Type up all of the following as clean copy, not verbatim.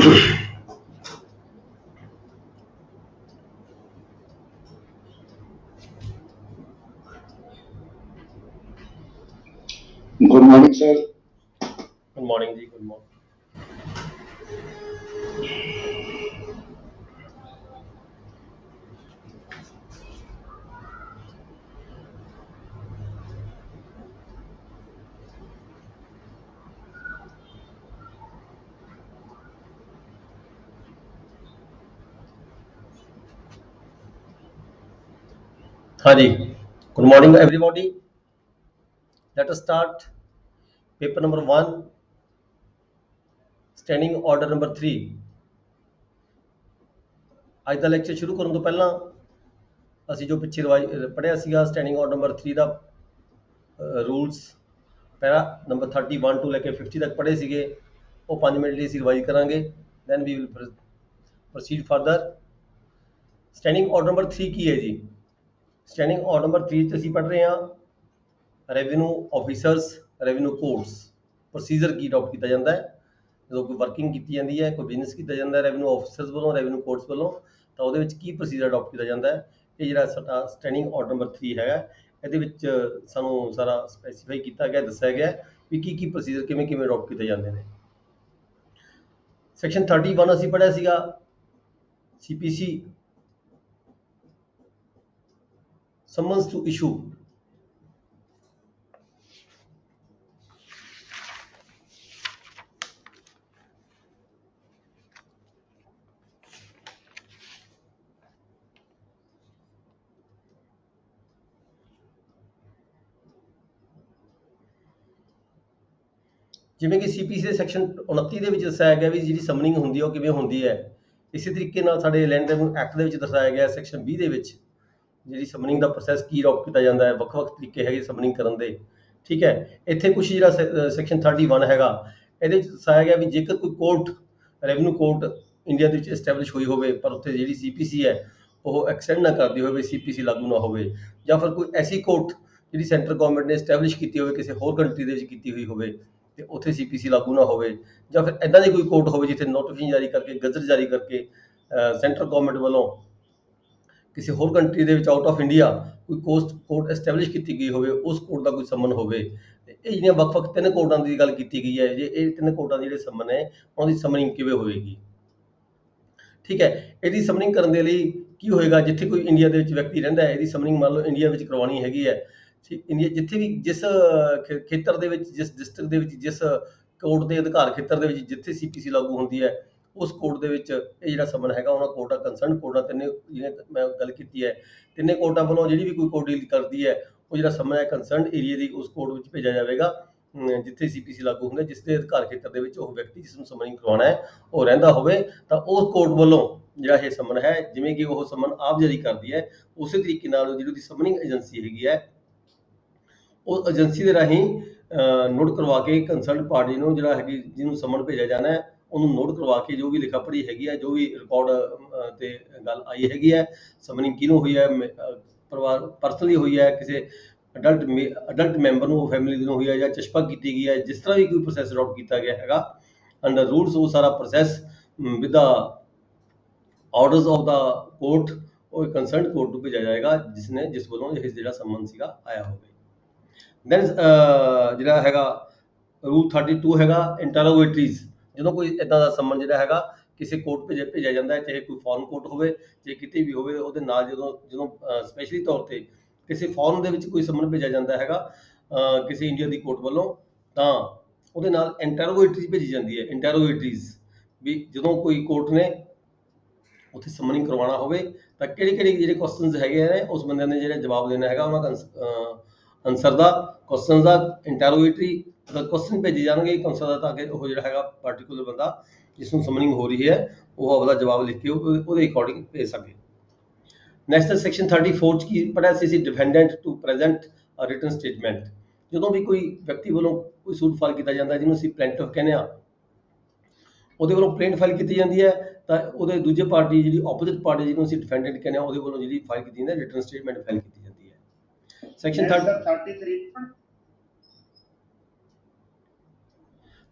Good morning sir. Good morning जी, good morning. हाँ जी, good morning everybody. Let us start paper number 1, standing order number 3। ਅੱਜ ਦਾ lecture ਸ਼ੁਰੂ ਕਰਨ ਤੋਂ ਪਹਿਲਾਂ ਅਸੀਂ ਜੋ ਪਿੱਛੇ ਪੜ੍ਹਿਆ ਸੀਗਾ ਸਟੈਂਡਿੰਗ ਆਰਡਰ ਨੰਬਰ 3 ਦਾ ਰੂਲਸ ਪੈਰਾ ਨੰਬਰ 31 ਤੋਂ ਲੈ ਕੇ 50 ਤੱਕ ਪੜ੍ਹੇ ਸੀਗੇ, ਉਹ 5 ਮਿੰਟ ਲਈ ਅਸੀਂ ਰਿਵਾਈਜ਼ ਕਰਾਂਗੇ। Then we will proceed further. Standing order number 3 ਕੀ ਹੈ ਜੀ? ਸਟੈਂਡਿੰਗ ਆਰਡਰ ਨੰਬਰ 3 'ਚ ਅਸੀਂ ਪੜ੍ਹ ਰਹੇ ਹਾਂ revenue officers, revenue codes, procedure ਕੀ ਅਡਾਪਟ ਕੀਤਾ ਜਾਂਦਾ ਹੈ ਜਦੋਂ ਕੋਈ ਵਰਕਿੰਗ ਕੀਤੀ ਜਾਂਦੀ ਹੈ, ਕੋਈ ਬਿਜ਼ਨਸ ਕੀਤਾ ਜਾਂਦਾ ਹੈ ਰੈਵਨਿਊ ਆਫਿਸਰਸ ਵੱਲੋਂ, ਰੈਵਨਿਊ ਕੋਡਸ ਵੱਲੋਂ, ਤਾਂ ਉਹਦੇ ਵਿੱਚ ਕੀ ਪ੍ਰੋਸੀਜਰ ਅਡਾਪਟ ਕੀਤਾ ਜਾਂਦਾ ਹੈ। ਇਹ ਜਿਹੜਾ ਸਾਡਾ ਸਟੈਂਡਿੰਗ ਆਰਡਰ ਨੰਬਰ 3 ਹੈਗਾ, ਇਹਦੇ ਵਿੱਚ ਸਾਨੂੰ ਸਾਰਾ ਸਪੈਸੀਫਾਈ ਕੀਤਾ ਗਿਆ, ਦੱਸਿਆ ਗਿਆ ਵੀ ਕੀ ਪ੍ਰੋਸੀਜਰ ਕਿਵੇਂ ਅਡਾਪਟ ਕੀਤੇ ਜਾਂਦੇ ਨੇ। ਸੈਕਸ਼ਨ 31 ਅਸੀਂ ਪੜ੍ਹਿਆ ਸੀਗਾ CPC summons to issue। ਜਿਵੇਂ ਕਿ CPC ਦੇ ਸੈਕਸ਼ਨ 29 ਦੇ ਵਿੱਚ ਦੱਸਿਆ ਗਿਆ ਵੀ ਜਿਹੜੀ ਸਮਨਿੰਗ ਹੁੰਦੀ ਹੈ ਉਹ ਕਿਵੇਂ ਹੁੰਦੀ ਹੈ। ਇਸੇ ਤਰੀਕੇ ਨਾਲ ਸਾਡੇ ਲੈਂਡ ਰੈਵਨਿਊ ਐਕਟ ਦੇ ਵਿੱਚ ਦਰਸਾਇਆ ਗਿਆ ਸੈਕਸ਼ਨ 20 ਦੇ ਵਿੱਚ ਜਿਹੜੀ ਸਮਨਿੰਗ ਦਾ ਪ੍ਰੋਸੈਸ ਕੀ ਅਡਾਪਟ ਕੀਤਾ ਜਾਂਦਾ ਹੈ, ਵੱਖ-ਵੱਖ ਤਰੀਕੇ ਹੈਗੇ ਸਮਨਿੰਗ ਕਰਨ ਦੇ। ਠੀਕ ਹੈ, ਇੱਥੇ ਕੁਝ ਜਿਹੜਾ ਸੈਕਸ਼ਨ 31 ਹੈਗਾ, ਇਹਦੇ ਵਿੱਚ ਦਰਸਾਇਆ ਗਿਆ ਵੀ ਜੇਕਰ ਕੋਈ ਕੋਰਟ, ਰੈਵਨਿਊ ਕੋਰਟ ਇੰਡੀਆ ਦੇ ਵਿੱਚ ਐਸਟੈਬਲਿਸ਼ ਹੋਈ ਹੋਵੇ ਪਰ ਉੱਥੇ ਜਿਹੜੀ CPC ਹੈ ਉਹ ਐਕਸਟੈਂਡ ਨਾ ਕਰਦੀ ਹੋਵੇ, CPC ਲਾਗੂ ਨਾ ਹੋਵੇ, ਜਾਂ ਫਿਰ ਕੋਈ ਐਸੀ ਕੋਰਟ ਜਿਹੜੀ ਸੈਂਟਰਲ ਗਵਰਨਮੈਂਟ ਨੇ ਐਸਟੈਬਲਿਸ਼ ਕੀਤੀ ਹੋਵੇ, ਕਿਸੇ ਹੋਰ ਕੰਟਰੀ ਦੇ ਵਿੱਚ ਕੀਤੀ ਹੋਈ ਹੋਵੇ ਤੇ ਉੱਥੇ CPC ਲਾਗੂ ਨਾ ਹੋਵੇ, ਜਾਂ ਫਿਰ ਇੱਦਾਂ ਦੀ ਕੋਈ ਕੋਰਟ ਹੋਵੇ ਜਿੱਥੇ ਨੋਟੀਫਿਕੇਸ਼ਨ ਜਾਰੀ ਕਰਕੇ, ਗਜ਼ਟ ਜਾਰੀ ਕਰਕੇ ਸੈਂਟਰਲ ਗਵਰਨਮੈਂਟ ਵੱਲੋਂ ਕਿਸੇ ਹੋਰ ਕੰਟਰੀ ਦੇ ਵਿੱਚ ਆਊਟ ਆਫ ਇੰਡੀਆ ਕੋਈ ਕੋਰਟ ਐਸਟੈਬਲਿਸ਼ ਕੀਤੀ ਗਈ ਹੋਵੇ, ਉਸ ਕੋਰਟ ਦਾ ਕੋਈ ਸੰਮਨ ਹੋਵੇ। ਇਹ ਜਿਹੜੀਆਂ ਵੱਖ-ਵੱਖ 3 ਕੋਰਟਾਂ ਦੀ ਗੱਲ ਕੀਤੀ ਗਈ ਹੈ, ਜੇ ਇਹ 3 ਕੋਰਟਾਂ ਦੇ ਜਿਹੜੇ ਸੰਮਨ ਹੈ ਉਹਨਾਂ ਦੀ ਸਮਨਿੰਗ ਕਿਵੇਂ ਹੋਵੇਗੀ। ਠੀਕ ਹੈ, ਇਹਦੀ ਸਮਨਿੰਗ ਕਰਨ ਦੇ ਲਈ ਕੀ ਹੋਏਗਾ, ਜਿੱਥੇ ਕੋਈ ਇੰਡੀਆ ਦੇ ਵਿੱਚ ਵਿਅਕਤੀ ਰਹਿੰਦਾ ਹੈ, ਇਹਦੀ ਸਮਨਿੰਗ ਮੰਨ ਲਓ ਇੰਡੀਆ ਵਿੱਚ ਕਰਵਾਉਣੀ ਹੈਗੀ ਹੈ। ਇੰਡੀਆ ਜਿੱਥੇ ਵੀ ਜਿਸ ਖੇਤਰ ਦੇ ਵਿੱਚ, ਜਿਸ ਡਿਸਟ੍ਰਿਕਟ ਦੇ ਵਿੱਚ, ਜਿਸ ਕੋਰਟ ਦੇ ਅਧਿਕਾਰ ਖੇਤਰ ਦੇ ਵਿੱਚ ਜਿੱਥੇ CPC ਲਾਗੂ ਹੁੰਦੀ ਹੈ, ਉਸ ਕੋਰਟ ਦੇ ਵਿੱਚ ਇਹ ਜਿਹੜਾ ਸਮਨ ਹੈਗਾ ਉਹਨਾਂ ਕੋਰਟਾਂ ਕੰਸਰਨ ਕੋਰਟਾਂ ਤਿੰਨੇ ਜਿਵੇਂ ਮੈਂ ਗੱਲ ਕੀਤੀ ਹੈ, ਤਿੰਨੇ ਕੋਰਟਾਂ ਵੱਲੋਂ ਜਿਹੜੀ ਵੀ ਕੋਈ ਕੋਰਟ ਡੀਲ ਕਰਦੀ ਹੈ ਉਹ ਜਿਹੜਾ ਸਮਨ ਹੈ ਕੰਸਰਨ ਏਰੀਆ ਦੀ ਉਸ ਕੋਰਟ ਵਿੱਚ ਭੇਜਿਆ ਜਾਵੇਗਾ ਜਿੱਥੇ CPC ਲਾਗੂ ਹੁੰਦਾ, ਜਿਸ ਦੇ ਅਧਿਕਾਰ ਖੇਤਰ ਦੇ ਵਿੱਚ ਉਹ ਵਿਅਕਤੀ ਜਿਸ ਨੂੰ ਸਮਨਿੰਗ ਕਰਵਾਉਣਾ ਹੈ ਉਹ ਰਹਿੰਦਾ ਹੋਵੇ, ਤਾਂ ਉਸ ਕੋਰਟ ਵੱਲੋਂ ਜਿਹੜਾ ਇਹ ਸਮਨ ਹੈ, ਜਿਵੇਂ ਕਿ ਉਹ ਸਮਨ ਆਪ ਜਾਰੀ ਕਰਦੀ ਹੈ, ਉਸੇ ਤਰੀਕੇ ਨਾਲ ਜਿਹੜੀ ਉਹਦੀ ਸਮਨਿੰਗ ਏਜੰਸੀ ਹੈਗੀ ਹੈ ਉਹ ਏਜੰਸੀ ਦੇ ਰਾਹੀਂ ਨੋਟ ਕਰਵਾ ਕੇ ਕੰਸਰਨਡ ਪਾਰਟੀ ਨੂੰ ਜਿਹੜਾ ਹੈਗੀ ਜਿਹਨੂੰ ਸਮਨ ਭੇਜਿਆ ਜਾਣਾ ਹੈ ਉਹਨੂੰ ਨੋਟ ਕਰਵਾ ਕੇ ਜੋ ਵੀ ਲਿਖਾ ਪੜ੍ਹੀ ਹੈਗੀ ਹੈ, ਜੋ ਵੀ ਰਿਕਾਰਡ ਤੇ ਗੱਲ ਆਈ ਹੈਗੀ ਹੈ, ਸਮਨਿੰਗ ਕਿਹਨੂੰ ਹੋਈ ਹੈ, ਪਰਿਵਾਰ ਪਰਸਨਲੀ ਹੋਈ ਹੈ, ਕਿਸੇ ਅਡਲਟ ਮੈਂਬਰ ਨੂੰ, ਫੈਮਿਲੀ ਨੂੰ ਹੋਈ ਹੈ, ਜਾਂ ਚਸ਼ਪਾ ਕੀਤੀ ਗਈ ਹੈ, ਜਿਸ ਤਰ੍ਹਾਂ ਵੀ ਕੋਈ ਪ੍ਰੋਸੈਸ ਅਡਾਪਟ ਕੀਤਾ ਗਿਆ ਹੈਗਾ ਅੰਡਰ ਰੂਲਸ, ਉਹ ਸਾਰਾ process with the orders of the court ਉਹ ਕੰਸਰਨਡ ਕੋਰਟ ਨੂੰ ਭੇਜਿਆ ਜਾਏਗਾ ਜਿਸ ਵੱਲੋਂ ਇਹ ਜਿਹੜਾ ਸੰਮਨ ਸੀਗਾ ਆਇਆ ਹੋਵੇ। ਦੈਨ ਜਿਹੜਾ ਹੈਗਾ ਰੂਲ 32 ਹੈਗਾ ਇੰਟਰੋਗੇਟਰੀਜ਼। ਜਦੋਂ ਕੋਈ ਇੱਦਾਂ ਦਾ ਸੰਮਨ ਜਿਹੜਾ ਹੈਗਾ ਕਿਸੇ ਕੋਰਟ ਭੇਜਿਆ ਜਾਂਦਾ ਹੈ, ਚਾਹੇ ਕੋਈ ਫੋਰਨ ਕੋਰਟ ਹੋਵੇ, ਚਾਹੇ ਕਿਤੇ ਵੀ ਹੋਵੇ, ਉਹਦੇ ਨਾਲ ਜਦੋਂ ਸਪੈਸ਼ਲੀ ਤੌਰ ਤੇ ਕਿਸੇ ਫੋਰਨ ਦੇ ਵਿੱਚ ਕੋਈ ਸੰਮਨ ਭੇਜਿਆ ਜਾਂਦਾ ਹੈਗਾ ਕਿਸੇ ਇੰਡੀਆ ਦੀ ਕੋਰਟ ਵੱਲੋਂ, ਤਾਂ ਉਹਦੇ ਨਾਲ ਇੰਟਰੋਗੇਟਰੀਜ਼ ਭੇਜੀ ਜਾਂਦੀ ਹੈ। ਇੰਟਰੋਗੇਟਰੀਜ਼ ਵੀ ਜਦੋਂ ਕੋਈ ਕੋਰਟ ਨੇ ਉੱਥੇ ਸਮਨਿੰਗ ਕਰਵਾਉਣਾ ਹੋਵੇ ਤਾਂ ਕਿਹੜੇ ਜਿਹੜੇ ਕੁਐਸਚਨਸ ਹੈਗੇ ਨੇ ਉਸ ਬੰਦੇ ਨੇ ਜਿਹੜੇ ਜਵਾਬ ਦੇਣਾ ਹੈਗਾ ਉਹਨਾਂ ਦਾ ਆਨਸਰ ਦਾ, ਕੁਐਸਚਨ ਦਾ, ਇੰਟਰੋਗੇਟਰੀ ਦਾ ਕੁਐਸਚਨ ਭੇਜੇ ਜਾਣਗੇ ਆਨਸਰ ਦਾ, ਤਾਂ ਕਿ ਉਹ ਜਿਹੜਾ ਹੈਗਾ ਪਾਰਟੀਕੂਲਰ ਬੰਦਾ ਜਿਸ ਨੂੰ ਸਮਨਿੰਗ ਹੋ ਰਹੀ ਹੈ ਉਹ ਆਪਣਾ ਜਵਾਬ ਲਿਖ ਕੇ ਉਹਦੇ ਅਕੋਰਡਿੰਗ ਭੇਜ ਸਕੇ। ਨੈਕਸਟ ਸੈਕਸ਼ਨ 34 ਚ ਕੀ ਪੜ੍ਹਿਆ ਸੀ, defendant to present a written statement. ਜਦੋਂ ਵੀ ਕੋਈ ਵਿਅਕਤੀ ਵੱਲੋਂ ਕੋਈ ਸੂਟ ਫਾਈਲ ਕੀਤਾ ਜਾਂਦਾ ਜਿਹਨੂੰ ਅਸੀਂ ਪਲੈਂਟਿਫ ਕਹਿੰਦੇ ਆ, ਉਹਦੇ ਵੱਲੋਂ ਪਲੇਂਟ ਫਾਈਲ ਕੀਤੀ ਜਾਂਦੀ ਹੈ, ਤਾਂ ਉਹਦੇ ਦੂਜੇ ਪਾਰਟੀ ਜਿਹੜੀ ਆਪੋਜ਼ਿਟ ਪਾਰਟੀ ਜਿਹਨੂੰ ਅਸੀਂ ਡਿਫੈਂਡੈਂਟ ਕਹਿੰਦੇ ਆ, ਉਹਦੇ ਵੱਲੋਂ ਜਿਹੜੀ ਫਾਈਲ ਕੀਤੀ ਜਾਂਦੀ ਹੈ ਰਿਟਨ ਸਟੇਟਮੈਂਟ ਫਾਈਲ ਕੀਤੀ ਜਾਂਦੀ ਹੈ। ਸੈਕਸ਼ਨ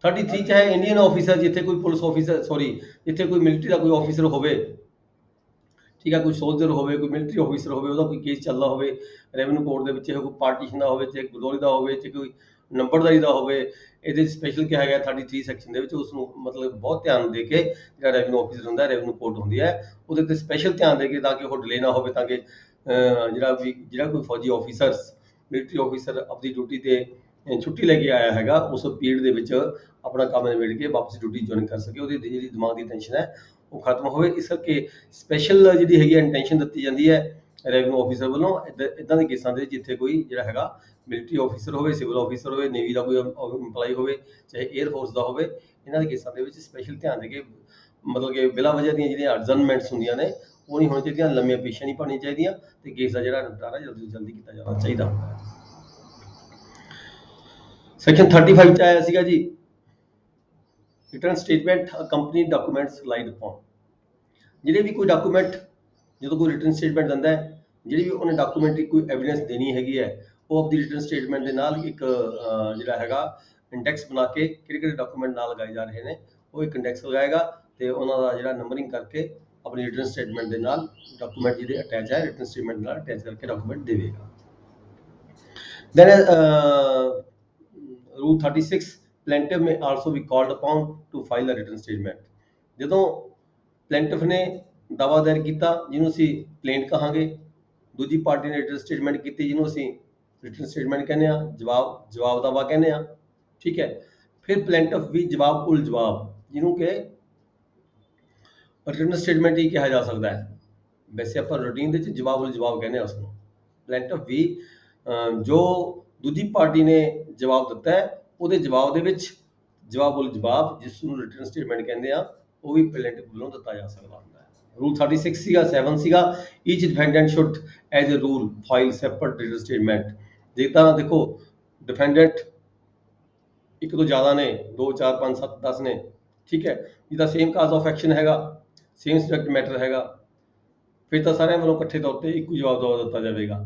33 33 ਚਾਹੇ ਇੰਡੀਅਨ ਆਫੀਸਰ, ਜਿੱਥੇ ਕੋਈ ਪੁਲਿਸ ਆਫੀਸਰ, ਸੌਰੀ, ਜਿੱਥੇ ਕੋਈ ਮਿਲਟਰੀ ਦਾ ਕੋਈ ਆਫੀਸਰ ਹੋਵੇ, ਠੀਕ ਹੈ, ਕੋਈ ਸੋਲਜਰ ਹੋਵੇ, ਕੋਈ ਮਿਲਟਰੀ ਆਫੀਸਰ ਹੋਵੇ, ਉਹਦਾ ਕੋਈ ਕੇਸ ਚੱਲਦਾ ਹੋਵੇ ਰੈਵਨਿਊ ਕੋਰਟ ਦੇ ਵਿੱਚ, ਚਾਹੇ ਕੋਈ ਪਾਰਟੀਸ਼ਨ ਦਾ ਹੋਵੇ, ਚਾਹੇ ਗਰਦੋਰੀ ਦਾ ਹੋਵੇ, ਚਾਹੇ ਕੋਈ ਨੰਬਰਦਾਰੀ ਦਾ ਹੋਵੇ, ਇਹਦੇ ਸਪੈਸ਼ਲ ਕਿਹਾ ਗਿਆ 33 ਸੈਕਸ਼ਨ ਦੇ ਵਿੱਚ, ਉਸ ਨੂੰ ਮਤਲਬ ਬਹੁਤ ਧਿਆਨ ਦੇ ਕੇ ਜਿਹੜਾ ਰੈਵਨਿਊ ਆਫੀਸਰ ਹੁੰਦਾ, ਰੈਵਨਿਊ ਕੋਰਟ ਹੁੰਦੀ ਹੈ, ਉਹਦੇ ਤੇ ਸਪੈਸ਼ਲ ਧਿਆਨ ਦੇ ਕੇ, ਤਾਂ ਕਿ ਉਹ ਡਿਲੇ ਨਾ ਹੋਵੇ, ਤਾਂ ਕਿ ਜਿਹੜਾ ਕੋਈ ਫੌਜੀ ਆਫੀਸਰਸ, ਮਿਲਟਰੀ ਆਫੀਸਰ ਆਪਣੀ ਡਿਊਟੀ ਤੇ ਛੁੱਟੀ ਲੈ ਕੇ ਆਇਆ ਹੈਗਾ, ਉਸ ਪੀਰੀਅਡ ਦੇ ਵਿੱਚ ਆਪਣਾ ਕੰਮ ਨਿਬੇੜ ਕੇ ਵਾਪਸ ਡਿਊਟੀ ਜੁਆਇਨ ਕਰ ਸਕੇ, ਉਹਦੀ ਜਿਹੜੀ ਦਿਮਾਗ ਦੀ ਟੈਨਸ਼ਨ ਹੈ ਉਹ ਖਤਮ ਹੋਵੇ। ਇਸ ਕਰਕੇ ਸਪੈਸ਼ਲ ਜਿਹੜੀ ਹੈਗੀ ਇੰਟੈਂਸ਼ਨ ਦਿੱਤੀ ਜਾਂਦੀ ਹੈ ਰੈਵਨਿਊ ਆਫੀਸਰ ਵੱਲੋਂ ਇਦਾਂ ਦੇ ਕੇਸਾਂ ਦੇ, ਜਿੱਥੇ ਕੋਈ ਜਿਹੜਾ ਹੈਗਾ ਮਿਲਟਰੀ ਆਫੀਸਰ ਹੋਵੇ, ਸਿਵਲ ਆਫੀਸਰ ਹੋਵੇ, ਨੇਵੀ ਦਾ ਕੋਈ ਇੰਪਲਾਈ ਹੋਵੇ, ਚਾਹੇ 에ਅਰ ਫੋਰਸ ਦਾ ਹੋਵੇ, ਇਹਨਾਂ ਦੇ ਕੇਸਾਂ ਦੇ ਵਿੱਚ ਸਪੈਸ਼ਲ ਧਿਆਨ ਦੇ ਕੇ, ਮਤਲਬ ਕਿ ਬਿਲਾ ਵਜ੍ਹਾ ਦੀਆਂ ਜਿਹੜੀਆਂ ਅਡਜਰਨਮੈਂਟਸ ਹੁੰਦੀਆਂ ਨੇ ਉਹ ਨਹੀਂ ਹੋਣੀ ਚਾਹੀਦੀਆਂ, ਲੰਮੀਆਂ ਪੇਸ਼ੀਆਂ ਨਹੀਂ ਪਾਉਣੀਆਂ ਚਾਹੀਦੀਆਂ, ਤੇ ਕੇਸ ਦਾ ਜਿਹੜਾ ਨਿਪਟਾਰਾ ਜਲਦੀ ਤੋਂ ਜਲਦੀ ਕੀਤਾ ਜਾਣਾ ਚਾਹੀਦਾ ਹੁੰਦਾ ਹੈ। ਸੈਕਸ਼ਨ 35 ਚ ਆਇਆ ਸੀਗਾ ਜੀ, return statement company documents relied upon. ਜਿਹੜੇ ਵੀ ਕੋਈ ਡਾਕੂਮੈਂਟ, ਜਦੋਂ ਕੋਈ ਰਿਟਰਨ ਸਟੇਟਮੈਂਟ ਦਿੰਦਾ ਹੈ, ਜਿਹੜੀ ਵੀ ਉਹਨੇ ਡਾਕੂਮੈਂਟ ਦੀ ਕੋਈ ਐਵੀਡੈਂਸ ਦੇਣੀ ਹੈਗੀ ਹੈ, ਉਹ ਆਪਣੀ ਰਿਟਰਨ ਸਟੇਟਮੈਂਟ ਦੇ ਨਾਲ ਇੱਕ ਜਿਹੜਾ ਹੈਗਾ ਇੰਡੈਕਸ ਬਣਾ ਕੇ, ਕਿਹੜੇ ਕਿਹੜੇ ਡਾਕੂਮੈਂਟ ਨਾਲ ਲਗਾਏ ਜਾ ਰਹੇ ਨੇ, ਉਹ ਇੱਕ ਇੰਡੈਕਸ ਲਗਾਏਗਾ, ਤੇ ਉਹਨਾਂ ਦਾ ਜਿਹੜਾ ਨੰਬਰਿੰਗ ਕਰਕੇ ਆਪਣੀ ਰਿਟਰਨ ਸਟੇਟਮੈਂਟ ਦੇ ਨਾਲ ਡਾਕੂਮੈਂਟ ਜਿਹਦੇ ਅਟੈਚ ਹੈ, ਰਿਟਰਨ ਸਟੇਟਮੈਂਟ ਨਾਲ ਅਟੈਚ ਕਰਕੇ ਡਾਕੂਮੈਂਟ ਦੇਵੇਗਾ। Then Rule 36, plaintiff may also be called upon to file a written statement। ਜਦੋਂ plaintiff ਨੇ ਦਾਵਾ ਦਾਇਰ ਕੀਤਾ, ਜਿਹਨੂੰ ਅਸੀਂ plaint ਕਹਾਂਗੇ, ਦੂਜੀ ਪਾਰਟੀ ਨੇ ਰਿਟਰਨ ਸਟੇਟਮੈਂਟ ਕੀਤੀ, ਜਿਹਨੂੰ ਅਸੀਂ ਰਿਟਰਨ ਸਟੇਟਮੈਂਟ ਕਹਿੰਦੇ ਆ, ਜਵਾਬ ਦਾਵਾ ਕਹਿੰਦੇ ਆ, ਠੀਕ ਹੈ। ਫਿਰ plaintiff ਵੀ ਜਵਾਬ ਉਲ ਜਵਾਬ, ਜਿਹਨੂੰ ਕਿ ਰਿਟਰਨ ਸਟੇਟਮੈਂਟ ਹੀ ਕਿਹਾ ਜਾ ਸਕਦਾ ਹੈ, ਵੈਸੇ ਆਪਾਂ ਰੂਟੀਨ ਦੇ ਵਿੱਚ ਜਵਾਬ ਉਲ ਜਵਾਬ ਕਹਿੰਦੇ ਆ ਉਸਨੂੰ। plaintiff ਵੀ ਜੋ ਦੂਜੀ ਪਾਰਟੀ ਨੇ ਜਵਾਬ ਦਿੱਤਾ ਹੈ, ਉਹਦੇ ਜਵਾਬ ਦੇ ਵਿੱਚ ਜਵਾਬ ਉਲ ਜਵਾਬ, ਜਿਸ ਨੂੰ ਰਿਟਰਨ ਸਟੇਟਮੈਂਟ ਕਹਿੰਦੇ ਆ, ਉਹ ਵੀ plaintiff ਵੱਲੋਂ ਦਿੱਤਾ ਜਾ ਸਕਦਾ ਹੁੰਦਾ ਹੈ। Rule 36 ਸੀਗਾ, 7 ਸੀਗਾ, each defendant should as a rule file separate written statement। ਜੇ ਤਾਂ ਦੇਖੋ ਡਿਫੈਂਡੈਂਟ ਇੱਕ ਤੋਂ ਜ਼ਿਆਦਾ ਨੇ, 2 4 5 7 10 ਨੇ, ਠੀਕ ਹੈ, ਜਿਹਦਾ ਸੇਮ ਕਾਜ਼ ਆਫ ਐਕਸ਼ਨ ਹੈਗਾ, ਸੇਮ ਸਬਜੈਕਟ ਮੈਟਰ ਹੈਗਾ, ਫਿਰ ਤਾਂ ਸਾਰਿਆਂ ਵੱਲੋਂ ਇਕੱਠੇ ਤੌਰ ਤੇ ਇੱਕੋ ਜਵਾਬ ਦਿੱਤਾ ਜਾਵੇਗਾ।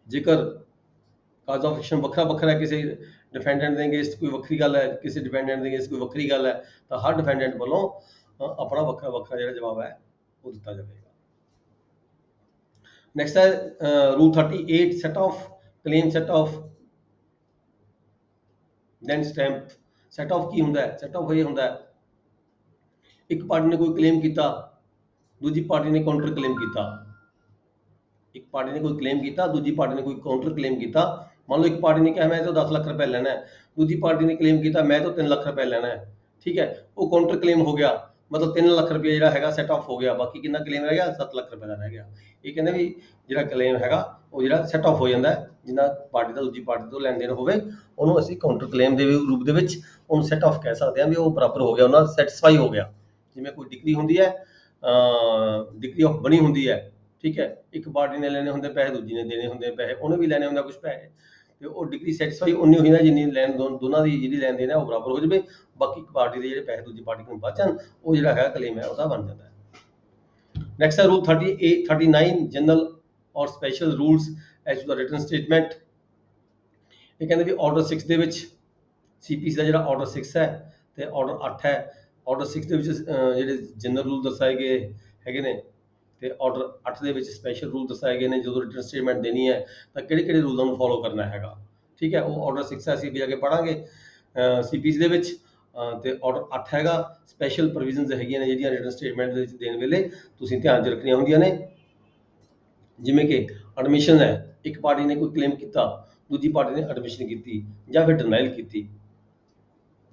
ਜੇਕਰ ਕਾਜ਼ ਆਫ ਐਕਸ਼ਨ ਵੱਖਰਾ ਵੱਖਰਾ, ਕਿਸੇ ਡਿਫੈਂਡੈਂਟ ਦੇ ਅਗੇਂਸਟ ਕੋਈ ਵੱਖਰੀ ਗੱਲ ਹੈ, ਕਿਸੇ ਡਿਫੈਂਡੈਂਟ ਦੇ ਅਗੇਂਸਟ ਕੋਈ ਵੱਖਰੀ ਗੱਲ ਹੈ, ਤਾਂ ਹਰ ਡਿਫੈਂਡੈਂਟ ਵੱਲੋਂ ਆਪਣਾ ਵੱਖਰਾ ਵੱਖਰਾ ਜਿਹੜਾ ਜਵਾਬ ਹੈ ਉਹ ਦਿੱਤਾ ਜਾਵੇਗਾ। ਨੈਕਸਟ ਹੈ Rule 38, set off claim, set off then stamp. Set off ਕੀ ਹੁੰਦਾ ਹੈ? ਸੈਟ ਆਫ ਇਹ ਹੁੰਦਾ ਹੈ, ਇੱਕ ਪਾਰਟੀ ਨੇ ਕੋਈ ਕਲੇਮ ਕੀਤਾ, ਦੂਜੀ ਪਾਰਟੀ ਨੇ ਕਾਊਂਟਰ ਕਲੇਮ ਕੀਤਾ। ਇੱਕ ਪਾਰਟੀ ਨੇ ਕੋਈ ਕਲੇਮ ਕੀਤਾ, ਦੂਜੀ ਪਾਰਟੀ ਨੇ ਕੋਈ ਕਾਊਂਟਰ ਕਲੇਮ ਕੀਤਾ। ਮੰਨ ਲਓ ਇੱਕ ਪਾਰਟੀ ਨੇ ਕਿਹਾ ਮੈਂ ਤੋਂ 10 ਲੱਖ ਰੁਪਏ ਲੈਣਾ ਹੈ, ਦੂਜੀ ਪਾਰਟੀ ਨੇ ਕਲੇਮ ਕੀਤਾ ਮੈਂ ਤੋਂ 3 ਲੱਖ ਰੁਪਏ ਲੈਣਾ ਹੈ, ਠੀਕ ਹੈ, ਉਹ ਕਾਊਂਟਰ ਕਲੇਮ ਹੋ ਗਿਆ, ਮਤਲਬ 3 ਲੱਖ ਰੁਪਏ ਜਿਹੜਾ ਹੈਗਾ ਸੈਟ ਆਫ ਹੋ ਗਿਆ, ਬਾਕੀ ਕਿੰਨਾ ਕਲੇਮ ਰਹਿ ਗਿਆ? 7 ਲੱਖ ਰੁਪਏ ਦਾ ਰਹਿ ਗਿਆ। ਇਹ ਕਹਿੰਦੇ ਵੀ ਜਿਹੜਾ ਕਲੇਮ ਹੈਗਾ ਉਹ ਜਿਹੜਾ ਸੈਟ ਆਫ ਹੋ ਜਾਂਦਾ ਹੈ, ਜਿੰਨਾ ਪਾਰਟੀ ਦਾ ਦੂਜੀ ਪਾਰਟੀ ਤੋਂ ਲੈਣ ਦੇਣ ਹੋਵੇ, ਉਹਨੂੰ ਅਸੀਂ ਕਾਊਂਟਰ ਕਲੇਮ ਦੇ ਰੂਪ ਦੇ ਵਿੱਚ ਉਹਨੂੰ ਸੈਟ ਆਫ ਕਹਿ ਸਕਦੇ ਹਾਂ, ਵੀ ਉਹ ਬਰਾਬਰ ਹੋ ਗਿਆ, ਉਹਨਾਂ ਸੈਟੀਸਫਾਈ ਹੋ ਗਿਆ। ਜਿਵੇਂ ਕੋਈ ਡਿਗਰੀ ਹੁੰਦੀ ਹੈ, ਡਿਗਰੀ ਆਫ ਬਣੀ ਹੁੰਦੀ ਹੈ, ਠੀਕ ਹੈ, ਇੱਕ ਪਾਰਟੀ ਨੇ ਲੈਣੇ ਹੁੰਦੇ ਪੈਸੇ, ਦੂਜੀ ਨੇ ਦੇਣੇ ਹੁੰਦੇ ਪੈਸੇ, ਉਹਨੇ ਵੀ ਲੈਣੇ ਹੁੰਦਾ ਕੁਝ ਪੈਸੇ, ਤੇ ਉਹ ਡਿਗਰੀ ਸੈਟੀਸਫਾਈ ਉਨੀ ਹੋਈ ਨਾ ਜਿੰਨੀ ਲੈਣ ਦੋਨਾਂ ਦੀ ਜਿਹੜੀ ਲੈਣ ਦੇਣ ਹੈ ਉਹ ਬਰਾਬਰ ਹੋ ਜਾਵੇ, ਬਾਕੀ ਇੱਕ ਪਾਰਟੀ ਦੇ ਜਿਹੜੇ ਪੈਸੇ ਦੂਜੀ ਪਾਰਟੀ ਨੂੰ ਬਚ ਜਾਣ, ਉਹ ਜਿਹੜਾ ਹੈਗਾ ਕਲੇਮ ਹੈ ਉਹਦਾ ਬਣ ਜਾਂਦਾ ਹੈ। ਨੈਕਸਟ ਹੈ Rule 38, 39, ਜਨਰਲ ਔਰ special rules as to the written statement. ਇਹ ਕਹਿੰਦੇ ਵੀ ਆਰਡਰ 6 ਦੇ ਵਿੱਚ CPC ਦਾ ਜਿਹੜਾ ਆਰਡਰ 6 ਹੈ ਤੇ ਆਰਡਰ 8 ਹੈ, ਆਰਡਰ 6 ਦੇ ਵਿੱਚ ਜਿਹੜੇ ਜਨਰਲ ਰੂਲ ਦਰਸਾਏ ਗਏ ਹੈਗੇ ਨੇ, ਤੇ ਆਰਡਰ 8 ਦੇ ਵਿੱਚ ਸਪੈਸ਼ਲ ਰੂਲ ਦਰਸਾਏ ਗਏ ਨੇ, ਜਦੋਂ ਰਿਟਨ ਸਟੇਟਮੈਂਟ ਦੇਣੀ ਹੈ ਤਾਂ ਕਿਹੜੇ ਕਿਹੜੇ ਰੂਲਾਂ ਨੂੰ ਫੋਲੋ ਕਰਨਾ ਹੈਗਾ, ਠੀਕ ਹੈ। ਉਹ ਆਰਡਰ 6 ਹੈ, ਅਸੀਂ ਅੱਗੇ ਜਾ ਕੇ ਪੜਾਂਗੇ CPC ਦੇ ਵਿੱਚ, ਤੇ ਆਰਡਰ 8 ਹੈਗਾ, ਸਪੈਸ਼ਲ ਪ੍ਰੋਵੀਜ਼ਨਸ ਹੈਗੀਆਂ ਨੇ ਜਿਹੜੀਆਂ ਰਿਟਨ ਸਟੇਟਮੈਂਟ ਦੇ ਵਿੱਚ ਦੇਣ ਵੇਲੇ ਤੁਸੀਂ ਧਿਆਨ 'ਚ ਰੱਖਣੀਆਂ ਹੁੰਦੀਆਂ ਨੇ। ਜਿਵੇਂ ਕਿ ਐਡਮਿਸ਼ਨ ਹੈ, ਇੱਕ ਪਾਰਟੀ ਨੇ ਕੋਈ ਕਲੇਮ ਕੀਤਾ, ਦੂਜੀ ਪਾਰਟੀ ਨੇ ਐਡਮਿਸ਼ਨ ਕੀਤੀ ਜਾਂ ਫਿਰ ਡਿਨਾਈਲ ਕੀਤੀ,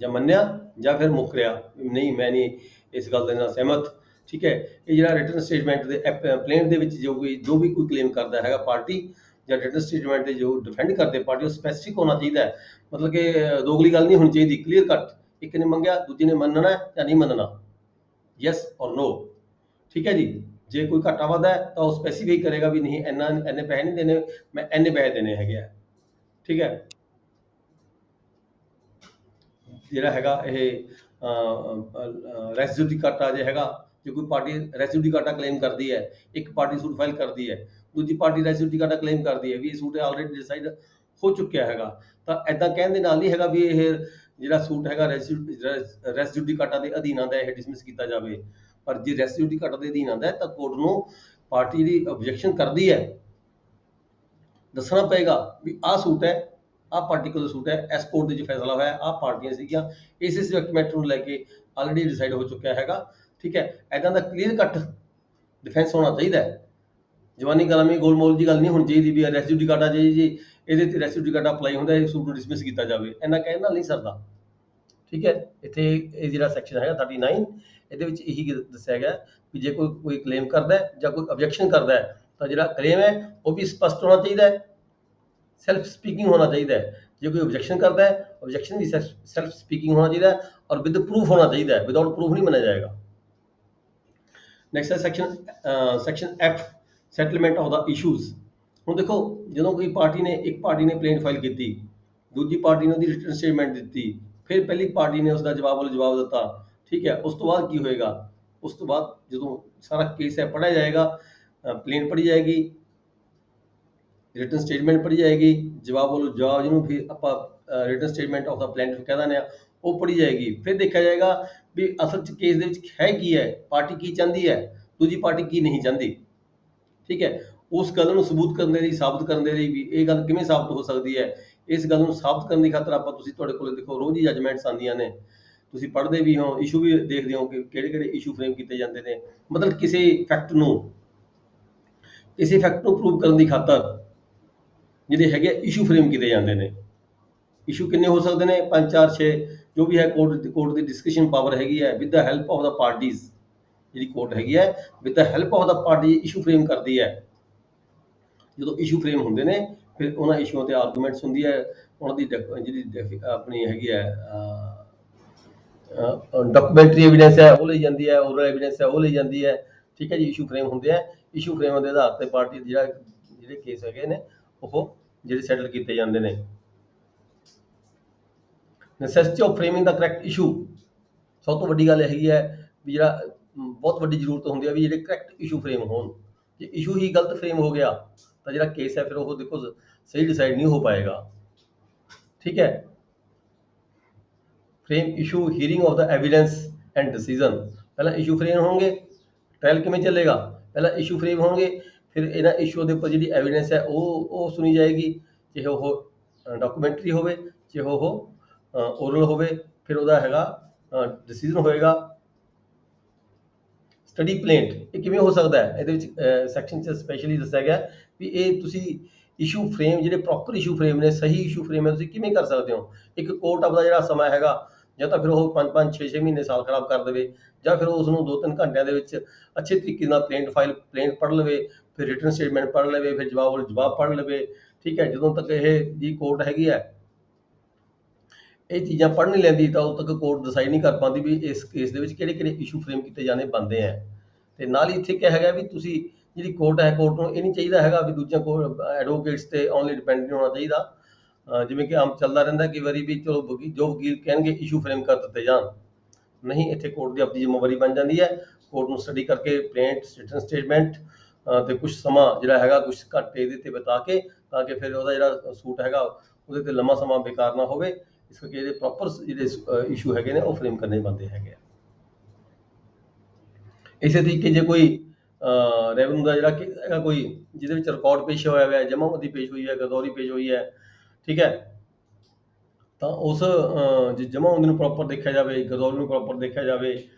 ਜਾਂ ਮੰਨਿਆ ਜਾਂ ਫਿਰ ਮੁੱਕਰਿਆ, ਨਹੀਂ ਮੈਂ ਨਹੀਂ ਇਸ ਗੱਲ ਦੇ ਨਾਲ ਸਹਿਮਤ, ਠੀਕ ਹੈ। ਇਹ ਜਿਹੜਾ ਰਿਟਨ ਸਟੇਟਮੈਂਟ ਦੇ ਪਲੇਂਟ ਦੇ ਵਿੱਚ ਜੋ ਵੀ ਕੋਈ ਕਲੇਮ ਕਰਦਾ ਹੈਗਾ ਪਾਰਟੀ, ਜਾਂ ਰਿਟਨ ਸਟੇਟਮੈਂਟ ਦੇ ਜੋ ਡਿਫੈਂਡ ਕਰਦੇ ਪਾਰਟੀ, ਉਹ ਸਪੈਸੀਫਿਕ ਹੋਣਾ ਚਾਹੀਦਾ ਹੈ, ਮਤਲਬ ਕਿ ਦੋਗਲੀ ਗੱਲ ਨਹੀਂ ਹੋਣੀ ਚਾਹੀਦੀ, ਕਲੀਅਰ ਕੱਟ, ਇੱਕ ਨੇ ਮੰਗਿਆ ਦੂਜੇ ਨੇ ਮੰਨਣਾ ਜਾਂ ਨਹੀਂ ਮੰਨਣਾ, ਯੈਸ ਔਰ ਨੋ, ਠੀਕ ਹੈ ਜੀ। ਜੇ ਕੋਈ ਘਾਟਾ ਵਾਧਾ ਹੈ ਤਾਂ ਉਹ ਸਪੈਸੀਫਾਈ ਕਰੇਗਾ ਵੀ ਨਹੀਂ ਇੰਨੇ ਪੈਸੇ ਨਹੀਂ ਦੇਣੇ, ਮੈਂ ਇੰਨੇ ਪੈਸੇ ਦੇਣੇ ਹੈਗੇ ਆ, ਠੀਕ ਹੈ। ਜਿਹੜਾ ਹੈਗਾ ਇਹ ਰੈਸਿਡਿਊ ਘਾਟਾ ਜੇ ਹੈਗਾ, ਜੇ ਕੋਈ ਪਾਰਟੀ ਰੈਸਿਡਿਊ ਘਾਟਾ ਕਲੇਮ ਕਰਦੀ ਹੈ, ਇੱਕ ਪਾਰਟੀ ਸੂਟ ਫਾਈਲ ਕਰਦੀ ਹੈ, ਦੂਜੀ ਪਾਰਟੀ ਰੈਸਿਡਿਊ ਘਾਟਾ ਕਲੇਮ ਕਰਦੀ ਹੈ ਵੀ ਇਹ ਸੂਟ ਆਲਰੇਡੀ ਡਿਸਾਈਡ ਹੋ ਚੁੱਕਿਆ ਹੈਗਾ, ਤਾਂ ਐਦਾਂ ਕਹਿਣ ਦੇ ਨਾਲ ਨਹੀਂ ਹੈਗਾ ਵੀ ਇਹ ਜਿਹੜਾ ਸੂਟ ਹੈਗਾ ਰੈਸ ਜੁਡੀਕਾਟਾ ਦੇ ਅਧੀਨ ਆਉਂਦਾ ਹੈ, ਇਹ ਡਿਸਮਿਸ ਕੀਤਾ ਜਾਵੇ। ਪਰ ਜੇ ਰੈਸ ਜੁਡੀਕਾਟਾ ਦੇ ਅਧੀਨ ਆਉਂਦਾ ਹੈ ਤਾਂ ਕੋਰਟ ਨੂੰ ਪਾਰਟੀ ਜਿਹੜੀ ਆਬਜੈਕਸ਼ਨ ਕਰਦੀ ਹੈ ਦੱਸਣਾ ਪਏਗਾ ਵੀ ਆਹ ਸੂਟ ਹੈ, ਆਹ ਪਾਰਟੀਕੂਲਰ ਸੂਟ ਹੈ, ਇਸ ਕੋਰਟ ਦੇ ਵਿੱਚ ਫੈਸਲਾ ਹੋਇਆ, ਆਹ ਪਾਰਟੀਆਂ ਸੀਗੀਆਂ, ਇਸ ਸਬਜੈਕਟ ਮੈਟਰ ਨੂੰ ਲੈ ਕੇ ਆਲਰੇਡੀ ਡਿਸਾਈਡ ਹੋ ਚੁੱਕਿਆ ਹੈਗਾ। ਠੀਕ ਹੈ, ਐਦਾਂ ਦਾ ਕਲੀਅਰ ਕੱਟ ਡਿਫੈਂਸ ਹੋਣਾ ਚਾਹੀਦਾ ਹੈ। ਜਵਾਨੀ ਕਲਾਮੀ ਗੋਲਮੋਲ ਦੀ ਗੱਲ ਨਹੀਂ ਹੋਣੀ ਚਾਹੀਦੀ ਵੀ ਰੈਸ ਜੁਡੀਕਾਟਾ ਜੀ ਇਹਦੇ ਤੇ ਰੈਸ ਜੁਡੀਕਾਟਾ ਅਪਲਾਈ ਹੁੰਦਾ, ਇਹ ਸੂਟ ਨੂੰ ਡਿਸਮਿਸ ਕੀਤਾ ਜਾਵੇ, ਇੰਨਾ ਕਹਿਣ ਨਾਲ ਨਹੀਂ ਸਰਦਾ। ਠੀਕ ਹੈ, ਇੱਥੇ ਇਹ ਜਿਹੜਾ ਸੈਕਸ਼ਨ ਹੈਗਾ 39 ਇਹਦੇ ਵਿੱਚ ਇਹੀ ਦੱਸਿਆ ਗਿਆ ਵੀ ਜੇ ਕੋਈ ਕਲੇਮ ਕਰਦਾ ਹੈ ਜਾਂ ਕੋਈ ਆਬਜੈਕਸ਼ਨ ਕਰਦਾ ਹੈ ਤਾਂ ਜਿਹੜਾ ਕਲੇਮ ਹੈ ਉਹ ਵੀ ਸਪਸ਼ਟ ਹੋਣਾ ਚਾਹੀਦਾ ਹੈ, ਸੈਲਫ ਸਪੀਕਿੰਗ ਹੋਣਾ ਚਾਹੀਦਾ ਹੈ। ਜੇ ਕੋਈ ਆਬਜੈਕਸ਼ਨ ਕਰਦਾ ਹੈ, ਆਬਜੈਕਸ਼ਨ ਵੀ ਸੈਲਫ ਸਪੀਕਿੰਗ ਹੋਣਾ ਚਾਹੀਦਾ ਹੈ ਔਰ ਵਿਦ ਪ੍ਰੂਫ ਹੋਣਾ ਚਾਹੀਦਾ ਹੈ, ਵਿਦਆਊਟ ਪ੍ਰੂਫ ਨਹੀਂ ਮੰਨਿਆ ਜਾਏਗਾ। ਨੈਕਸਟ ਹੈ section F, settlement of the issues. ਹੁਣ ਦੇਖੋ, ਜਦੋਂ ਕੋਈ ਇੱਕ ਪਾਰਟੀ ਨੇ ਕੰਪਲੇਂਟ ਫਾਈਲ ਕੀਤੀ, ਦੂਜੀ ਪਾਰਟੀ ਨੇ ਉਹਦੀ ਰਿਟਨ ਸਟੇਟਮੈਂਟ ਦਿੱਤੀ, ਫਿਰ ਪਹਿਲੀ ਪਾਰਟੀ ਨੇ ਉਸਦਾ ਜਵਾਬ ਦਿੱਤਾ। ਠੀਕ ਹੈ, ਉਸ ਤੋਂ ਬਾਅਦ ਕੀ ਹੋਏਗਾ? ਉਸ ਤੋਂ ਬਾਅਦ ਜਦੋਂ ਸਾਰਾ ਕੇਸ ਹੈ ਪੜ੍ਹਿਆ ਜਾਏਗਾ, ਕੰਪਲੇਂਟ ਪੜ੍ਹੀ ਜਾਏਗੀ, ਰਿਟਨ ਸਟੇਟਮੈਂਟ ਪੜ੍ਹੀ ਜਾਏਗੀ, ਜਵਾਬ ਜਿਹਨੂੰ ਫਿਰ ਆਪਾਂ ਰਿਟਨ ਸਟੇਟਮੈਂਟ ਆਫ ਦਾ ਪਲੈਂਟਿਫ ਕਹਿ ਦਿੰਦੇ ਆ, ਉਹ ਪੜ੍ਹੀ ਜਾਏਗੀ। ਫਿਰ ਦੇਖਿਆ ਜਾਏਗਾ ਵੀ ਅਸਲ 'ਚ ਕੇਸ ਦੇ ਵਿੱਚ ਹੈ ਕੀ ਹੈ, ਪਾਰਟੀ ਕੀ ਚਾਹੁੰਦੀ ਹੈ, ਦੂਜੀ ਪਾਰਟੀ ਕੀ ਨਹੀਂ ਚਾਹੁੰਦੀ। ਠੀਕ ਹੈ, ਉਸ ਗੱਲ ਨੂੰ ਸਬੂਤ ਕਰਨ ਦੇ ਲਈ, ਸਾਬਤ ਕਰਨ ਦੇ ਲਈ ਵੀ ਇਹ ਗੱਲ ਕਿਵੇਂ ਸਾਬਤ ਹੋ ਸਕਦੀ ਹੈ, ਇਸ ਗੱਲ ਨੂੰ ਸਾਬਤ ਕਰਨ ਦੀ ਖਾਤਰ ਤੁਹਾਡੇ ਕੋਲ ਦੇਖੋ ਰੋਜ਼ ਹੀ ਜੱਜਮੈਂਟਸ ਆਉਂਦੀਆਂ ਨੇ, ਤੁਸੀਂ ਪੜ੍ਹਦੇ ਵੀ ਹੋ, ਇਸ਼ੂ ਵੀ ਦੇਖਦੇ ਹੋ ਕਿ ਕਿਹੜੇ ਇਸ਼ੂ ਫਰੇਮ ਕੀਤੇ ਜਾਂਦੇ ਨੇ। ਮਤਲਬ ਕਿਸੇ ਫੈਕਟ ਨੂੰ ਪ੍ਰੂਵ ਕਰਨ ਦੀ ਖਾਤਰ ਜਿਹੜੇ ਹੈਗੇ ਇਸ਼ੂ ਫਰੇਮ ਕੀਤੇ ਜਾਂਦੇ ਨੇ। ਇਸ਼ੂ ਕਿੰਨੇ ਹੋ ਸਕਦੇ ਨੇ? 5, 4, 6, ਜੋ ਵੀ ਹੈ ਕੋਰਟ ਦੀ ਡਿਸਕਸ਼ਨ ਪਾਵਰ ਹੈਗੀ ਹੈ with the help of the parties. ਜਿਹੜੀ ਕੋਰਟ ਹੈਗੀ ਹੈ with the help of the party issue frame ਕਰਦੀ ਹੈ। ਜਦੋਂ ਇਸ਼ੂ ਫਰੇਮ ਹੁੰਦੇ ਨੇ ਫਿਰ ਉਹਨਾਂ ਇਸ਼ੂਆਂ ਤੇ ਆਰਗੂਮੈਂਟਸ ਹੁੰਦੀ ਹੈ, ਉਹਨਾਂ ਦੀ ਜਿਹੜੀ ਆਪਣੀ ਹੈਗੀ ਹੈ ਡਾਕੂਮੈਂਟਰੀ ਐਵੀਡੈਂਸ ਹੈ ਉਹ ਲਈ ਜਾਂਦੀ ਹੈ, ਓਰਲ ਐਵੀਡੈਂਸ ਹੈ ਉਹ ਲਈ ਜਾਂਦੀ ਹੈ। ਠੀਕ ਹੈ ਜੀ, ਇਸ਼ੂ ਫਰੇਮ ਹੁੰਦੇ ਆ, ਇਸ਼ੂ ਫਰੇਮਾਂ ਦੇ ਆਧਾਰ ਤੇ ਪਾਰਟੀ ਜਿਹੜੇ ਕੇਸ ਹੈਗੇ ਨੇ ਉਹ ਜਿਹੜੇ ਸੈਟਲ ਕੀਤੇ ਜਾਂਦੇ ਨੇ। Necessity of framing the correct issue, ਸਭ ਤੋਂ ਵੱਡੀ ਗੱਲ ਹੈਗੀ ਹੈ ਵੀ ਜਿਹੜਾ ਬਹੁਤ ਵੱਡੀ ਜ਼ਰੂਰਤ ਹੁੰਦੀ ਹੈ ਵੀ ਜਿਹੜੇ ਕਰੈਕਟ ਇਸ਼ੂ ਫਰੇਮ ਹੋਣ। ਜੇ ਇਸ਼ੂ ਹੀ ਗਲਤ ਫਰੇਮ ਹੋ ਗਿਆ ਤਾਂ ਜਿਹੜਾ ਕੇਸ ਹੈ ਫਿਰ ਉਹ ਦੇਖੋ ਸਹੀ ਡਿਸਾਈਡ ਨਹੀਂ ਹੋ ਪਾਏਗਾ। ਠੀਕ ਹੈ, frame issue hearing of the evidence and decision. ਪਹਿਲਾਂ ਇਸ਼ੂ ਫਰੇਮ ਹੋਣਗੇ, ਟ੍ਰਾਇਲ ਕਿਵੇਂ ਚੱਲੇਗਾ? ਪਹਿਲਾਂ ਇਸ਼ੂ ਫਰੇਮ ਹੋਣਗੇ, ਫਿਰ ਇਹਨਾਂ ਇਸ਼ੂ ਦੇ ਉੱਪਰ ਜਿਹੜੀ ਐਵੀਡੈਂਸ ਹੈ ਉਹ ਸੁਣੀ ਜਾਏਗੀ, ਚਾਹੇ ਉਹ ਡਾਕੂਮੈਂਟਰੀ ਹੋਵੇ, ਚਾਹੇ ਉਹ ਓਰਲ ਹੋਵੇ, ਫਿਰ ਉਹਦਾ ਹੈਗਾ ਡਿਸੀਜਨ ਹੋਏਗਾ। ਸਟੱਡੀ ਪਲੇਂਟ ਇਹ ਕਿਵੇਂ ਹੋ ਸਕਦਾ ਹੈ? ਇਹਦੇ ਵਿੱਚ ਸੈਕਸ਼ਨ 'ਚ ਸਪੈਸ਼ਲੀ ਦੱਸਿਆ ਗਿਆ ਵੀ ਇਹ ਤੁਸੀਂ ਇਸ਼ੂ ਫਰੇਮ ਜਿਹੜੇ ਪ੍ਰੋਪਰ ਇਸ਼ੂ ਫਰੇਮ ਨੇ, ਸਹੀ ਇਸ਼ੂ ਫਰੇਮ ਹੈ, ਤੁਸੀਂ ਕਿਵੇਂ ਕਰ ਸਕਦੇ ਹੋ? ਇੱਕ ਕੋਰਟ ਆਪਦਾ ਜਿਹੜਾ ਸਮਾਂ ਹੈਗਾ ਜਾਂ ਤਾਂ ਫਿਰ ਉਹ 5-5, 6-6 ਮਹੀਨੇ ਸਾਲ ਖਰਾਬ ਕਰ ਦੇਵੇ, ਜਾਂ ਫਿਰ ਉਸ ਨੂੰ 2-3 ਘੰਟਿਆਂ ਦੇ ਵਿੱਚ ਅੱਛੇ ਤਰੀਕੇ ਨਾਲ ਪਲੇਂਟ ਪੜ੍ਹ ਲਵੇ, ਫਿਰ ਰਿਟਨ ਸਟੇਟਮੈਂਟ ਪੜ੍ਹ ਲਵੇ, ਫਿਰ ਜਵਾਬ ਪੜ੍ਹ ਲਵੇ। ਠੀਕ ਹੈ, ਜਦੋਂ ਤੱਕ ਇਹ ਜੀ ਕੋਰਟ ਹੈਗੀ ਹੈ ਇਹ ਚੀਜ਼ਾਂ ਪੜ੍ਹ ਨਹੀਂ ਲੈਂਦੀ ਤਾਂ ਉਦੋਂ ਤੱਕ ਕੋਰਟ ਡਿਸਾਈਡ ਨਹੀਂ ਕਰ ਪਾਉਂਦੀ ਵੀ ਇਸ ਕੇਸ ਦੇ ਵਿੱਚ ਕਿਹੜੇ ਇਸ਼ੂ ਫਰੇਮ ਕੀਤੇ ਜਾਣੇ ਬਣਦੇ ਹੈ। ਤੇ ਨਾਲ ਹੀ ਇੱਥੇ ਕਿਹਾ ਹੈਗਾ ਵੀ ਤੁਸੀਂ ਜਿਹੜੀ ਕੋਰਟ ਹੈ, ਕੋਰਟ ਨੂੰ ਇਹ ਨਹੀਂ ਚਾਹੀਦਾ ਹੈਗਾ ਵੀ ਦੂਜਿਆਂ ਐਡਵੋਕੇਟਸ ਤੇ ਓਨਲੀ ਡਿਪੈਂਡ ਨਹੀਂ ਹੋਣਾ ਚਾਹੀਦਾ। ਜਿਵੇਂ ਕਿ ਆਮ ਚੱਲਦਾ ਰਹਿੰਦਾ ਕਈ ਵਾਰੀ ਵੀ ਚਲੋ ਜੋ ਵਕੀਲ ਕਹਿਣਗੇ ਇਸ਼ੂ ਫਰੇਮ ਕਰ ਦਿੱਤੇ ਜਾਣ, ਨਹੀਂ, ਇੱਥੇ ਕੋਰਟ ਦੀ ਆਪਣੀ ਜ਼ਿੰਮੇਵਾਰੀ ਬਣ ਜਾਂਦੀ ਹੈ। ਕੋਰਟ ਨੂੰ ਸਟੱਡੀ ਕਰਕੇ ਪਲੇਂਟ, ਰਿਟਨ ਸਟੇਟਮੈਂਟ ਤੇ ਕੁਝ ਸਮਾਂ ਜਿਹੜਾ ਹੈਗਾ ਕੁਝ ਘੱਟ ਇਹਦੇ ਤੇ ਬਿਤਾ ਕੇ, ਤਾਂ ਕਿ ਫਿਰ ਉਹਦਾ ਜਿਹੜਾ ਸੂਟ ਹੈਗਾ ਉਹਦੇ ਤੇ ਲੰਮਾ ਸਮਾਂ ਬੇਕਾਰ ਨਾ ਹੋਵੇ। ਇਸ ਕਰਕੇ ਇਹਦੇ ਪ੍ਰੋਪਰ ਜਿਹੜੇ ਇਸ਼ੂ ਹੈਗੇ ਨੇ ਉਹ ਫਰੇਮ ਕਰਨੇ ਬਣਦੇ ਹੈਗੇ ਆ। ਇਸੇ ਤਰੀਕੇ ਜੇ ਕੋਈ ਰੈਵਨਿਊ ਦਾ ਜਿਹੜਾ ਹੈਗਾ ਕੋਈ ਜਿਹਦੇ ਵਿੱਚ ਰਿਕਾਰਡ ਪੇਸ਼ ਹੋਇਆ ਹੋਇਆ, ਜਮ੍ਹਾਂਬੰਦੀ ਪੇਸ਼ ਹੋਈ ਹੈ, ਗਰਦੌਰੀ ਪੇਸ਼ ਹੋਈ ਹੈ, ਠੀਕ ਹੈ, ਤਾਂ ਉਸ ਜੇ ਜਮ੍ਹਾਂਬੰਦੀ ਨੂੰ ਪ੍ਰੋਪਰ ਦੇਖਿਆ ਜਾਵੇ, ਗਰਦੌਰੀ ਨੂੰ ਪ੍ਰੋਪਰ ਦੇਖਿਆ ਜਾਵੇ,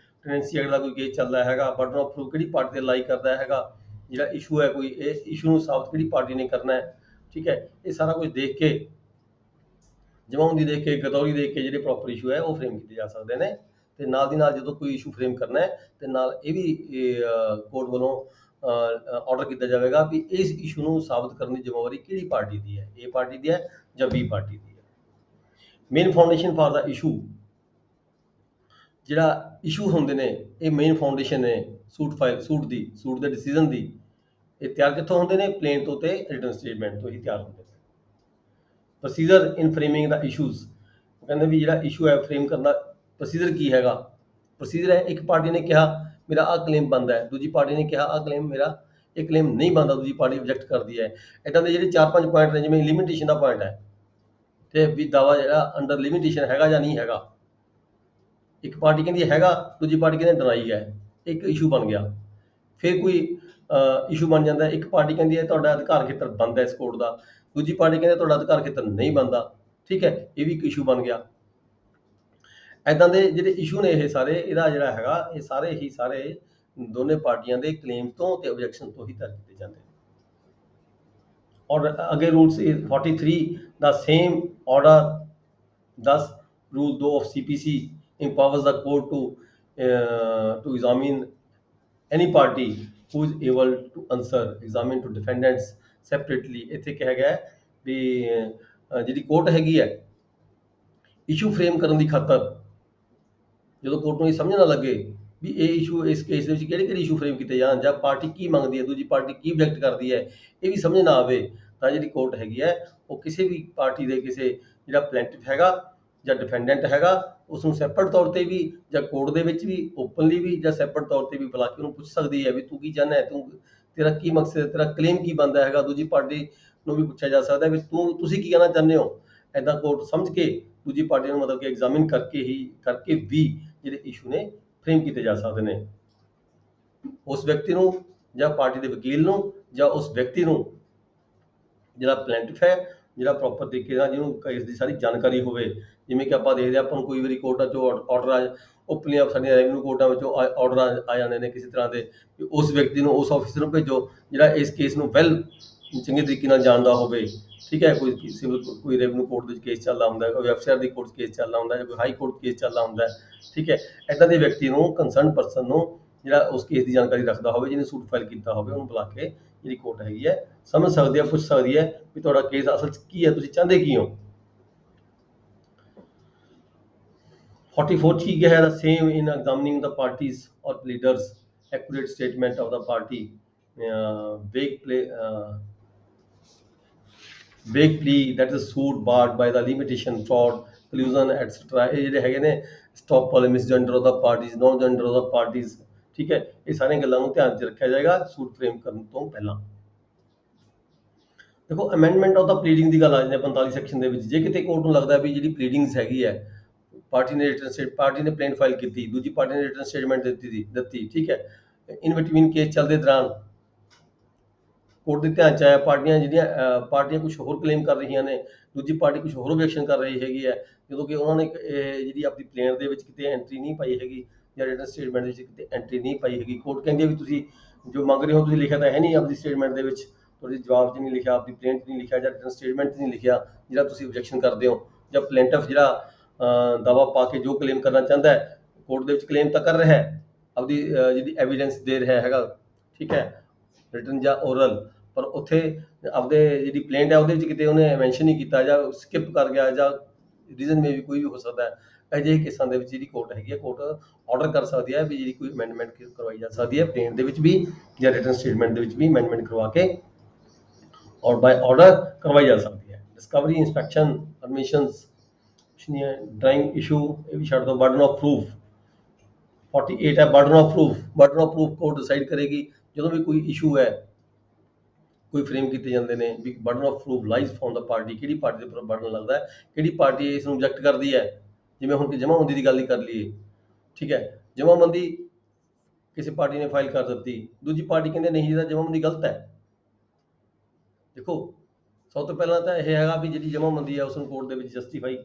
ਟੈਨੈਂਸੀ ਐਕਟ ਦਾ ਕੋਈ ਕੇਸ ਚੱਲਦਾ ਹੈਗਾ, ਬਰਡਨ ਆਫ ਪ੍ਰੂਫ ਕਿਹੜੀ ਪਾਰਟੀ ਤੇ ਲਾਈ ਕਰਦਾ ਹੈਗਾ, ਜਿਹੜਾ ਇਸ਼ੂ ਹੈ ਕੋਈ ਇਹ ਇਸ਼ੂ ਨੂੰ ਸਾਬਤ ਕਿਹੜੀ ਪਾਰਟੀ ਨੇ ਕਰਨਾ ਹੈ। ਠੀਕ ਹੈ, ਇਹ ਸਾਰਾ ਕੁਝ ਦੇਖ ਕੇ, ਜਮ੍ਹਾਂਬੰਦੀ ਦੇਖ ਕੇ, ਗਰਦੌਰੀ ਦੇਖ ਕੇ ਜਿਹੜੇ ਪ੍ਰੋਪਰ ਇਸ਼ੂ ਹੈ ਉਹ ਫਰੇਮ ਕੀਤੇ ਜਾ ਸਕਦੇ ਨੇ। ਤੇ ਨਾਲ ਦੀ ਨਾਲ ਜਦੋਂ ਕੋਈ ਇਸ਼ੂ ਫਰੇਮ ਕਰਨਾ ਹੈ ਤੇ ਨਾਲ ਇਹ ਵੀ ਕੋਰਟ ਵੱਲੋਂ ਆਰਡਰ ਕੀਤਾ ਜਾਵੇਗਾ ਵੀ ਇਸ ਇਸ਼ੂ ਨੂੰ ਸਾਬਤ ਕਰਨ ਦੀ ਜ਼ਿੰਮੇਵਾਰੀ ਕਿਹੜੀ ਪਾਰਟੀ ਦੀ ਹੈ, A ਪਾਰਟੀ ਦੀ ਹੈ ਜਾਂ B ਪਾਰਟੀ ਦੀ ਹੈ। Main foundation for the issue, ਜਿਹੜਾ ਇਸ਼ੂ ਹੁੰਦੇ ਨੇ ਇਹ ਮੇਨ ਫਾਊਂਡੇਸ਼ਨ ਨੇ ਸੂਟ ਦੇ ਡਿਸੀਜਨ ਦੀ। ਇਹ ਤਿਆਰ ਕਿੱਥੋਂ ਹੁੰਦੇ ਨੇ? ਪਲੇਨ ਤੋਂ ਤੇ ਰਿਟਨ ਸਟੇਟਮੈਂਟ ਤੋਂ ਹੀ ਤਿਆਰ ਹੁੰਦੇ ਨੇ। ਪ੍ਰੋਸੀਜਰ ਇਨ ਫਰੇਮਿੰਗ ਦਾ ਇਸ਼ੂਜ਼, ਕਹਿੰਦੇ ਵੀ ਜਿਹੜਾ ਇਸ਼ੂ ਹੈ ਫਰੇਮ ਕਰਨ ਦਾ ਪ੍ਰੋਸੀਜਰ ਕੀ ਹੈਗਾ? ਪ੍ਰੋਸੀਜਰ ਹੈ, ਇੱਕ ਪਾਰਟੀ ਨੇ ਕਿਹਾ ਮੇਰਾ ਆਹ ਕਲੇਮ ਬਣਦਾ ਹੈ, ਦੂਜੀ ਪਾਰਟੀ ਨੇ ਕਿਹਾ ਆਹ ਕਲੇਮ ਮੇਰਾ ਇਹ ਕਲੇਮ ਨਹੀਂ ਬਣਦਾ, ਦੂਜੀ ਪਾਰਟੀ ਰਿਜੈਕਟ ਕਰਦੀ ਹੈ। ਇੱਦਾਂ ਦੇ ਜਿਹੜੇ 4-5 ਪੁਆਇੰਟ ਨੇ, ਜਿਵੇਂ ਲਿਮਿਟੇਸ਼ਨ ਦਾ ਪੁਆਇੰਟ ਹੈ, ਤੇ ਵੀ ਦਾਵਾ ਜਿਹੜਾ ਅੰਡਰ ਲਿਮਿਟੇਸ਼ਨ ਹੈਗਾ ਜਾਂ ਨਹੀਂ ਹੈਗਾ। ਇੱਕ ਪਾਰਟੀ ਕਹਿੰਦੀ ਹੈਗਾ, ਦੂਜੀ ਪਾਰਟੀ ਕਹਿੰਦੀ ਡਰਾਈ ਹੈ, ਇੱਕ ਇਸ਼ੂ ਬਣ ਗਿਆ। ਫਿਰ ਕੋਈ ਇਸ਼ੂ ਬਣ ਜਾਂਦਾ, ਇੱਕ ਪਾਰਟੀ ਕਹਿੰਦੀ ਹੈ ਤੁਹਾਡਾ ਅਧਿਕਾਰ ਖੇਤਰ ਬੰਦ ਹੈ ਇਸ ਕੋਰਟ ਦਾ, ਦੂਜੀ ਪਾਰਟੀ ਕਹਿੰਦੀ ਤੁਹਾਡਾ ਅਧਿਕਾਰ ਖੇਤਰ ਨਹੀਂ ਬਣਦਾ, ਠੀਕ ਹੈ, ਇਹ ਵੀ ਇੱਕ ਇਸ਼ੂ ਬਣ ਗਿਆ। ਐਦਾਂ ਦੇ ਜਿਹੜੇ ਇਸ਼ੂ ਨੇ ਇਹ ਸਾਰੇ, ਇਹਦਾ ਜਿਹੜਾ ਹੈਗਾ ਇਹ ਸਾਰੇ ਦੋਨੇ ਪਾਰਟੀਆਂ ਦੇ ਕਲੇਮ ਤੋਂ ਤੇ ਆਬਜੈਕਸ਼ਨ ਤੋਂ ਹੀ ਤੈਅ ਕੀਤੇ ਜਾਂਦੇ ਨੇ। ਔਰ ਅੱਗੇ rule 43 the same order 10 rule 2 of CPC empowers the court to examine any party who is able to answer examine to defendants separately। ਇੱਥੇ ਕਿਹਾ ਗਿਆ ਵੀ ਜਿਹੜੀ ਕੋਰਟ ਹੈਗੀ ਹੈ ਇਸ਼ੂ ਫਰੇਮ ਕਰਨ ਦੀ ਖਾਤਰ, ਜਦੋਂ ਕੋਰਟ ਨੂੰ ਇਹ ਸਮਝ ਨਾ ਲੱਗੇ ਵੀ ਇਹ ਇਸ਼ੂ ਇਸ ਕੇਸ ਦੇ ਵਿੱਚ ਕਿਹੜੇ ਇਸ਼ੂ ਫਰੇਮ ਕੀਤੇ ਜਾਣ, ਜਾਂ ਪਾਰਟੀ ਕੀ ਮੰਗਦੀ ਹੈ, ਦੂਜੀ ਪਾਰਟੀ ਕੀ ਆਬਜੈਕਟ ਕਰਦੀ ਹੈ, ਇਹ ਵੀ ਸਮਝ ਨਾ ਆਵੇ, ਤਾਂ ਜਿਹੜੀ ਕੋਰਟ ਹੈਗੀ ਹੈ ਉਹ ਕਿਸੇ ਵੀ ਪਾਰਟੀ ਦੇ ਕਿਸੇ ਜਿਹੜਾ ਪਲੈਂਟਿਫ ਹੈਗਾ ਜਾਂ ਡਿਫੈਂਡੈਂਟ ਹੈਗਾ ਉਸ ਨੂੰ ਸੈਪਰੇਟ ਤੌਰ ਤੇ ਵੀ ਜਾਂ ਕੋਰਟ ਦੇ ਵਿੱਚ ਵੀ ਓਪਨਲੀ ਵੀ ਜਾਂ ਸੈਪਰੇਟ ਤੌਰ ਤੇ ਵੀ ਬੁਲਾ ਕੇ ਉਹਨੂੰ ਪੁੱਛ ਸਕਦੀ ਹੈ ਵੀ ਤੂੰ ਕੀ ਚਾਹੁੰਦਾ ਹੈ, ਤੇਰਾ ਕੀ ਮਕਸਦ ਹੈ, ਤੇਰਾ ਕਲੇਮ ਕੀ ਬਣਦਾ ਹੈਗਾ। ਦੂਜੀ ਪਾਰਟੀ ਨੂੰ ਵੀ ਪੁੱਛਿਆ ਜਾ ਸਕਦਾ ਵੀ ਤੁਸੀਂ ਕੀ ਕਹਿਣਾ ਚਾਹੁੰਦੇ ਹੋ। ਐਦਾਂ ਕੋਰਟ ਸਮਝ ਕੇ ਦੂਜੀ ਪਾਰਟੀ ਨੂੰ ਮਤਲਬ ਕਿ ਐਗਜ਼ਾਮਿਨ ਕਰਕੇ ਵੀ ਜਿਹੜੇ ਇਸ਼ੂ ਨੇ ਫਰੇਮ ਕੀਤੇ ਜਾ ਸਕਦੇ ਨੇ। ਉਸ ਵਿਅਕਤੀ ਨੂੰ ਜਾਂ ਪਾਰਟੀ ਦੇ ਵਕੀਲ ਨੂੰ ਜਾਂ ਉਸ ਵਿਅਕਤੀ ਨੂੰ ਜਿਹੜਾ ਪਲੈਂਟਿਫ ਹੈ, ਜਿਹੜਾ ਪ੍ਰੋਪਰ ਤਰੀਕੇ ਨਾਲ ਜਿਹਨੂੰ ਕੇਸ ਦੀ ਸਾਰੀ ਜਾਣਕਾਰੀ ਹੋਵੇ। ਜਿਵੇਂ ਕਿ ਆਪਾਂ ਦੇਖਦੇ ਆਪਾਂ ਨੂੰ ਕੋਈ ਵਾਰੀ ਕੋਰਟਾਂ 'ਚੋਂ ਆਰਡਰ ਓਪਨਲੀ ਸਾਡੀਆਂ ਰੈਵਨਿਊ ਕੋਰਟਾਂ ਵਿੱਚੋਂ ਆਰਡਰ ਆ ਜਾਂਦੇ ਨੇ ਕਿਸੇ ਤਰ੍ਹਾਂ ਦੇ, ਉਸ ਵਿਅਕਤੀ ਨੂੰ ਉਸ ਆਫਿਸਰ ਨੂੰ ਭੇਜੋ ਜਿਹੜਾ ਇਸ ਕੇਸ ਨੂੰ ਚੰਗੇ ਤਰੀਕੇ ਨਾਲ ਜਾਣਦਾ ਹੋਵੇ, ਠੀਕ ਹੈ। ਕੋਈ ਰੈਵਨਿਊ ਕੋਰਟ ਦੇ ਵਿੱਚ ਕੇਸ ਚੱਲਦਾ ਹੁੰਦਾ ਹੈ, ਕੋਈ ਐਫਸੀਆਰ ਦੀ ਕੋਰਟ ਕੇਸ ਚੱਲਦਾ ਹੁੰਦਾ ਹੈ, ਕੋਈ ਹਾਈ ਕੋਰਟ ਕੇਸ ਚੱਲਦਾ ਹੁੰਦਾ ਹੈ, ਠੀਕ ਹੈ। ਇੱਦਾਂ ਦੇ ਵਿਅਕਤੀ ਨੂੰ ਕੰਸਰਨ ਪਰਸਨ ਨੂੰ ਜਿਹੜਾ ਉਸ ਕੇਸ ਦੀ ਜਾਣਕਾਰੀ ਰੱਖਦਾ ਹੋਵੇ, ਜਿਹਨੇ ਸੂਟ ਫਾਈਲ ਕੀਤਾ ਹੋਵੇ, ਉਹਨੂੰ ਬੁਲਾ ਕੇ ਜਿਹੜੀ ਕੋਰਟ ਹੈਗੀ ਹੈ ਸਮਝ ਸਕਦੀ ਹੈ, ਪੁੱਛ ਸਕਦੀ ਹੈ ਵੀ ਤੁਹਾਡਾ ਕੇਸ ਅਸਲ 'ਚ ਕੀ ਹੈ, ਤੁਸੀਂ ਚਾਹੁੰਦੇ ਕੀ ਹੋ। 44 'ਚ ਕੀ ਕਿਹਾ ਹੈ, same in ਐਗਜ਼ਾਮਿਨਿੰਗ the parties or pleaders accurate statement of the party vague plea that is suit barred by the limitation, fraud, collusion etc। ਇਹ ਜਿਹੜੇ ਹੈਗੇ ਨੇ estoppel, misjoinder of the parties, no joinder of the parties, ਠੀਕ ਹੈ। ਇਹ ਸਾਰੀਆਂ ਗੱਲਾਂ ਨੂੰ ਧਿਆਨ 'ਚ ਰੱਖਿਆ ਜਾਏਗਾ ਸੂਟ ਫਰੇਮ ਕਰਨ ਤੋਂ ਪਹਿਲਾਂ। ਦੇਖੋ ਅਮੈਂਡਮੈਂਟ ਆਫ ਦਾ ਪਲੀਡਿੰਗ ਦੀ ਗੱਲ ਆ ਜਾਂਦੀ ਹੈ 45 ਸੈਕਸ਼ਨ ਦੇ ਵਿੱਚ। ਜੇ ਕਿਤੇ ਕੋਰਟ ਨੂੰ ਲੱਗਦਾ ਵੀ ਜਿਹੜੀ ਪਲੀਡਿੰਗਸ ਹੈਗੀ ਹੈ, ਪਾਰਟੀ ਨੇ ਪਲੇਨ ਫਾਈਲ ਕੀਤੀ, ਦੂਜੀ ਪਾਰਟੀ ਨੇ ਰਿਟਨ ਸਟੇਟਮੈਂਟ ਦਿੱਤੀ, ਠੀਕ ਹੈ, ਇਨ ਬਿਟਵੀਨ ਕੇਸ ਚੱਲਦੇ ਦੌਰਾਨ ਕੋਰਟ ਦੇ ਧਿਆਨ 'ਚ ਆਇਆ ਪਾਰਟੀਆਂ ਕੁਝ ਹੋਰ ਕਲੇਮ ਕਰ ਰਹੀਆਂ ਨੇ, ਦੂਜੀ ਪਾਰਟੀ ਕੁਝ ਹੋਰ ਆਬਜੈਕਸ਼ਨ ਕਰ ਰਹੀ ਹੈਗੀ ਹੈ, ਜਦੋਂ ਕਿ ਉਹਨਾਂ ਨੇ ਜਿਹੜੀ ਆਪਣੀ ਪਲੇਨ ਦੇ ਵਿੱਚ ਕਿਤੇ ਐਂਟਰੀ ਨਹੀਂ ਪਾਈ ਹੈਗੀ ਜਾਂ ਰਿਟਨ ਸਟੇਟਮੈਂਟ ਦੇ ਵਿੱਚ ਕਿਤੇ ਐਂਟਰੀ ਨਹੀਂ ਪਾਈ ਹੈਗੀ। ਕੋਰਟ ਕਹਿੰਦੀ ਹੈ ਵੀ ਤੁਸੀਂ ਜੋ ਮੰਗ ਰਹੇ ਹੋ ਤੁਸੀਂ ਲਿਖਿਆ ਤਾਂ ਹੈ ਨਹੀਂ ਆਪਣੀ ਸਟੇਟਮੈਂਟ ਦੇ ਵਿੱਚ, ਤੁਹਾਡੇ ਜਵਾਬ 'ਚ ਨਹੀਂ ਲਿਖਿਆ, ਆਪਣੀ ਪਲੇਨ 'ਚ ਨਹੀਂ ਲਿਖਿਆ ਜਾਂ ਰਿਟਨ ਸਟੇਟਮੈਂਟ 'ਚ ਨਹੀਂ ਲਿਖਿਆ ਜਿਹੜਾ ਤੁਸੀਂ ਆਬਜੈਕਸ਼ਨ ਕਰਦੇ ਹੋ, ਜਾਂ ਪਲੇਂਟਿਫ ਜਿਹੜਾ ਦਾਵਾ ਪਾ ਕੇ ਜੋ ਕਲੇਮ ਕਰਨਾ ਚਾਹੁੰਦਾ ਹੈ ਕੋਰਟ ਦੇ ਵਿੱਚ ਕਲੇਮ ਤਾਂ ਕਰ ਰਿਹਾ ਹੈ, ਆਪਦੀ ਜਿਹੜੀ ਐਵੀਡੈਂਸ ਦੇ ਰਿਹਾ ਹੈਗਾ, ਠੀਕ ਹੈ, ਰਿਟਨ ਜਾਂ ਓਰਲ, ਪਰ ਉੱਥੇ ਆਪਦੇ ਜਿਹੜੀ ਪਲੇਂਟ ਹੈ ਉਹਦੇ ਵਿੱਚ ਕਿਤੇ ਉਹਨੇ ਮੈਂਸ਼ਨ ਨਹੀਂ ਕੀਤਾ ਜਾਂ ਸਕਿਪ ਕਰ ਗਿਆ, ਜਾਂ ਰੀਜ਼ਨ ਮੇ ਵੀ ਕੋਈ ਵੀ ਹੋ ਸਕਦਾ ਹੈ। ਅਜਿਹੇ ਕੇਸਾਂ ਦੇ ਵਿੱਚ ਜਿਹੜੀ ਕੋਰਟ ਹੈਗੀ ਹੈ, ਕੋਰਟ ਆਰਡਰ ਕਰ ਸਕਦੀ ਹੈ ਵੀ ਜਿਹੜੀ ਕੋਈ ਅਮੈਂਡਮੈਂਟ ਕਰਵਾਈ ਜਾ ਸਕਦੀ ਹੈ ਪਲੇਂਟ ਦੇ ਵਿੱਚ ਵੀ ਜਾਂ ਰਿਟਨ ਸਟੇਟਮੈਂਟ ਦੇ ਵਿੱਚ ਵੀ ਅਮੈਂਡਮੈਂਟ ਕਰਵਾ ਕੇ ਔਰ ਬਾਈ ਆਰਡਰ ਕਰਵਾਈ ਜਾ ਸਕਦੀ ਹੈ। Discovery, inspection, permissions drawing issue ਇਹ ਵੀ ਛੱਡ ਦੋ। ਬਰਡਨ ਆਫ ਪ੍ਰੂਫ 48 ਹੈ burden of proof court decide ਕਰੇਗੀ ਜਦੋਂ ਵੀ ਕੋਈ ਇਸ਼ੂ ਹੈ, ਕੋਈ ਫਰੇਮ ਕੀਤੇ ਜਾਂਦੇ ਨੇ ਵੀ burden of proof lies from the party, ਕਿਹੜੀ ਪਾਰਟੀ ਦੇ ਉੱਪਰ ਬਰਡਨ ਲੱਗਦਾ ਹੈ, ਕਿਹੜੀ ਪਾਰਟੀ ਇਸ ਨੂੰ ਰਿਜੈਕਟ ਕਰਦੀ ਹੈ। ਜਿਵੇਂ ਹੁਣ ਕਿ ਜਮ੍ਹਾਂਬੰਦੀ ਦੀ ਗੱਲ ਹੀ ਕਰ ਲਈਏ, ਠੀਕ ਹੈ, ਜਮ੍ਹਾਂਬੰਦੀ ਕਿਸੇ ਪਾਰਟੀ ਨੇ ਫਾਈਲ ਕਰ ਦਿੱਤੀ, ਦੂਜੀ ਪਾਰਟੀ ਕਹਿੰਦੇ ਨਹੀਂ ਜਿਹਦਾ ਜਮ੍ਹਾਂਬੰਦੀ ਗਲਤ ਹੈ। ਦੇਖੋ ਸਭ ਤੋਂ ਪਹਿਲਾਂ ਤਾਂ ਇਹ ਹੈਗਾ ਵੀ ਜਿਹੜੀ ਜਮ੍ਹਾਂਬੰਦੀ ਹੈ ਉਸ ਨੂੰ ਕੋਰਟ ਦੇ ਵਿੱਚ ਜਸਟੀਫਾਈ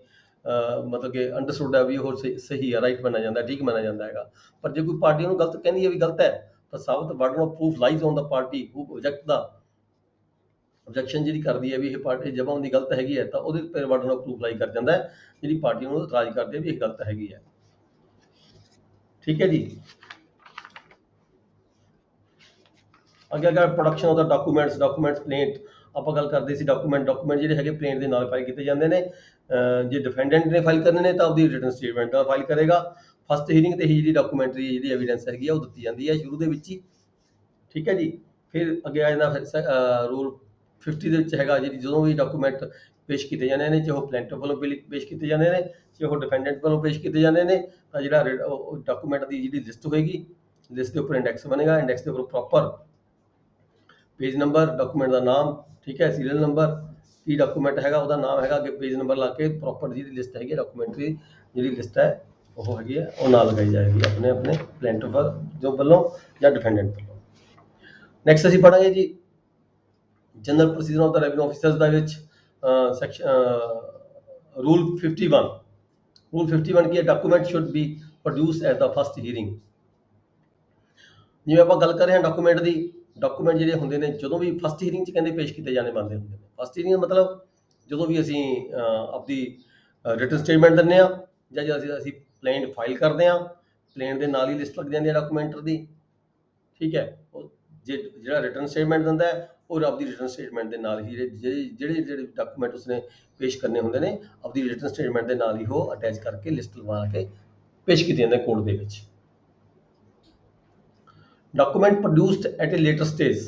ਮਤਲਬ ਕਿ ਅੰਡਰਸਟੂਡ ਹੈ ਵੀ ਉਹ ਸਹੀ ਹੈ, ਰਾਈਟ ਮੰਨਿਆ ਜਾਂਦਾ, ਠੀਕ ਮੰਨਿਆ ਜਾਂਦਾ ਹੈਗਾ। ਪਰ ਜੇ ਕੋਈ ਪਾਰਟੀ ਉਹਨੂੰ ਗਲਤ ਕਹਿੰਦੀ ਹੈ ਵੀ ਗਲਤ ਹੈ ਤਾਂ ਸਾਬਤ burden of proof lies on the party who project the objection ਜਿਹੜੀ ਕਰਦੀ ਹੈ ਵੀ ਇਹ ਪਾਰਟੀ ਜਮ੍ਹਾਂਬੰਦੀ ਗਲਤ ਹੈਗੀ ਹੈ ਤਾਂ ਉਹਦੇ ਉੱਤੇ ਬਰਡਨ ਆਫ ਪ੍ਰੂਫ ਲਾਈ ਕਰ ਜਾਂਦਾ ਹੈ, ਜਿਹੜੀ ਪਾਰਟੀ ਨੂੰ ਇਤਰਾਜ਼ ਕਰਦੀ ਹੈ ਵੀ ਇਹ ਗਲਤ ਹੈਗੀ ਹੈ, ਠੀਕ ਹੈ ਜੀ। ਅੱਗੇ ਪ੍ਰੋਡਕਸ਼ਨ ਆਫ ਦਾ ਡਾਕੂਮੈਂਟਸ ਪਲੇਂਟ ਆਪਾਂ ਗੱਲ ਕਰਦੇ ਸੀ। ਡਾਕੂਮੈਂਟ ਜਿਹੜੇ ਹੈਗੇ ਪਲੇਂਟ ਦੇ ਨਾਲ ਫਾਈਲ ਕੀਤੇ ਜਾਂਦੇ ਨੇ। ਜੇ ਡਿਫੈਂਡੈਂਟ ਨੇ ਫਾਈਲ ਕਰਨੇ ਨੇ ਤਾਂ ਆਪਦੀ ਰਿਟਨ ਸਟੇਟਮੈਂਟ ਨਾਲ ਫਾਈਲ ਕਰੇਗਾ। ਫਸਟ ਹੀਅਰਿੰਗ ਤੇ ਹੀ ਜਿਹੜੀ ਡਾਕੂਮੈਂਟਰੀ ਜਿਹੜੀ ਐਵੀਡੈਂਸ ਹੈਗੀ ਆ ਉਹ ਦਿੱਤੀ ਜਾਂਦੀ ਹੈ ਸ਼ੁਰੂ ਦੇ ਵਿੱਚ ਹੀ, ਠੀਕ ਹੈ ਜੀ। ਫਿਰ ਅੱਗੇ ਆ ਜਾਂਦਾ ਰੂਲ 50 ਦੇ ਵਿੱਚ ਹੈਗਾ ਜਿਹੜੀ ਜਦੋਂ ਵੀ ਡਾਕੂਮੈਂਟ ਪੇਸ਼ ਕੀਤੇ ਜਾਂਦੇ ਨੇ, ਚਾਹੇ ਉਹ ਪਲੈਂਟਿਫ ਵੱਲੋਂ ਪੇਸ਼ ਕੀਤੇ ਜਾਂਦੇ ਨੇ, ਚਾਹੇ ਉਹ ਡਿਫੈਂਡੈਂਟ ਵੱਲੋਂ ਪੇਸ਼ ਕੀਤੇ ਜਾਂਦੇ ਨੇ, ਤਾਂ ਜਿਹੜਾ ਡਾਕੂਮੈਂਟ ਦੀ ਜਿਹੜੀ ਲਿਸਟ ਹੋਏਗੀ, ਲਿਸਟ ਦੇ ਉੱਪਰ ਇੰਡੈਕਸ ਬਣੇਗਾ, ਇੰਡੈਕਸ ਦੇ ਉੱਪਰ ਪ੍ਰੋਪਰ ਪੇਜ ਨੰਬਰ, ਡਾਕੂਮੈਂਟ ਦਾ ਨਾਮ, ਠੀਕ ਹੈ, ਸੀਰੀਅਲ ਨੰਬਰ, ਕੀ ਡਾਕੂਮੈਂਟ ਹੈਗਾ, ਉਹਦਾ ਨਾਮ ਹੈਗਾ, ਅੱਗੇ ਪੇਜ ਨੰਬਰ ਲਾ ਕੇ ਪ੍ਰੋਪਰ ਜਿਹਦੀ ਲਿਸਟ ਹੈਗੀ ਡਾਕੂਮੈਂਟ ਦੀ ਜਿਹੜੀ ਲਿਸਟ ਹੈ ਉਹ ਹੈਗੀ ਹੈ, ਉਹ ਨਾਲ ਲਗਾਈ ਜਾਏਗੀ ਆਪਣੇ ਆਪਣੇ ਪਲੈਂਟੀਫਰ ਜੋ ਵੱਲੋਂ ਜਾਂ ਡਿਫੈਂਡੈਂਟ ਵੱਲੋਂ। ਨੈਕਸਟ ਅਸੀਂ ਪੜਾਂਗੇ ਜੀ general procedure of the revenue officers ਦਾ ਵਿੱਚ ਸੈਕਸ਼ਨ ਰੂਲ 51। ਰੂਲ 51 ਕੀ ਹੈ, document should be produce at the first hearing. ਜਿਵੇਂ ਆਪਾਂ ਗੱਲ ਕਰ ਰਹੇ ਹਾਂ ਡਾਕੂਮੈਂਟ ਦੀ, ਡਾਕੂਮੈਂਟ ਜਿਹੜੇ ਹੁੰਦੇ ਨੇ ਜਦੋਂ ਵੀ ਫਸਟ ਹੀਅਰਿੰਗ 'ਚ ਕਹਿੰਦੇ ਪੇਸ਼ ਕੀਤੇ ਜਾਣੇ ਬਣਦੇ ਹੁੰਦੇ ਨੇ। ਫਸਟ ਹੀਅਰਿੰਗ ਮਤਲਬ ਜਦੋਂ ਵੀ ਅਸੀਂ ਆਪਦੀ ਰਿਟਨ ਸਟੇਟਮੈਂਟ ਦਿੰਦੇ ਹਾਂ ਜਾਂ ਜਦੋਂ ਅਸੀਂ ਪਲੇਨ ਫਾਈਲ ਕਰਦੇ ਹਾਂ, ਪਲੇਨ ਦੇ ਨਾਲ ਹੀ ਲਿਸਟ ਲੱਗ ਜਾਂਦੀ ਹੈ ਡਾਕੂਮੈਂਟਰ ਦੀ, ਠੀਕ ਹੈ। ਉਹ ਜਿਹੜਾ ਰਿਟਨ ਸਟੇਟਮੈਂਟ ਦਿੰਦਾ ਹੈ ਉਹ ਆਪਦੀ ਰਿਟਨ ਸਟੇਟਮੈਂਟ ਦੇ ਨਾਲ ਹੀ ਜਿਹੜੇ ਡਾਕੂਮੈਂਟ ਉਸਨੇ ਪੇਸ਼ ਕਰਨੇ ਹੁੰਦੇ ਨੇ ਆਪਦੀ ਰਿਟਨ ਸਟੇਟਮੈਂਟ ਦੇ ਨਾਲ ਹੀ ਉਹ ਅਟੈਚ ਕਰਕੇ ਲਿਸਟ ਲਵਾ ਕੇ ਪੇਸ਼ ਕੀਤੇ ਜਾਂਦੇ ਕੋਰਟ ਦੇ ਵਿੱਚ। Document produced at a later stage,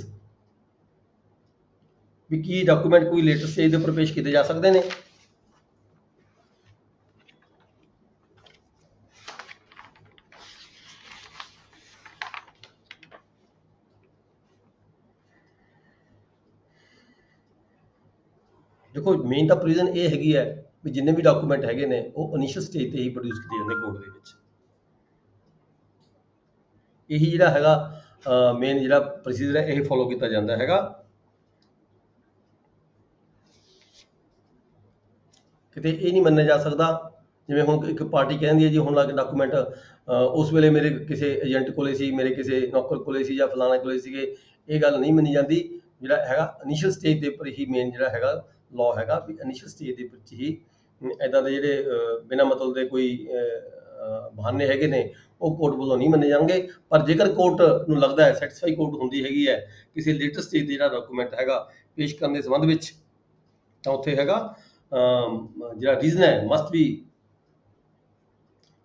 ਵੀ ਕੀ ਡਾਕੂਮੈਂਟ ਕੋਈ ਲੇਟਰ ਸਟੇਜ ਦੇ ਉੱਪਰ ਪੇਸ਼ ਕੀਤੇ ਜਾ ਸਕਦੇ ਨੇ। ਦੇਖੋ ਮੇਨ ਤਾਂ ਪ੍ਰੋਵੀਜ਼ਨ ਇਹ ਹੈਗੀ ਹੈ ਵੀ ਜਿੰਨੇ ਵੀ ਡਾਕੂਮੈਂਟ ਹੈਗੇ ਨੇ ਉਹ ਇਨੀਸ਼ੀਅਲ ਸਟੇਜ ਤੇ ਹੀ ਪ੍ਰੋਡਿਊਸ ਕੀਤੇ ਜਾਂਦੇ ਕੋਰਟ ਦੇ ਵਿੱਚ। ਇਹੀ ਜਿਹੜਾ ਹੈਗਾ ਮੇਨ ਜਿਹੜਾ ਪ੍ਰੋਸੀਜਰ ਹੈ ਇਹ ਫੋਲੋ ਕੀਤਾ ਜਾਂਦਾ ਹੈਗਾ। ਕਿਤੇ ਇਹ ਨਹੀਂ ਮੰਨਿਆ ਜਾ ਸਕਦਾ ਜਿਵੇਂ ਹੁਣ ਇੱਕ ਪਾਰਟੀ ਕਹਿੰਦੀ ਹੈ ਜੀ ਹੁਣ ਲੱਗ ਡਾਕੂਮੈਂਟ ਉਸ ਵੇਲੇ ਮੇਰੇ ਕਿਸੇ ਏਜੰਟ ਕੋਲੇ ਸੀ, ਮੇਰੇ ਕਿਸੇ ਨੌਕਰ ਕੋਲੇ ਸੀ ਜਾਂ ਫਲਾਣਾ ਕੋਲੇ ਸੀਗੇ, ਇਹ ਗੱਲ ਨਹੀਂ ਮੰਨੀ ਜਾਂਦੀ। ਜਿਹੜਾ ਹੈਗਾ ਇਨੀਸ਼ੀਅਲ ਸਟੇਜ ਦੇ ਉੱਪਰ ਹੀ ਮੇਨ ਜਿਹੜਾ ਹੈਗਾ ਲਾਅ ਹੈਗਾ ਵੀ ਇਨੀਸ਼ੀਅਲ ਸਟੇਜ ਦੇ ਵਿੱਚ ਹੀ ਇੱਦਾਂ ਦੇ ਜਿਹੜੇ ਬਿਨਾਂ ਮਤਲਬ ਦੇ ਕੋਈ ਬਹਾਨੇ ਹੈਗੇ ਨੇ ਉਹ ਕੋਰਟ ਵੱਲੋਂ ਨਹੀਂ ਮੰਨੇ ਜਾਣਗੇ। ਪਰ ਜੇਕਰ ਕੋਰਟ ਨੂੰ ਲੱਗਦਾ ਹੈ, ਸੈਟੀਸਫਾਈ ਕੋਰਟ ਹੁੰਦੀ ਹੈਗੀ ਹੈ ਕਿਸੇ ਲੇਟੈਸਟ ਸਟੇਜ ਤੇ ਜਿਹੜਾ ਡਾਕੂਮੈਂਟ ਹੈਗਾ ਪੇਸ਼ ਕਰਨ ਦੇ ਸੰਬੰਧ ਵਿੱਚ, ਤਾਂ ਉੱਥੇ ਹੈਗਾ ਜਿਹੜਾ ਰੀਜ਼ਨ ਹੈ ਮਸਟ ਵੀ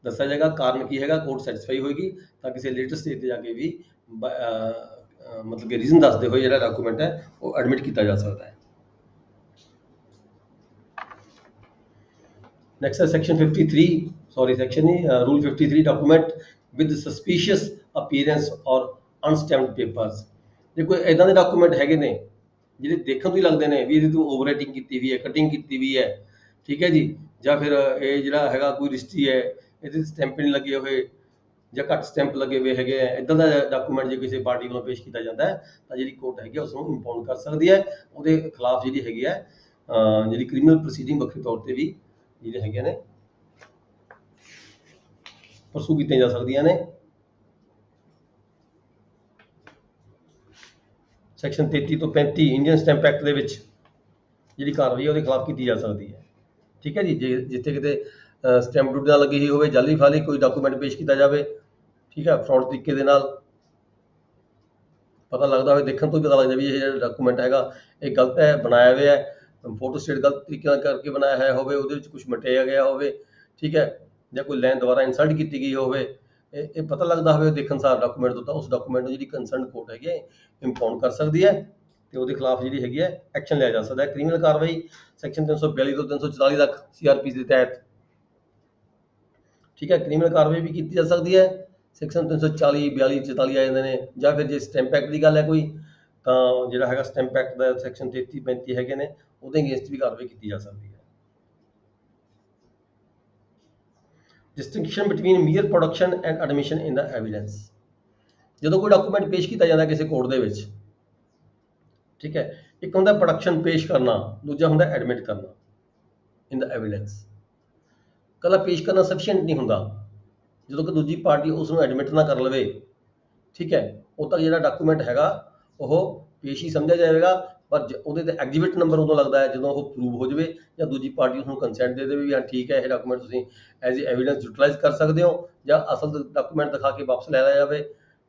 ਦੱਸਿਆ ਜਾਏਗਾ, ਕਾਰਨ ਕੀ ਹੈਗਾ, ਕੋਰਟ ਸੈਟੀਸਫਾਈ ਹੋਏਗੀ ਤਾਂ ਕਿਸੇ ਲੇਟੈਸਟ ਸਟੇਜ ਤੇ ਜਾ ਕੇ ਵੀ ਮਤਲਬ ਕਿ ਰੀਜ਼ਨ ਦੱਸਦੇ ਹੋਏ ਜਿਹੜਾ ਡਾਕੂਮੈਂਟ ਹੈ ਉਹ ਐਡਮਿਟ ਕੀਤਾ ਜਾ ਸਕਦਾ ਹੈ। Next is section 53, sorry section rule 53, document with suspicious appearance or unstamped papers। ਜੇ ਕੋਈ ਇਦਾਂ ਦੇ ਡਾਕੂਮੈਂਟ ਹੈਗੇ ਨੇ ਜਿਹੜੇ ਦੇਖਣ ਤੋਂ ਹੀ ਲੱਗਦੇ ਨੇ ਵੀ ਇਹਦੇ ਤੋਂ ਓਵਰਰਾਈਟਿੰਗ ਕੀਤੀ ਵੀ ਹੈ, ਕਟਿੰਗ ਕੀਤੀ ਵੀ ਹੈ, ਠੀਕ ਹੈ ਜੀ, ਜਾਂ ਫਿਰ ਇਹ ਜਿਹੜਾ ਹੈਗਾ ਕੋਈ ਰਜਿਸਟਰੀ ਹੈ ਇਹਦੇ ਸਟੈਂਪ ਨਹੀਂ ਲੱਗੇ ਹੋਏ ਜਾਂ ਘੱਟ ਸਟੈਂਪ ਲੱਗੇ ਹੋਏ ਹੈਗੇ ਆ, ਇਦਾਂ ਦਾ ਡਾਕੂਮੈਂਟ ਜੇ ਕਿਸੇ ਪਾਰਟੀ ਵੱਲੋਂ ਪੇਸ਼ ਕੀਤਾ ਜਾਂਦਾ ਹੈ ਤਾਂ ਜਿਹੜੀ ਕੋਰਟ ਹੈਗੀ ਉਸ ਨੂੰ ਇੰਪਾਊਂਡ ਕਰ ਸਕਦੀ ਹੈ। ਉਹਦੇ ਖਿਲਾਫ ਜਿਹੜੀ ਹੈਗੀ ਹੈ ਜਿਹੜੀ ਕ੍ਰਿਮੀਨਲ ਪ੍ਰੋਸੀਡਿੰਗ ਵੱਖਰੇ ਤੌਰ ਤੇ ਵੀ ਜਿਹੜੇ ਹੈਗੇ ਨੇ ਪਰਸੂ ਕੀਤੀਆਂ ਜਾ ਸਕਦੀਆਂ ਨੇ। ਸੈਕਸ਼ਨ 33 ਤੋਂ 35 ਇੰਡੀਅਨ ਸਟੈਂਪ ਐਕਟ ਦੇ ਵਿੱਚ ਜਿਹੜੀ ਕਾਰਵਾਈ ਉਹਦੇ ਖਿਲਾਫ ਕੀਤੀ ਜਾ ਸਕਦੀ ਹੈ, ਠੀਕ ਹੈ ਜੀ। ਜੇ ਜਿੱਥੇ ਕਿਤੇ ਸਟੈਂਪ ਡਿਊਟੀ ਨਾਲ ਲੱਗੀ ਹੋਈ ਹੋਵੇ, ਜਾਲੀ ਫਾਲੀ ਕੋਈ ਡਾਕੂਮੈਂਟ ਪੇਸ਼ ਕੀਤਾ ਜਾਵੇ, ਠੀਕ ਹੈ, ਫਰਾਡ ਤਰੀਕੇ ਦੇ ਨਾਲ ਪਤਾ ਲੱਗਦਾ ਹੋਵੇ, ਦੇਖਣ ਤੋਂ ਹੀ ਪਤਾ ਲੱਗਦਾ ਵੀ ਇਹ ਜਿਹੜਾ ਡਾਕੂਮੈਂਟ ਹੈਗਾ ਇਹ ਗਲਤ ਹੈ, ਬਣਾਇਆ ਹੋਇਆ ਹੈ, ਫੋਟੋ ਸਟੇਟ ਗਲਤ ਤਰੀਕੇ ਨਾਲ ਕਰਕੇ ਬਣਾਇਆ ਹੋਇਆ ਹੋਵੇ, ਉਹਦੇ ਵਿੱਚ ਕੁਝ ਮਟਿਆ ਗਿਆ ਹੋਵੇ, ਠੀਕ ਹੈ, ਜਾਂ ਕੋਈ ਲਾਈਨ ਦੁਬਾਰਾ ਇਨਸਰਟ ਕੀਤੀ ਗਈ ਹੋਵੇ, ਇਹ ਪਤਾ ਲੱਗਦਾ ਹੋਵੇ ਦੇਖਣ ਸਾਰ ਡਾਕੂਮੈਂਟ ਤੋਂ, ਤਾਂ ਉਸ ਡਾਕੂਮੈਂਟ ਨੂੰ ਜਿਹੜੀ ਕੰਸਰਨ ਕੋਰਟ ਹੈਗੀ ਹੈ ਇੰਪਾਊਂਡ ਕਰ ਸਕਦੀ ਹੈ ਤੇ ਉਹਦੇ ਖਿਲਾਫ ਜਿਹੜੀ ਹੈਗੀ ਹੈ ਐਕਸ਼ਨ ਲਿਆ ਜਾ ਸਕਦਾ ਹੈ। ਕ੍ਰਿਮੀਨਲ ਕਾਰਵਾਈ ਸੈਕਸ਼ਨ 342 ਤੋਂ 344 ਤੱਕ CRPC ਦੇ ਤਹਿਤ, ਠੀਕ ਹੈ, ਕ੍ਰਿਮੀਨਲ ਕਾਰਵਾਈ ਵੀ ਕੀਤੀ ਜਾ ਸਕਦੀ ਹੈ। ਸੈਕਸ਼ਨ 340, 42, 44 ਆ ਜਾਂਦੇ ਨੇ, ਜਾਂ ਫਿਰ ਜੇ ਸਟੈਂਪ ਐਕਟ ਦੀ ਗੱਲ ਹੈ ਕੋਈ ਤਾਂ ਜਿਹੜਾ ਹੈਗਾ ਸਟੈਂਪ ਐਕਟ ਦਾ ਸੈਕਸ਼ਨ 33, 35 ਹੈਗੇ ਨੇ ਉਹਦੇ ਅਗੇਂਸਟ ਵੀ ਕਾਰਵਾਈ ਕੀਤੀ ਜਾ ਸਕਦੀ ਹੈ। Distinction between mere production and admission in the evidence. ਜਦੋਂ ਕੋਈ ਡਾਕੂਮੈਂਟ ਪੇਸ਼ ਕੀਤਾ ਜਾਂਦਾ ਕਿਸੇ ਕੋਰਟ ਦੇ ਵਿੱਚ, ਠੀਕ ਹੈ, ਇੱਕ ਹੁੰਦਾ ਪ੍ਰੋਡਕਸ਼ਨ ਪੇਸ਼ ਕਰਨਾ, ਦੂਜਾ ਹੁੰਦਾ ਐਡਮਿਟ ਕਰਨਾ ਇਨ ਦਾ ਐਵੀਡੈਂਸ। ਕੱਲਾ ਪੇਸ਼ ਕਰਨਾ ਸਫੀਸ਼ੀਐਂਟ ਨਹੀਂ ਹੁੰਦਾ, ਜਦੋਂ ਕਿ ਦੂਜੀ ਪਾਰਟੀ ਉਸ ਨੂੰ ਐਡਮਿਟ ਨਾ ਕਰ ਲਵੇ, ਠੀਕ ਹੈ, ਉਦੋਂ ਤੱਕ ਜਿਹੜਾ ਡਾਕੂਮੈਂਟ ਹੈਗਾ ਉਹ ਪੇਸ਼ ਹੀ ਸਮਝਿਆ ਜਾਵੇਗਾ। ਪਰ ਉਹਦੇ ਤੇ ਐਗਜ਼ੀਬਿਟ ਨੰਬਰ ਉਦੋਂ ਲੱਗਦਾ ਹੈ ਜਦੋਂ ਉਹ ਪ੍ਰੂਵ ਹੋ ਜਾਵੇ ਜਾਂ ਦੂਜੀ ਪਾਰਟੀ ਉਸ ਨੂੰ ਕੰਸੈਂਟ ਦੇ ਦੇਵੇ ਵੀ ਹਾਂ ਠੀਕ ਹੈ ਇਹ ਡਾਕੂਮੈਂਟ ਤੁਸੀਂ ਐਜ਼ ਏ ਐਵੀਡੈਂਸ ਯੂਟਿਲਾਈਜ਼ ਕਰ ਸਕਦੇ ਹੋ, ਜਾਂ ਅਸਲ ਡਾਕੂਮੈਂਟ ਦਿਖਾ ਕੇ ਵਾਪਸ ਲੈ ਲਿਆ ਜਾਵੇ,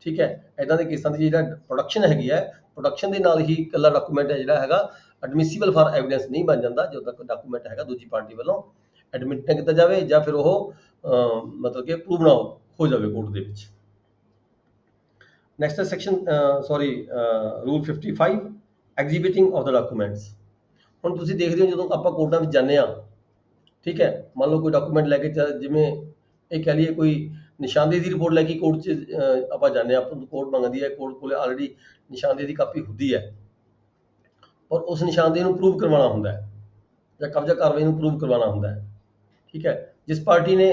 ਠੀਕ ਹੈ। ਇੱਦਾਂ ਦੇ ਕੇਸਾਂ ਦੀ ਜਿਹੜਾ ਪ੍ਰੋਡਕਸ਼ਨ ਹੈਗੀ ਹੈ, ਪ੍ਰੋਡਕਸ਼ਨ ਦੇ ਨਾਲ ਹੀ ਇਕੱਲਾ ਡਾਕੂਮੈਂਟ ਹੈ ਜਿਹੜਾ ਹੈਗਾ ਐਡਮਿਸੀਬਲ ਫਾਰ ਐਵੀਡੈਂਸ ਨਹੀਂ ਬਣ ਜਾਂਦਾ ਜਦੋਂ ਤੱਕ ਡਾਕੂਮੈਂਟ ਹੈਗਾ ਦੂਜੀ ਪਾਰਟੀ ਵੱਲੋਂ ਐਡਮਿਟ ਨਾ ਕੀਤਾ ਜਾਵੇ ਜਾਂ ਫਿਰ ਉਹ ਮਤਲਬ ਕਿ ਪ੍ਰੂਵ ਨਾ ਹੋ ਜਾਵੇ ਕੋਰਟ ਦੇ ਵਿੱਚ। ਨੈਕਸਟ ਹੈ section rule 55 exhibiting of the documents. ਹੁਣ ਤੁਸੀਂ ਦੇਖਦੇ ਹੋ ਜਦੋਂ ਆਪਾਂ ਕੋਰਟਾਂ ਵਿੱਚ ਜਾਂਦੇ ਹਾਂ, ਠੀਕ ਹੈ, ਮੰਨ ਲਓ ਕੋਈ ਡਾਕੂਮੈਂਟ ਲੈ ਕੇ ਜਿਵੇਂ ਇਹ ਕਹਿ ਲਈਏ ਕੋਈ ਨਿਸ਼ਾਨਦੇਹੀ ਦੀ ਰਿਪੋਰਟ ਲੈ ਕੇ ਕੋਰਟ 'ਚ ਆਪਾਂ ਜਾਂਦੇ ਹਾਂ, ਆਪਾਂ ਨੂੰ ਕੋਰਟ ਮੰਗਦੀ ਹੈ, ਕੋਰਟ ਕੋਲ ਆਲਰੇਡੀ ਨਿਸ਼ਾਨਦੇਹੀ ਦੀ ਕਾਪੀ ਹੁੰਦੀ ਹੈ, ਔਰ ਉਸ ਨਿਸ਼ਾਨਦੇਹੀ ਨੂੰ ਪ੍ਰੂਵ ਕਰਵਾਉਣਾ ਹੁੰਦਾ ਹੈ ਜਾਂ ਕਬਜ਼ਾ ਕਾਰਵਾਈ ਨੂੰ ਪ੍ਰੂਵ ਕਰਵਾਉਣਾ ਹੁੰਦਾ ਹੈ। ਠੀਕ ਹੈ, ਜਿਸ ਪਾਰਟੀ ਨੇ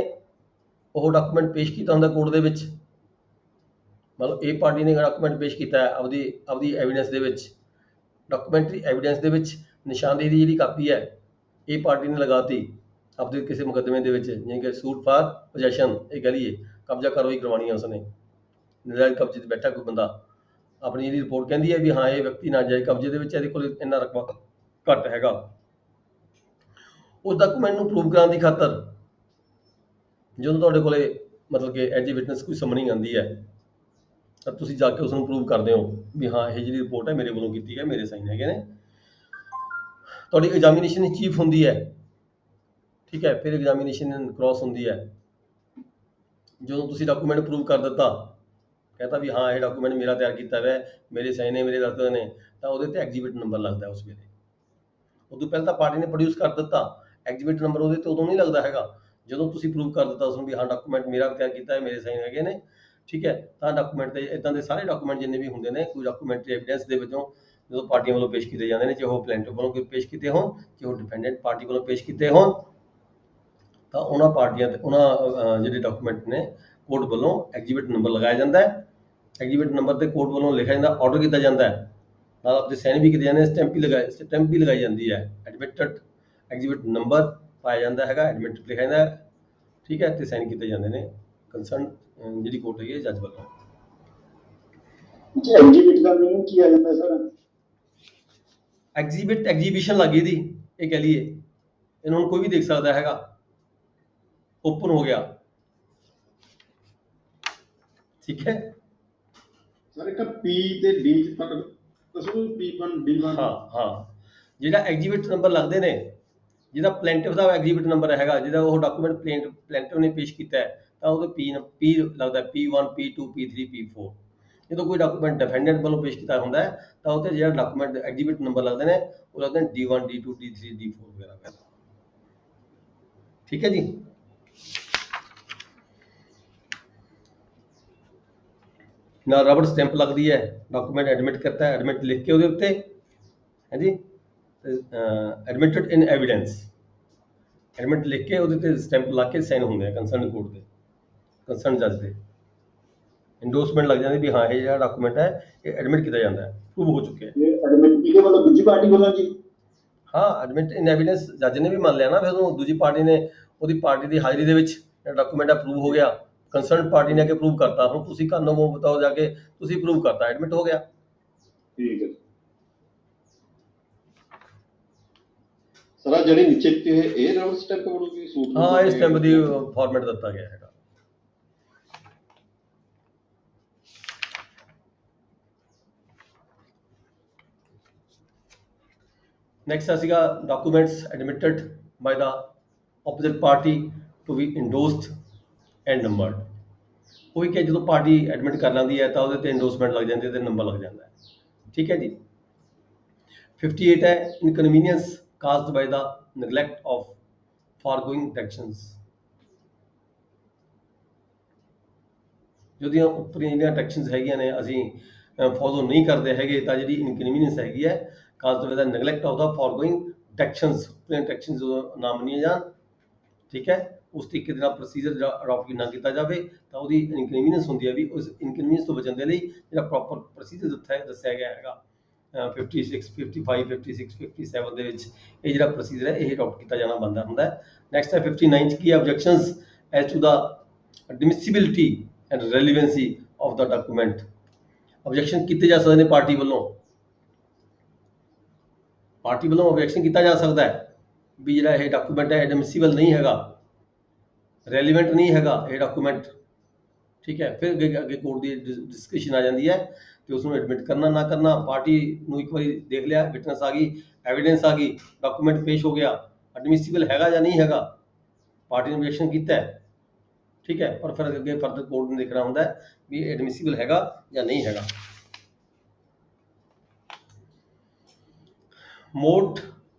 ਉਹ ਡਾਕੂਮੈਂਟ ਪੇਸ਼ ਕੀਤਾ ਹੁੰਦਾ ਕੋਰਟ ਦੇ ਵਿੱਚ, ਮਤਲਬ ਇਹ ਪਾਰਟੀ ਨੇ ਡਾਕੂਮੈਂਟ ਪੇਸ਼ ਕੀਤਾ ਹੈ ਆਪਦੀ ਐਵੀਡੈਂਸ ਦੇ ਵਿੱਚ, ਡਾਕੂਮੈਂਟਰੀ ਐਵੀਡੈਂਸ ਦੇ ਵਿੱਚ ਨਿਸ਼ਾਨਦੇਹੀ ਦੀ ਜਿਹੜੀ ਕਾਪੀ ਹੈ ਇਹ ਪਾਰਟੀ ਨੇ ਲਗਾਤੀ ਆਪਦੇ ਕਿਸੇ ਮੁਕੱਦਮੇ ਦੇ ਵਿੱਚ, ਜਿਵੇਂ ਕਿ ਸੂਟ ਫਾਰ ਪੋਜੈਸ਼ਨ, ਇਹ ਕਹਿ ਲਈਏ ਕਬਜ਼ਾ ਕਾਰਵਾਈ ਕਰਵਾਉਣੀ ਹੈ ਉਸਨੇ, ਨਜਾਇਜ਼ ਕਬਜ਼ੇ 'ਤੇ ਬੈਠਾ ਕੋਈ ਬੰਦਾ, ਆਪਣੀ ਜਿਹੜੀ ਰਿਪੋਰਟ ਕਹਿੰਦੀ ਹੈ ਵੀ ਹਾਂ ਇਹ ਵਿਅਕਤੀ ਨਾਜਾਇਜ਼ ਕਬਜ਼ੇ ਦੇ ਵਿੱਚ, ਇਹਦੇ ਕੋਲ ਇੰਨਾ ਰਕਬਾ ਘੱਟ ਹੈਗਾ। ਉਸ ਡਾਕੂਮੈਂਟ ਨੂੰ ਪ੍ਰੂਵ ਕਰਾਉਣ ਦੀ ਖਾਤਰ ਜਦੋਂ ਤੁਹਾਡੇ ਕੋਲੇ ਮਤਲਬ ਕਿ ਐਜ ਏ ਵਿਟਨੈਸ ਕੋਈ ਸਮਨਿੰਗ ਆਉਂਦੀ ਹੈ ਤਾਂ ਤੁਸੀਂ ਜਾ ਕੇ ਉਸ ਨੂੰ ਪ੍ਰੂਵ ਕਰਦੇ ਹੋ ਵੀ ਹਾਂ ਇਹ ਜਿਹੜੀ ਰਿਪੋਰਟ ਹੈ ਮੇਰੇ ਵੱਲੋਂ ਕੀਤੀ ਹੈ, ਮੇਰੇ ਸਾਈਨ ਹੈਗੇ ਨੇ। ਤੁਹਾਡੀ ਐਗਜ਼ਾਮੀਨੇਸ਼ਨ ਚੀਫ ਹੁੰਦੀ ਹੈ, ਠੀਕ ਹੈ, ਫਿਰ ਐਗਜ਼ਾਮੀਨੇਸ਼ਨ ਕ੍ਰਾਸ ਹੁੰਦੀ ਹੈ। ਜਦੋਂ ਤੁਸੀਂ ਡਾਕੂਮੈਂਟ ਪ੍ਰੂਵ ਕਰ ਦਿੱਤਾ, ਕਹਿੰਦਾ ਵੀ ਹਾਂ ਇਹ ਡਾਕੂਮੈਂਟ ਮੇਰਾ ਤਿਆਰ ਕੀਤਾ ਹੋਇਆ ਹੈ, ਮੇਰੇ ਸਾਈਨ ਨੇ, ਮੇਰੇ ਦਸਤਖਤ ਨੇ, ਤਾਂ ਉਹਦੇ ਤੇ ਐਗਜ਼ੀਬਿਟ ਨੰਬਰ ਲੱਗਦਾ ਉਸ ਵੇਲੇ। ਉਦੋਂ ਪਹਿਲਾਂ ਤਾਂ ਪਾਰਟੀ ਨੇ ਪ੍ਰੋਡਿਊਸ ਕਰ ਦਿੱਤਾ, ਐਗਜ਼ੀਬਿਟ ਨੰਬਰ ਉਹਦੇ ਤੇ ਉਦੋਂ ਨਹੀਂ ਲੱਗਦਾ ਹੈਗਾ ਜਦੋਂ ਤੁਸੀਂ ਪ੍ਰੂਵ ਕਰ ਦਿੱਤਾ ਉਸ ਨੂੰ ਵੀ ਹਾਂ ਡਾਕੂਮੈਂਟ ਮੇਰਾ ਤਿਆਰ ਕੀਤਾ ਹੈ, ਮੇਰੇ ਸਾਈਨ ਹੈਗੇ ਨੇ। ਠੀਕ ਹੈ, ਤਾਂ ਡਾਕੂਮੈਂਟ ਤੇ ਇਦਾਂ ਦੇ ਸਾਰੇ ਡਾਕੂਮੈਂਟ ਜਿੰਨੇ ਵੀ ਹੁੰਦੇ ਨੇ ਕੋਈ ਡਾਕੂਮੈਂਟਰੀ ਐਵੀਡੈਂਸ ਦੇ ਵਜੋਂ ਜਦੋਂ ਪਾਰਟੀਆਂ ਵੱਲੋਂ ਪੇਸ਼ ਕੀਤੇ ਜਾਂਦੇ ਨੇ, ਚਾਹੇ ਉਹ ਪਲੈਂਟਿਫ ਵੱਲੋਂ ਪੇਸ਼ ਕੀਤੇ ਹੋਣ, ਚਾਹੇ ਉਹ ਡਿਫੈਂਡੈਂਟ ਪਾਰਟੀ ਵੱਲੋਂ ਪੇਸ਼ ਕੀਤੇ ਹੋਣ, ਤਾਂ ਉਹਨਾਂ ਪਾਰਟੀਆਂ ਤੇ ਉਹਨਾਂ ਜਿਹੜੇ ਡਾਕੂਮੈਂਟ ਨੇ ਕੋਰਟ ਵੱਲੋਂ ਐਗਜ਼ੀਬਿਟ ਨੰਬਰ ਲਗਾਇਆ ਜਾਂਦਾ ਹੈ। ਐਗਜ਼ੀਬਿਟ ਨੰਬਰ ਤੇ ਕੋਰਟ ਵੱਲੋਂ ਲਿਖਿਆ ਜਾਂਦਾ, ਆਰਡਰ ਕੀਤਾ ਜਾਂਦਾ ਹੈ, ਨਾਲ ਆਪਣੇ ਸਾਈਨ ਵੀ ਕੀਤੇ ਜਾਂਦੇ, ਸਟੈਂਪ ਵੀ ਲਗਾਈ ਜਾਂਦੀ ਹੈ। ਐਡਮਿਟਡ ਐਗਜ਼ੀਬਿਟ ਨੰਬਰ ਪਾਇਆ ਜਾਂਦਾ ਹੈਗਾ, ਐਡਮਿਟਡ ਲਿਖਿਆ ਜਾਂਦਾ ਹੈ, ਠੀਕ ਹੈ, ਤੇ ਸਾਈਨ ਕੀਤੇ ਜਾਂਦੇ ਨੇ ਕੰਸਰਨ ਜਿਹੜੀ ਕੋਰਟ ਹੈਗੀ ਹੈ ਜੱਜ ਵੱਲੋਂ। ਐਗਜ਼ੀਬਿਟ ਦਾ ਮੀਨਿੰਗ ਕੀ ਆ ਜਾਂਦਾ ਸਰ? ਐਗਜ਼ੀਬਿਟ ਐਗਜ਼ੀਬਿਸ਼ਨ ਲੱਗੀ ਦੀ, ਇਹ ਕਹਿ ਲਈਏ, ਇਹਨੂੰ ਹੁਣ ਕੋਈ ਵੀ ਦੇਖ ਸਕਦਾ ਹੈਗਾ, ਓਪਨ ਹੋ ਗਿਆ। ਠੀਕ ਹੈ ਸਰ ਇੱਕ ਪੀ ਤੇ ਡੀ ਚ ਫਰਕ ਦੱਸੋ, P1 D1? ਹਾਂ, ਜਿਹੜਾ ਐਗਜ਼ੀਬਿਟ ਨੰਬਰ ਲੱਗਦੇ ਨੇ, ਜਿਹਦਾ ਪਲੈਂਟਿਫ ਦਾ ਐਗਜ਼ੀਬਿਟ ਨੰਬਰ ਹੈਗਾ, ਜਿਹਦਾ ਉਹ ਡਾਕੂਮੈਂਟ ਪਲੈਂਟਿਫ ਨੇ ਪੇਸ਼ ਕੀਤਾ ਹੈ, ਤਾਂ ਉਹਦੇ P ਲੱਗਦਾ, P1 P2 P3 P4। ਜਦੋਂ ਕੋਈ ਡਾਕੂਮੈਂਟ ਡਿਫੈਂਡੈਂਟ ਵੱਲੋਂ ਪੇਸ਼ ਕੀਤਾ ਹੁੰਦਾ ਹੈ ਤਾਂ ਉਹਤੇ ਜਿਹੜਾ ਡਾਕੂਮੈਂਟ ਐਗਜ਼ੀਬਿਟ ਨੰਬਰ ਲੱਗਦੇ ਨੇ ਉਹ ਲੱਗਦੇ ਨੇ D1 D2 D3 D4 ਵਗੈਰਾ। ਠੀਕ ਹੈ ਜੀ। ਨਾਲ ਰਬੜ ਸਟੈਂਪ ਲੱਗਦੀ ਹੈ, ਡਾਕੂਮੈਂਟ ਐਡਮਿਟ ਕਰਤਾ ਹੈ, ਐਡਮਿਟ ਲਿਖ ਕੇ ਉਹਦੇ ਉੱਤੇ ਹੈ ਜੀ, ਐਡਮਿਟਡ ਇਨ ਐਵੀਡੈਂਸ, ਐਡਮਿਟ ਲਿਖ ਕੇ ਉਹਦੇ ਤੇ ਸਟੈਂਪ ਲਾ ਕੇ ਸਾਈਨ ਹੁੰਦੇ ਆ ਕੰਸਰਨ ਕੋਰਟ ਦੇ, ਕੰਸਰਨ ਜੱਜ ਦੇ, ਇੰਡੋਰਸਮੈਂਟ ਲੱਗ ਜਾਂਦੀ ਵੀ ਹਾਂ ਇਹ ਜਿਹੜਾ ਡਾਕੂਮੈਂਟ ਹੈ ਇਹ ਐਡਮਿਟ ਕੀਤਾ ਜਾਂਦਾ ਹੈ, ਪ੍ਰੂਵ ਹੋ ਚੁੱਕਿਆ ਹੈ। ਇਹ ਐਡਮਿਟ ਕਿਹਦੇ ਵੱਲੋਂ? ਦੂਜੀ ਪਾਰਟੀ ਵੱਲੋਂ ਜੀ? ਹਾਂ, ਐਡਮਿਟ ਇਨ ਐਵੀਡੈਂਸ ਜੱਜ ਨੇ ਵੀ ਮੰਨ ਲਿਆ ਨਾ, ਫਿਰ ਉਹ ਦੂਜੀ ਪਾਰਟੀ ਨੇ ਉਹਦੀ ਪਾਰਟੀ ਦੀ ਹਾਜ਼ਰੀ ਦੇ ਵਿੱਚ ਡਾਕੂਮੈਂਟ ਅਪਰੂਵ ਹੋ ਗਿਆ, ਕੰਸਰਨ ਪਾਰਟੀ ਨੇ ਆ ਕੇ ਪ੍ਰੂਵ ਕਰਤਾ, ਹੁਣ ਤੁਸੀਂ ਕਾਨੂੰ ਬਤਾਓ ਜਾ ਕੇ ਤੁਸੀਂ ਪ੍ਰੂਵ ਕਰਤਾ, ਐਡਮਿਟ ਹੋ ਗਿਆ। ਠੀਕ ਹੈ ਸਰ। ਜਿਹੜੀ ਨੀਚੇ ਦਿੱਤੀ ਹੈ ਇਹ ਰਬੜ ਸਟੈਂਪ ਬਣੂਗੀ ਸੂਟ? ਹਾਂ, ਇਸ ਸਟੈਂਪ ਦੀ ਫਾਰਮੈਟ ਦਿੱਤਾ ਗਿਆ ਹੈਗਾ। ਨੈਕਸਟ ਸੀਗਾ documents admitted by the opposite party to be endorsed and numbered. ਉਹ ਵੀ ਕਿ ਜਦੋਂ ਪਾਰਟੀ ਐਡਮਿਟ ਕਰ ਲੈਂਦੀ ਹੈ ਤਾਂ ਉਹਦੇ ਤੇ ਇੰਡੋਸਮੈਂਟ ਲੱਗ ਜਾਂਦੀ ਹੈ ਤੇ ਨੰਬਰ ਲੱਗ ਜਾਂਦਾ ਹੈ। ਠੀਕ ਹੈ ਜੀ। 58 ਹੈ inconvenience caused by the neglect of foregoing actions. ਜਿਹੜੀਆਂ ਉੱਪਰ ਜਿਹੜੀਆਂ ਐਕਸ਼ਨਸ ਹੈਗੀਆਂ ਨੇ ਅਸੀਂ ਫੋਲੋ ਨਹੀਂ ਕਰਦੇ ਹੈਗੇ ਤਾਂ ਜਿਹੜੀ ਇਨਕਨਵੀਨੀਅੰਸ ਹੈਗੀ ਹੈ caused by the neglect of the foregoing actions, actions ਜਦੋਂ ਨਾ ਮੰਨੀਆਂ ਜਾਣ, ਠੀਕ ਹੈ, ਉਸ ਤਰੀਕੇ ਦੇ ਨਾਲ ਪ੍ਰੋਸੀਜਰ ਅਡਾਪਟ ਨਾ ਕੀਤਾ ਜਾਵੇ ਤਾਂ ਉਹਦੀ ਇਨਕਨਵੀਨੀਅੰਸ ਹੁੰਦੀ ਹੈ। ਵੀ ਉਸ ਇਨਕਨਵੀਨੀਅੰਸ ਤੋਂ ਬਚਣ ਦੇ ਲਈ ਜਿਹੜਾ ਪ੍ਰੋਪਰ ਪ੍ਰੋਸੀਜਰ ਦੱਸਿਆ ਗਿਆ ਹੈਗਾ 56, 55, 56, 57 ਦੇ ਵਿੱਚ ਇਹ ਜਿਹੜਾ ਪ੍ਰੋਸੀਜਰ ਹੈ ਇਹ ਅਡਾਪਟ ਕੀਤਾ ਜਾਣਾ ਬਣਦਾ ਹੁੰਦਾ ਹੈ। ਨੈਕਸਟ ਹੈ 59 'ਚ ਕੀ objections as to the admissibility and relevancy of the document. Objection ਕੀਤੇ ਜਾ ਸਕਦੇ ਨੇ ਪਾਰਟੀ ਵੱਲੋਂ, ਪਾਰਟੀ ਵੱਲੋਂ ਆਬਜੈਕਸ਼ਨ ਕੀਤਾ ਜਾ ਸਕਦਾ ਹੈ ਵੀ ਜਿਹੜਾ ਇਹ ਡਾਕੂਮੈਂਟ ਹੈ ਐਡਮਿਸਿਬਲ ਨਹੀਂ ਹੈਗਾ, ਰੈਲੀਵੈਂਟ ਨਹੀਂ ਹੈਗਾ ਇਹ ਡਾਕੂਮੈਂਟ। ਠੀਕ ਹੈ, ਫਿਰ ਅੱਗੇ ਕੋਰਟ ਦੀ ਡਿਸਕਸ਼ਨ ਆ ਜਾਂਦੀ ਹੈ ਕਿ ਉਸ ਨੂੰ ਐਡਮਿਟ ਕਰਨਾ ਨਾ ਕਰਨਾ। ਪਾਰਟੀ ਨੂੰ ਇੱਕ ਵਾਰੀ ਦੇਖ ਲਿਆ, ਵਿਟਨੈਸ ਆ ਗਈ, ਐਵੀਡੈਂਸ ਆ ਗਈ, ਡਾਕੂਮੈਂਟ ਪੇਸ਼ ਹੋ ਗਿਆ, ਐਡਮਿਸਿਬਲ ਹੈਗਾ ਜਾਂ ਨਹੀਂ ਹੈਗਾ, ਪਾਰਟੀ ਨੇ ਆਬਜੈਕਸ਼ਨ ਕੀਤਾ ਹੈ, ਠੀਕ ਹੈ, ਪਰ ਫਿਰ ਅੱਗੇ ਫਰਦਰ ਕੋਰਟ ਨੂੰ ਦੇਖਣਾ ਹੁੰਦਾ ਹੈ ਵੀ ਐਡਮਿਸਿਬਲ ਹੈਗਾ ਜਾਂ ਨਹੀਂ ਹੈਗਾ। Mode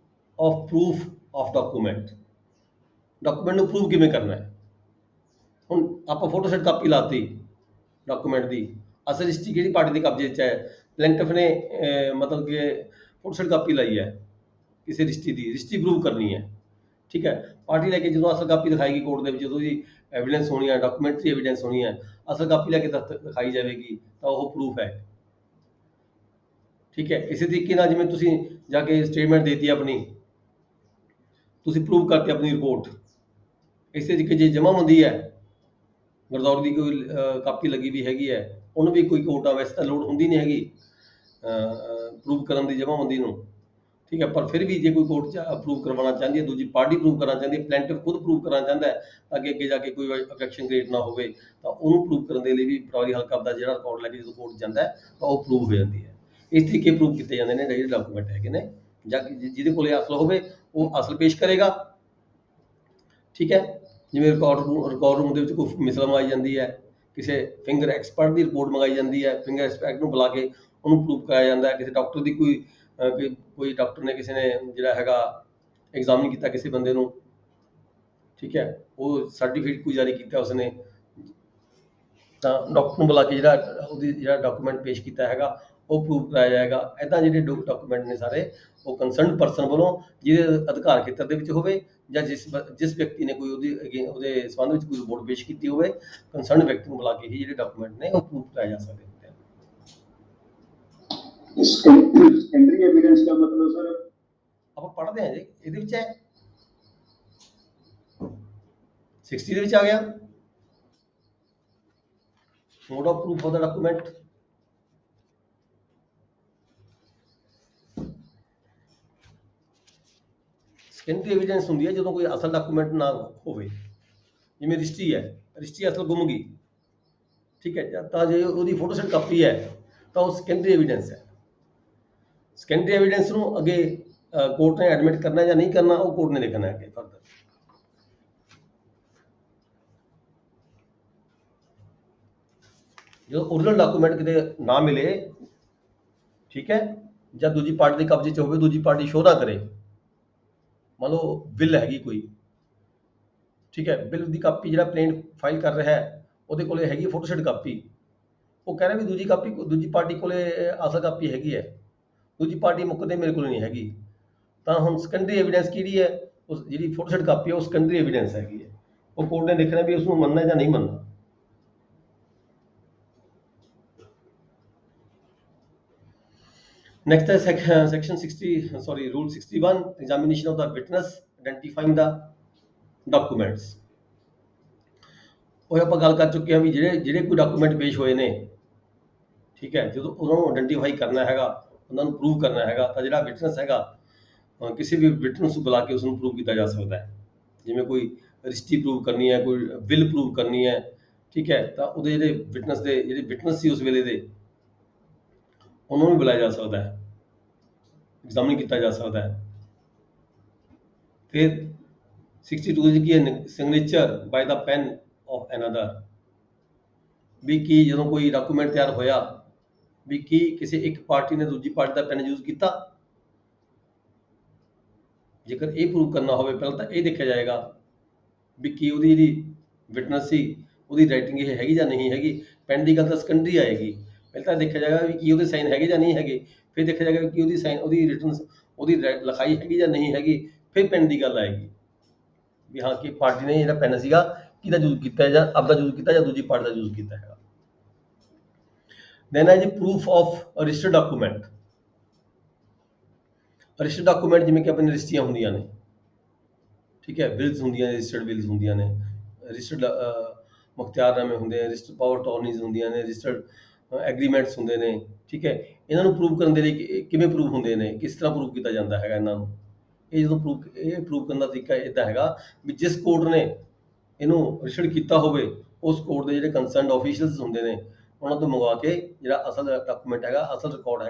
of proof of document, document ਨੂੰ ਪ੍ਰੂਵ ਕਿਵੇਂ ਕਰਨਾ ਹੈ। ਹੁਣ ਆਪਾਂ ਫੋਟੋਸਟੇਟ ਕਾਪੀ ਲਾਤੀ ਡਾਕੂਮੈਂਟ ਦੀ, ਅਸਲ ਰਜਿਸਟਰੀ ਕਿਹੜੀ ਪਾਰਟੀ ਦੇ ਕਬਜ਼ੇ 'ਚ ਹੈ, ਪਲੈਂਟਿਫ ਨੇ ਮਤਲਬ ਕਿ फोटोस्टेट कापी लाई है किसी रिश्ती प्रूव करनी है, ठीक है। पार्टी लैके जो असल कापी दिखाएगी कोर्ट के जो एविडेंस होनी है, डॉक्यूमेंट्री एविडेंस होनी है, असल कापी लैके दिखाई जाएगी तो वो प्रूफ है, ठीक है। इसी तरीके ਨਾਲ ਜਿਵੇਂ ਤੁਸੀਂ ਜਾ ਕੇ ਸਟੇਟਮੈਂਟ ਦੇਤੀ ਆਪਣੀ, ਤੁਸੀਂ ਪ੍ਰੂਵ ਕਰਤੀ ਆਪਣੀ ਰਿਪੋर्ट, ਇਸੇ ਤਰੀਕੇ ਜੇ ਜਮਾਬੰਦੀ ਹੈ ਗੁਰਦੌਰ ਦੀ ਕੋਈ ਕਾਪੀ ਲੱਗੀ ਵੀ ਹੈਗੀ ਹੈ, ਉਹਨੂੰ ਵੀ ਕੋਈ ਕੋਰਟ ਆ ਵੈਸੇ ਤਾਂ ਲੋੜ ਹੁੰਦੀ ਨਹੀਂ ਹੈਗੀ ਪ੍ਰੂਵ ਕਰਨ ਦੀ ਜਮਾਬੰਦੀ ਨੂੰ, ठीक है। पर फिर भी जो कोई कोर्ट अप्रूव करवाना चाहती है, दूसरी पार्टी प्रूव करना चाहती है, प्लेंटिफ खुद प्रूव करना चाहता है ताकि अगे जाके कोई ऑब्जेक्शन क्रिएट ना हो, तो उन्होंने प्रूव करने के लिए भी पटवारी हल्का का जो रिकॉर्ड लैके जो कोर्ट जाता है तो वह प्रूव हो जाती है। इस तरीके प्रूव किए जाते हैं जो डॉक्यूमेंट है जिहदे कोल असल होवे वो असल पेश करेगा, ठीक है। जिवें रिकॉर्ड रूम दे विच कोई मिसल मंगाई जाती है, किसी फिंगर एक्सपर्ट की रिपोर्ट मंगाई जाती है, फिंगर एक्सपर्ट को बुला के उन्होंने प्रूव कराया जाता है, किसी डॉक्टर की कोई डॉक्टर ने किसी ने जिहड़ा हैगा एग्जामिन किया किसी बंदे नूं, ठीक है, वो सर्टिफिकेट कोई जारी किया उसने, तो डॉक्टर को बुला के जिहड़ा डॉक्यूमेंट पेश किया हैगा वो प्रूव कराया जाएगा। इदां जिहड़े डॉक्यूमेंट ने सारे वो कंसर्न परसन वालों जिहदे अधिकार खेत्र दे विच होवे जां जिस व्यक्ति ने कोई उहदे संबंध विच कोई रिपोर्ट पेश की होवे, कंसर्न व्यक्ति को बुला के ही जिहड़े डॉक्यूमेंट ने वो प्रूव कराए जा सकते हैं। सेकेंडरी एविडेंस का मतलब सर ਆਪਾਂ ਪੜ੍ਹਦੇ ਹਾਂ ਜੀ, ਇਹਦੇ ਵਿੱਚ ਹੈ 60 ਦੇ ਵਿੱਚ ਆ ਗਿਆ mode of proof of the document. Secondary evidence ਹੁੰਦੀ ਹੈ ਜਦੋਂ ਕੋਈ ਅਸਲ ਡਾਕੂਮੈਂਟ ਨਾ ਹੋਵੇ, ਜਿਵੇਂ ਰਜਿਸਟਰੀ ਹੈ, ਰਜਿਸਟਰੀ ਅਸਲ ਗੁੰਮ ਗਈ, ਠੀਕ ਹੈ, ਤਾਂ ਜੇ ਉਹਦੀ ਫੋਟੋਸਟੇਟ ਕਾਪੀ ਹੈ ਤਾਂ ਉਹ ਸੈਕੰਡਰੀ ਐਵੀਡੈਂਸ ਹੈ। ਸੈਕੰਡਰੀ ਐਵੀਡੈਂਸ ਨੂੰ ਅੱਗੇ ਕੋर्ट ने एडमिट करना या नहीं करना वो कोर्ट ने देखना है फर्दर। जो ओरिजिनल डॉक्यूमेंट किते ना मिले, ठीक है, या दूजी पार्टी के कब्जे च होवे, दूजी पार्टी शो ना करे, मान लो बिल हैगी कोई, ठीक है, बिल की कापी जिहड़ा प्लेन फाइल कर रहा है ਉਹਦੇ ਕੋਲੇ हैगी फोटोस्टेट कापी, वो कह रहा भी दूजी पार्टी कोले असल कापी हैगी है, दूजी पार्टी मुकदे मेरे को नहीं हैगी, तो हम सैकंडरी एविडेंस की है उस जी फोटोस्टेट कापी है वो सैकंडरी एविडेंस हैगी है, वो कोर्ट ने देखना भी उसको मनना या नहीं मनना। नेक्स्ट है section 60 rule 61 examination of the witness identifying the documents. वो आप गल कर चुके हैं भी ਜਿਹੜੇ कोई डॉक्यूमेंट पेश होए ने, ठीक है, जो उन्होंने आइडेंटिफाई करना हैगा, उन्होंने प्रूव करना हैगा, तो जिहड़ा विटनेस हैगा किसी भी विटनेस को बुला के उसको प्रूव किया जा सकता है, जिवें कोई रजिस्ट्री प्रूव करनी है, कोई विल प्रूव करनी है, ठीक है, तो वो विटनेस के जो विटनेस से उस वेले दे उन्होंने बुलाया जा सकता है, एग्जामिन किया जा सकता है। फिर 62 की है signature by the pain of another, भी की जो कोई डॉक्यूमेंट तैयार होया भी की किसी एक पार्टी ने दूजी पार्टी का पेन यूज किया, जेकर ये प्रूव करना हो पहले तो यह देखा जाएगा भी कि वो जी विटनेस सी वो राइटिंग ये हैगी या नहीं हैगी, पेन की गल तो सैकंडरी आएगी, पहले तो देखा जाएगा भी कि वो साइन है या नहीं है, फिर देखा जाएगा कि वो साइन वो रिटन वो लिखाई हैगी या नहीं हैगी, फिर पेन की गल आएगी भी हाँ कि पार्टी ने जो पेन सीगा किहदा यूज किया या आपका यूज किया या दूजी पार्टी का यूज किया है। देन है जी proof of registered document. Registered document जिवें कि अपनी रजिस्ट्रियां होंदियां ने, ठीक है, बिल्स होंदियां ने, रजिस्टर्ड बिल्स होंदियां ने, रजिस्टर्ड मुख्तियारनामे होंदे ने, रजिस्टर्ड पावर टॉर्नीज होंदियां ने, रजिस्टर्ड एग्रीमेंट्स होंदे ने, ठीक है, इन्हां नूं प्रूव करन दे लई किवें प्रूव होंदे ने, किस तरह प्रूव किया जाता है इन्हां नूं, ये जो प्रूव करने का तरीका इदा है भी जिस कोर्ट ने इनू रजिस्टर्ड किया होवे उस कोर्ट के जो कंसर्न ऑफिशियल्स होंदे ने उन्होंने तो मंगवा के जो असल डॉक्यूमेंट है, असल रिकॉर्ड है,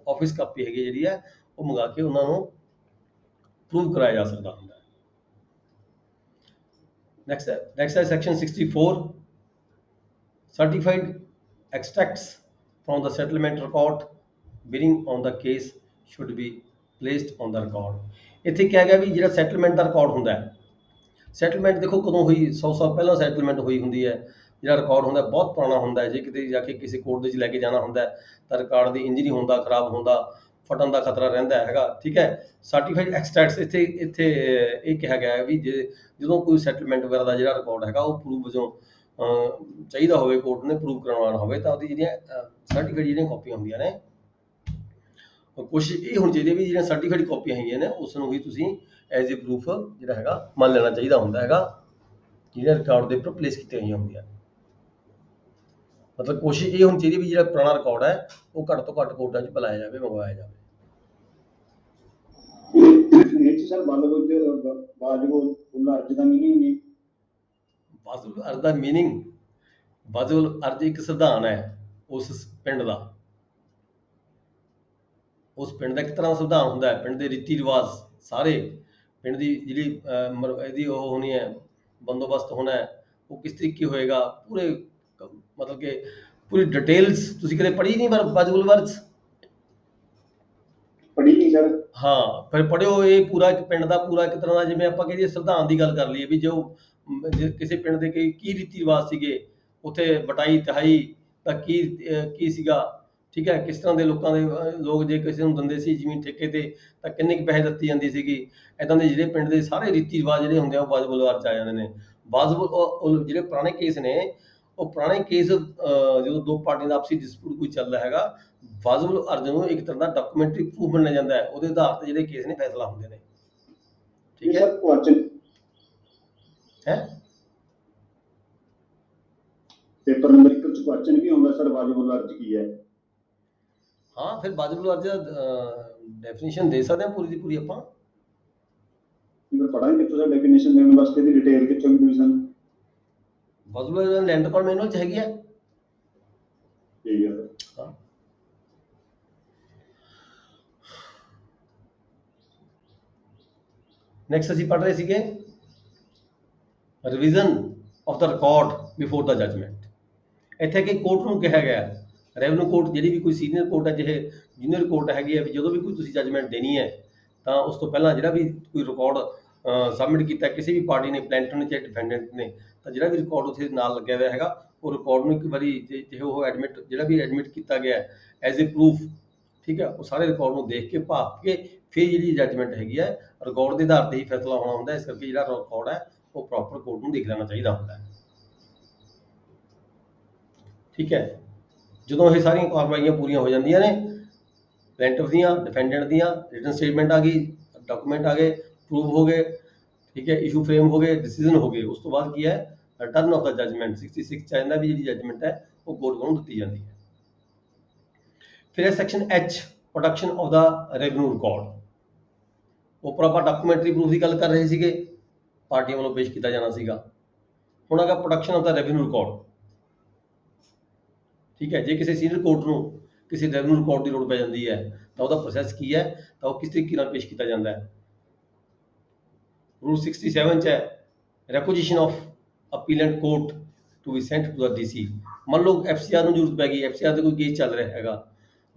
ऑफिस कापी हैगी जी है वो मंगा के उन्होंने प्रूव कराया जा सकता है। नेक्स्ट है section 64 certified extracts from the settlement record bearing on the case should be placed on the record। इत्थे क्या गया भी जो सैटलमेंट का रिकॉर्ड होंदा है, सैटलमेंट देखो कदों हुई 100 साल पहला सैटलमेंट हुई होंदी है, जो रिकॉर्ड होंदा है बहुत पुराना होंदा है, जे किते जाके किसी कोर्ट दे लैके जाना होंदा है तो रिकॉर्ड की इंजरी होंदा खराब होंदा ਫਟਣ ਦਾ ਖਤਰਾ ਰਹਿੰਦਾ ਹੈਗਾ। ਠੀਕ ਹੈ, ਸਰਟੀਫਾਈਡ ਐਕਸਟ੍ਰੈਕਟਸ ਇੱਥੇ ਇਹ ਕਿਹਾ ਗਿਆ ਹੈ ਵੀ ਜਦੋਂ ਕੋਈ ਸੈਟਲਮੈਂਟ ਵਗੈਰਾ ਦਾ ਜਿਹੜਾ ਰਿਕਾਰਡ ਹੈਗਾ ਉਹ ਪ੍ਰੂਫ ਵਜੋਂ ਚਾਹੀਦਾ ਹੋਵੇ, ਕੋਰਟ ਨੇ ਪ੍ਰੂਫ ਕਰਵਾਉਣਾ ਹੋਵੇ, ਤਾਂ ਉਹਦੀ ਜਿਹੜੀਆਂ ਸਰਟੀਫਾਈਡ ਜਿਹੜੀਆਂ ਕਾਪੀਆਂ ਹੁੰਦੀਆਂ ਨੇ, ਕੋਸ਼ਿਸ਼ ਇਹ ਹੋਣੀ ਚਾਹੀਦੀ ਹੈ ਵੀ ਜਿਹੜੀਆਂ ਸਰਟੀਫਾਈਡ ਕਾਪੀਆਂ ਹੈਗੀਆਂ ਨੇ ਉਸ ਨੂੰ ਵੀ ਤੁਸੀਂ ਐਜ਼ ਏ ਪ੍ਰੂਫ ਜਿਹੜਾ ਹੈਗਾ ਮੰਨ ਲੈਣਾ ਚਾਹੀਦਾ ਹੁੰਦਾ ਹੈਗਾ, ਜਿਹੜੀਆਂ ਰਿਕਾਰਡ ਦੇ ਉੱਪਰ ਪਲੇਸ ਕੀਤੀਆਂ ਹੋਈਆਂ ਹੁੰਦੀਆਂ। ਮਤਲਬ ਕੋਸ਼ਿਸ਼ ਇਹ ਹੋਣੀ ਚਾਹੀਦੀ ਵੀ ਜਿਹੜਾ ਪੁਰਾਣਾ ਰਿਕਾਰਡ ਹੈ ਉਹ ਘੱਟ ਤੋਂ ਘੱਟ ਕੋਰਟਾਂ 'ਚ ਬੁਲਾਇਆ ਜਾਵੇ, ਮੰਗਵਾਇਆ ਜਾਵੇ। ਸਰ ਵਾਜਬ ਅਰਜ਼ ਦਾ ਮੀਨਿੰਗ ਨਹੀਂ, ਵਾਜਬ ਅਰਜ਼ ਦਾ ਮੀਨਿੰਗ, ਵਾਜਬ ਅਰਜ਼ ਇੱਕ ਸੰਵਿਧਾਨ ਹੈ ਉਸ ਪਿੰਡ ਦਾ, ਉਸ ਪਿੰਡ ਦਾ ਇੱਕ ਤਰ੍ਹਾਂ ਦਾ ਸੰਵਿਧਾਨ ਹੁੰਦਾ ਹੈ। ਪਿੰਡ ਦੇ ਰੀਤੀ ਰਿਵਾਜ ਸਾਰੇ, ਪਿੰਡ ਦੀ ਜਿਹੜੀ ਇਹਦੀ ਉਹ ਹੋਣੀ ਹੈ, ਬੰਦੋਬਸਤ ਹੋਣਾ ਹੈ, ਉਹ ਕਿਸ ਤਰੀਕੇ ਹੋਏਗਾ, ਪੂਰੇ ਮਤਲਬ ਕਿ ਪੂਰੀ ਡਿਟੇਲਸ। ਤੁਸੀਂ ਕਦੇ ਪੜ੍ਹੀ ਨਹੀਂ ਵਾਜਬ ਅਰਜ਼? ਪੜ੍ਹੀ ਨਹੀਂ ਸਰ। ਹਾਂ, ਫਿਰ ਪੜ੍ਹਿਓ। ਇਹ ਪੂਰਾ ਇੱਕ ਪਿੰਡ ਦਾ ਪੂਰਾ ਇੱਕ ਤਰ੍ਹਾਂ ਦਾ, ਜਿਵੇਂ ਆਪਾਂ ਕਹੀਏ ਸੰਵਿਧਾਨ ਦੀ ਗੱਲ ਕਰ ਲਈਏ ਵੀ ਜੋ ਕਿਸੇ ਪਿੰਡ ਦੇ ਕੀ ਰੀਤੀ ਰਿਵਾਜ ਸੀਗੇ, ਉੱਥੇ ਬਟਾਈ ਤਿਹਾਈ ਦਾ ਕੀ ਸੀਗਾ। ਠੀਕ ਹੈ, ਕਿਸ ਤਰ੍ਹਾਂ ਦੇ ਲੋਕ ਜੇ ਕਿਸੇ ਨੂੰ ਦਿੰਦੇ ਸੀ ਜ਼ਮੀਨ ਠੇਕੇ ਤੇ ਤਾਂ ਕਿੰਨੇ ਕੁ ਪੈਸੇ ਦਿੱਤੀ ਜਾਂਦੀ ਸੀਗੀ, ਇੱਦਾਂ ਦੇ ਜਿਹੜੇ ਪਿੰਡ ਦੇ ਸਾਰੇ ਰੀਤੀ ਰਿਵਾਜ ਜਿਹੜੇ ਹੁੰਦੇ ਆ ਉਹ ਵਾਜਬ ਅਰਜ਼ 'ਚ ਆ ਜਾਂਦੇ ਨੇ। ਵਾਜਬ ਜਿਹੜੇ ਪੁਰਾਣੇ ਕੇਸ ਨੇ, ਉਹ ਪੁਰਾਣੇ ਕੇਸ ਜਦੋਂ ਦੋ ਪਾਰਟੀਆਂ ਦਾ ਆਪਸੀ ਡਿਸਪਿਊਟ ਕੋਈ ਚੱਲਦਾ ਹੈਗਾ, ਵਾਜਬ ਅਰਜ਼ ਨੂੰ ਇੱਕ ਤਰ੍ਹਾਂ ਦਾ ਡਾਕੂਮੈਂਟਰੀ ਪ੍ਰੂਫ ਮੰਨਿਆ ਜਾਂਦਾ ਹੈ। ਉਹਦੇ ਆਧਾਰ ਤੇ ਜਿਹੜੇ ਕੇਸ ਨੇ ਫੈਸਲਾ ਹੁੰਦੇ ਨੇ। ਠੀਕ ਹੈ ਪੇਪਰ ਨੰਬਰ 1 ਚ ਕੁਐਸਚਨ ਵੀ ਆਉਂਦਾ ਸਰ, ਵਾਜਬ ਅਰਜ਼ ਕੀ ਹੈ? ਹਾਂ, ਫਿਰ ਵਾਜਬ ਅਰਜ਼ ਡੈਫੀਨੇਸ਼ਨ ਦੇ ਸਕਦੇ ਹਾਂ ਪੂਰੀ ਦੀ ਪੂਰੀ ਆਪਾਂ। ਪੜਾਂਗੇ ਕਿੱਥੋਂ ਸਰ ਡੈਫੀਨੇਸ਼ਨ ਦੇਣ ਵਾਸਤੇ, ਦੀ ਡਿਟੇਲ ਕਿੱਥੋਂ ਮਿਲੂਗੀ ਸਾਨੂੰ? ਵਾਜਬ ਅਰਜ਼ ਲੈਂਡ ਰਿਕਾਰਡ ਮੈਨੂਅਲ 'ਚ ਹੈਗੀ ਹੈ। ਠੀਕ ਹੈ ਸਰ। ਹਾਂ, ਨੈਕਸਟ ਅਸੀਂ ਪੜ੍ਹ ਰਹੇ ਸੀਗੇ revision of the record before the judgment. ਇੱਥੇ ਕਿ ਕੋਰਟ ਨੂੰ ਕਿਹਾ ਗਿਆ, ਰੈਵਨਿਊ ਕੋਰਟ ਜਿਹੜੀ ਵੀ ਕੋਈ ਸੀਨੀਅਰ ਕੋਰਟ ਹੈ, ਜਿਹੇ ਜੂਨੀਅਰ ਕੋਰਟ ਹੈਗੀ ਹੈ, ਵੀ ਜਦੋਂ ਵੀ ਕੋਈ ਤੁਸੀਂ ਜਜਮੈਂਟ ਦੇਣੀ ਹੈ ਤਾਂ ਉਸ ਤੋਂ ਪਹਿਲਾਂ ਜਿਹੜਾ ਵੀ ਕੋਈ ਰਿਕਾਰਡ ਸਬਮਿਟ ਕੀਤਾ ਕਿਸੇ ਵੀ ਪਾਰਟੀ ਨੇ, ਪਲੈਂਟਰ ਨੇ ਚਾਹੇ ਡਿਫੈਂਡੈਂਟ ਨੇ, ਤਾਂ ਜਿਹੜਾ ਵੀ ਰਿਕਾਰਡ ਉੱਥੇ ਨਾਲ ਲੱਗਿਆ ਹੋਇਆ ਹੈਗਾ ਉਹ ਰਿਕਾਰਡ ਨੂੰ ਇੱਕ ਵਾਰੀ ਜੇ ਉਹ ਐਡਮਿਟ ਕੀਤਾ ਗਿਆ ਐਜ਼ ਏ ਪ੍ਰੂਫ, ਠੀਕ ਹੈ, ਉਹ ਸਾਰੇ ਰਿਕਾਰਡ ਨੂੰ ਦੇਖ ਕੇ ਭਾਪ ਕੇ ਫਿਰ ਜਿਹੜੀ ਜਜਮੈਂਟ ਹੈਗੀ ਹੈ ਰਿਕਾਰਡ ਦੇ ਆਧਾਰ ਤੇ ਹੀ ਫੈਸਲਾ ਹੋਣਾ ਹੁੰਦਾ। ਇਸ ਕਰਕੇ ਜਿਹੜਾ ਰਿਕਾਰਡ ਹੈ ਉਹ ਪ੍ਰੋਪਰ ਕੋਰਟ ਨੂੰ ਦੇਖ ਲੈਣਾ ਚਾਹੀਦਾ ਹੁੰਦਾ ਹੈ। ਠੀਕ ਹੈ, ਜਦੋਂ ਇਹ ਸਾਰੀਆਂ ਕਾਰਵਾਈਆਂ ਪੂਰੀਆਂ ਹੋ ਜਾਂਦੀਆਂ ਨੇ, ਪਲੈਂਟਿਫ ਦੀਆਂ, ਡਿਫੈਂਡੈਂਟ ਦੀਆਂ, ਰਿਟਨ ਸਟੇਟਮੈਂਟ ਆ ਗਈ, ਡਾਕੂਮੈਂਟ ਆ ਗਏ, ਪ੍ਰੂਫ ਹੋ ਗਏ, ਠੀਕ ਹੈ, ਇਸ਼ੂ ਫਰੇਮ ਹੋ ਗਏ, ਡਿਸੀਜਨ ਹੋ ਗਏ, ਉਸ ਤੋਂ ਬਾਅਦ ਕੀ ਹੈ, ਰਿਟਰਨ ਆਫ ਦਾ ਜਜਮੈਂਟ 66 ਚ ਆ ਜਾਂਦਾ ਵੀ ਜਿਹੜੀ ਜਜਮੈਂਟ ਹੈ ਉਹ ਕੋਰਟ ਵੱਲੋਂ ਦਿੱਤੀ ਜਾਂਦੀ ਹੈ। ਫਿਰ ਹੈ section H, production of the revenue record. ਉੱਪਰ ਆਪਾਂ ਡਾਕੂਮੈਂਟਰੀ ਪ੍ਰੂਫ ਦੀ ਗੱਲ ਕਰ ਰਹੇ ਸੀਗੇ, ਪਾਰਟੀਆਂ ਵੱਲੋਂ ਪੇਸ਼ ਕੀਤਾ ਜਾਣਾ ਸੀਗਾ। ਹੁਣ ਹੈਗਾ production of the revenue record. ਠੀਕ ਹੈ, ਜੇ ਕਿਸੇ ਸੀਨੀਅਰ ਕੋਰਟ ਨੂੰ ਕਿਸੇ ਰੈਵਨਿਊ ਰਿਕਾਰਡ ਦੀ ਲੋੜ ਪੈ ਜਾਂਦੀ ਹੈ ਤਾਂ ਉਹਦਾ ਪ੍ਰੋਸੈਸ ਕੀ ਹੈ, ਤਾਂ ਉਹ ਕਿਸ ਤਰੀਕੇ ਨਾਲ ਪੇਸ਼ ਕੀਤਾ ਜਾਂਦਾ ਹੈ। ਰੂਲ 67 ਚ ਹੈ requisition of appellate court to be sent to the DC। ਮੰਨ ਲਓ FCR ਨੂੰ ਜ਼ਰੂਰਤ ਪੈ ਗਈ, FCR ਦਾ ਕੋਈ ਕੇਸ ਚੱਲ ਰਿਹਾ ਹੈਗਾ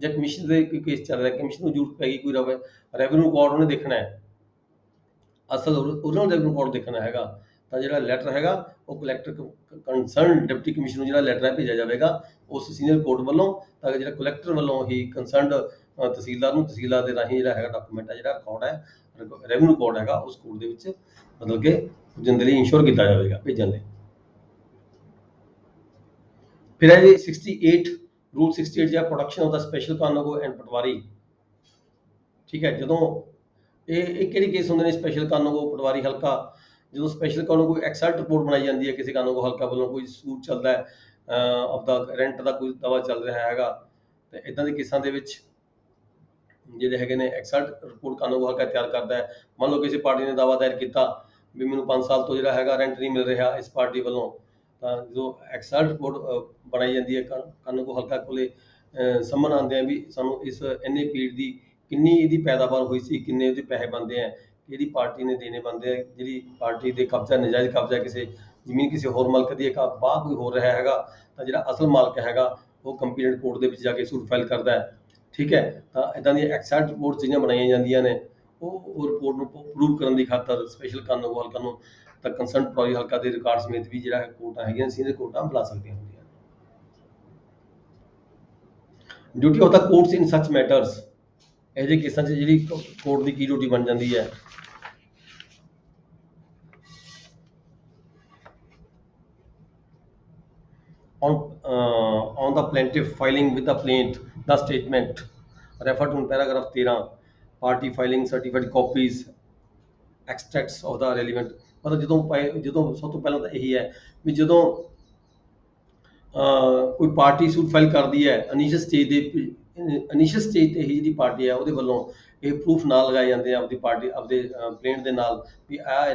ਜਾਂ ਕਮਿਸ਼ਨ ਦੇ ਕੋਈ ਕੇਸ ਚੱਲ ਰਿਹਾ, ਕਮਿਸ਼ਨ ਨੂੰ ਜ਼ਰੂਰਤ ਪੈ ਗਈ ਕੋਈ ਰੈਵਨਿਊ ਰਿਕਾਰਡ ਉਹਨੇ ਦੇਖਣਾ ਹੈ, ਅਸਲ ਓਰੀਜਨਲ ਰੈਵਨਿਊ ਰਿਕਾਰਡ ਦੇਖਣਾ ਹੈਗਾ, ਤਾਂ ਜਿਹੜਾ ਲੈਟਰ ਹੈਗਾ ਉਹ ਕਲੈਕਟਰ ਕੰਸਰਨ ਡਿਪਟੀ ਕਮਿਸ਼ਨਰ ਨੂੰ ਜਿਹੜਾ ਲੈਟਰ ਹੈ ਭੇਜਿਆ ਜਾਵੇਗਾ ਉਸ ਸੀਨੀਅਰ ਕੋਰਟ ਵੱਲੋਂ, ਤਾਂ ਕਿ ਜਿਹੜਾ ਕਲੈਕਟਰ ਵੱਲੋਂ ਹੀ ਕੰਸਰਨਡ ਤਹਿਸੀਲਦਾਰ ਨੂੰ ਤਹਿਸੀਲਦਾਰ ਦੇ ਰਾਹੀਂ ਜਿਹੜਾ ਹੈਗਾ ਡਾਕੂਮੈਂਟ ਹੈ, ਜਿਹੜਾ ਰਿਕਾਰਡ ਹੈ, ਰੈਵਨਿਊ ਰਿਕਾਰਡ ਹੈਗਾ, ਉਸ ਕੋਰਟ ਦੇ ਵਿੱਚ ਮਤਲਬ ਕਿ ਭੇਜਣ ਦੇ ਲਈ ਇੰਸ਼ੋਰ ਕੀਤਾ ਜਾਵੇਗਾ, ਭੇਜਣ ਲਈ। ਫਿਰ ਹੈ ਜੀ 68, ਰੂਲ 68 ਜਿਹੜਾ production of the special kanungo and patwari. ਠੀਕ ਹੈ, ਜਦੋਂ ਇਹ ਕਿਹੜੇ ਕੇਸ ਹੁੰਦੇ ਨੇ ਸਪੈਸ਼ਲ ਕਾਨੂੰਗੋ ਪਟਵਾਰੀ ਹਲਕਾ, ਜਦੋਂ ਸਪੈਸ਼ਲ ਕਾਨੂੰਗੋ ਐਕਸਲਟ ਰਿਪੋਰਟ ਬਣਾਈ ਜਾਂਦੀ ਹੈ ਕਿਸੇ ਕਾਨੂੰਗੋ ਹਲਕਾ ਵੱਲੋਂ, ਕੋਈ ਸੂਟ ਚੱਲਦਾ ਹੈ ਆਪਦਾ ਰੈਂਟ ਦਾ ਕੋਈ ਦਾਵਾ ਚੱਲ ਰਿਹਾ ਹੈਗਾ, ਤੇ ਇਦਾਂ ਦੇ ਕੇਸਾਂ ਦੇ ਵਿੱਚ ਜਿਹੜੇ ਹੈਗੇ ਨੇ ਐਕਸਲਟ ਰਿਪੋਰਟ ਕਾਨੂੰਗੋ ਹਲਕਾ ਤਿਆਰ ਕਰਦਾ ਹੈ। ਮੰਨ ਲਓ ਕਿਸੇ ਪਾਰਟੀ ਨੇ ਦਾਵਾ ਦਾਇਰ ਕੀਤਾ ਵੀ ਮੈਨੂੰ 5 ਸਾਲ ਤੋਂ ਜਿਹੜਾ ਹੈਗਾ ਰੈਂਟ ਨਹੀਂ ਮਿਲ ਰਿਹਾ ਇਸ ਪਾਰਟੀ ਵੱਲੋਂ, ਤਾਂ ਜਦੋਂ ਐਕਸਲਟ ਰਿਪੋਰਟ ਬਣਾਈ ਜਾਂਦੀ ਹੈ ਕਾਨੂੰਗੋ ਹਲਕਾ ਕੋਲੇ ਸੰਮਨ ਆਉਂਦੇ ਆ ਵੀ ਸਾਨੂੰ ਇਸ ਇੰਨੇ ਪੀਰੀਅਡ ਦੀ ਕਿੰਨੀ ਇਹਦੀ ਪੈਦਾਵਾਰ ਹੋਈ ਸੀ, ਕਿੰਨੇ ਉਹਦੇ ਪੈਸੇ ਬਣਦੇ ਆ, ਕਿਹੜੀ ਪਾਰਟੀ ਨੇ ਦੇਣੇ ਬਣਦੇ ਆ, ਜਿਹੜੀ ਪਾਰਟੀ ਦੇ ਕਬਜ਼ਾ ਨਜਾਇਜ਼ ਕਬਜ਼ਾ ਕਿਸੇ ਜ਼ਮੀਨ ਕਿਸੇ ਹੋਰ ਮਾਲਕ ਦੀ ਬਾਹਰ ਕੋਈ ਹੋ ਰਿਹਾ ਹੈਗਾ, ਤਾਂ ਜਿਹੜਾ ਅਸਲ ਮਾਲਕ ਹੈਗਾ ਉਹ ਕੰਪੀਟੈਂਟ ਕੋਰਟ ਦੇ ਵਿੱਚ ਜਾ ਕੇ ਸੂਟ ਫਾਈਲ ਕਰਦਾ ਹੈ। ਠੀਕ ਹੈ, ਤਾਂ ਇਦਾਂ ਦੀਆਂ ਐਕਸਲਟ ਰਿਪੋਰਟ ਜਿਹੜੀਆਂ ਬਣਾਈਆਂ ਜਾਂਦੀਆਂ ਨੇ ਉਹ ਰਿਪੋਰਟ ਨੂੰ ਪ੍ਰੂਵ ਕਰਨ ਦੀ ਖਾਤਰ ਸਪੈਸ਼ਲ ਕਾਨੂੰਗੋ ਹਲਕਾ ਨੂੰ ਤਾਂ ਕੰਸਰਨ ਪਟਵਾਰੀ ਹਲਕਾ ਦੇ ਰਿਕਾਰਡ ਸਮੇਤ ਵੀ ਜਿਹੜਾ ਕੋਰਟਾਂ ਹੈਗੀਆਂ ਸੀਨੀਅਰ ਕੋਰਟਾਂ ਬੁਲਾ ਸਕਦੀਆਂ ਹੁੰਦੀਆਂ। ਡਿਊਟੀ ਆਫ ਦਾ ਕੋਰਟਸ ਇਨ ਸੱਚ ਮੈਟਰਸ। ਇਹੋ ਜਿਹੇ ਕੇਸਾਂ 'ਚ ਜਿਹੜੀ ਕੋਰਟ ਦੀ ਕੀ ਡਿਊਟੀ ਬਣ ਜਾਂਦੀ ਹੈ। On the plaintiff filing with the plaint the statement referred to in paragraph 13 party filing certified copies extracts of the relevant ਮਤਲਬ ਜਦੋਂ ਸਭ ਤੋਂ ਪਹਿਲਾਂ ਤਾਂ ਇਹੀ ਹੈ ਵੀ ਜਦੋਂ ਕੋਈ ਪਾਰਟੀ ਸੂਟ ਫਾਈਲ ਕਰਦੀ ਹੈ ਇਨੀਸ਼ੀਅਲ ਸਟੇਜ ਤੇ ਹੀ ਜਿਹੜੀ ਪਾਰਟੀ ਹੈ ਉਹਦੇ ਵੱਲੋਂ ਇਹ ਪ੍ਰੂਫ ਨਾਲ ਲਗਾਏ ਜਾਂਦੇ ਆ ਆਪਦੀ ਪਾਰਟੀ ਆਪਦੇ ਪਲੇਂਟ ਦੇ ਨਾਲ ਵੀ ਆਹ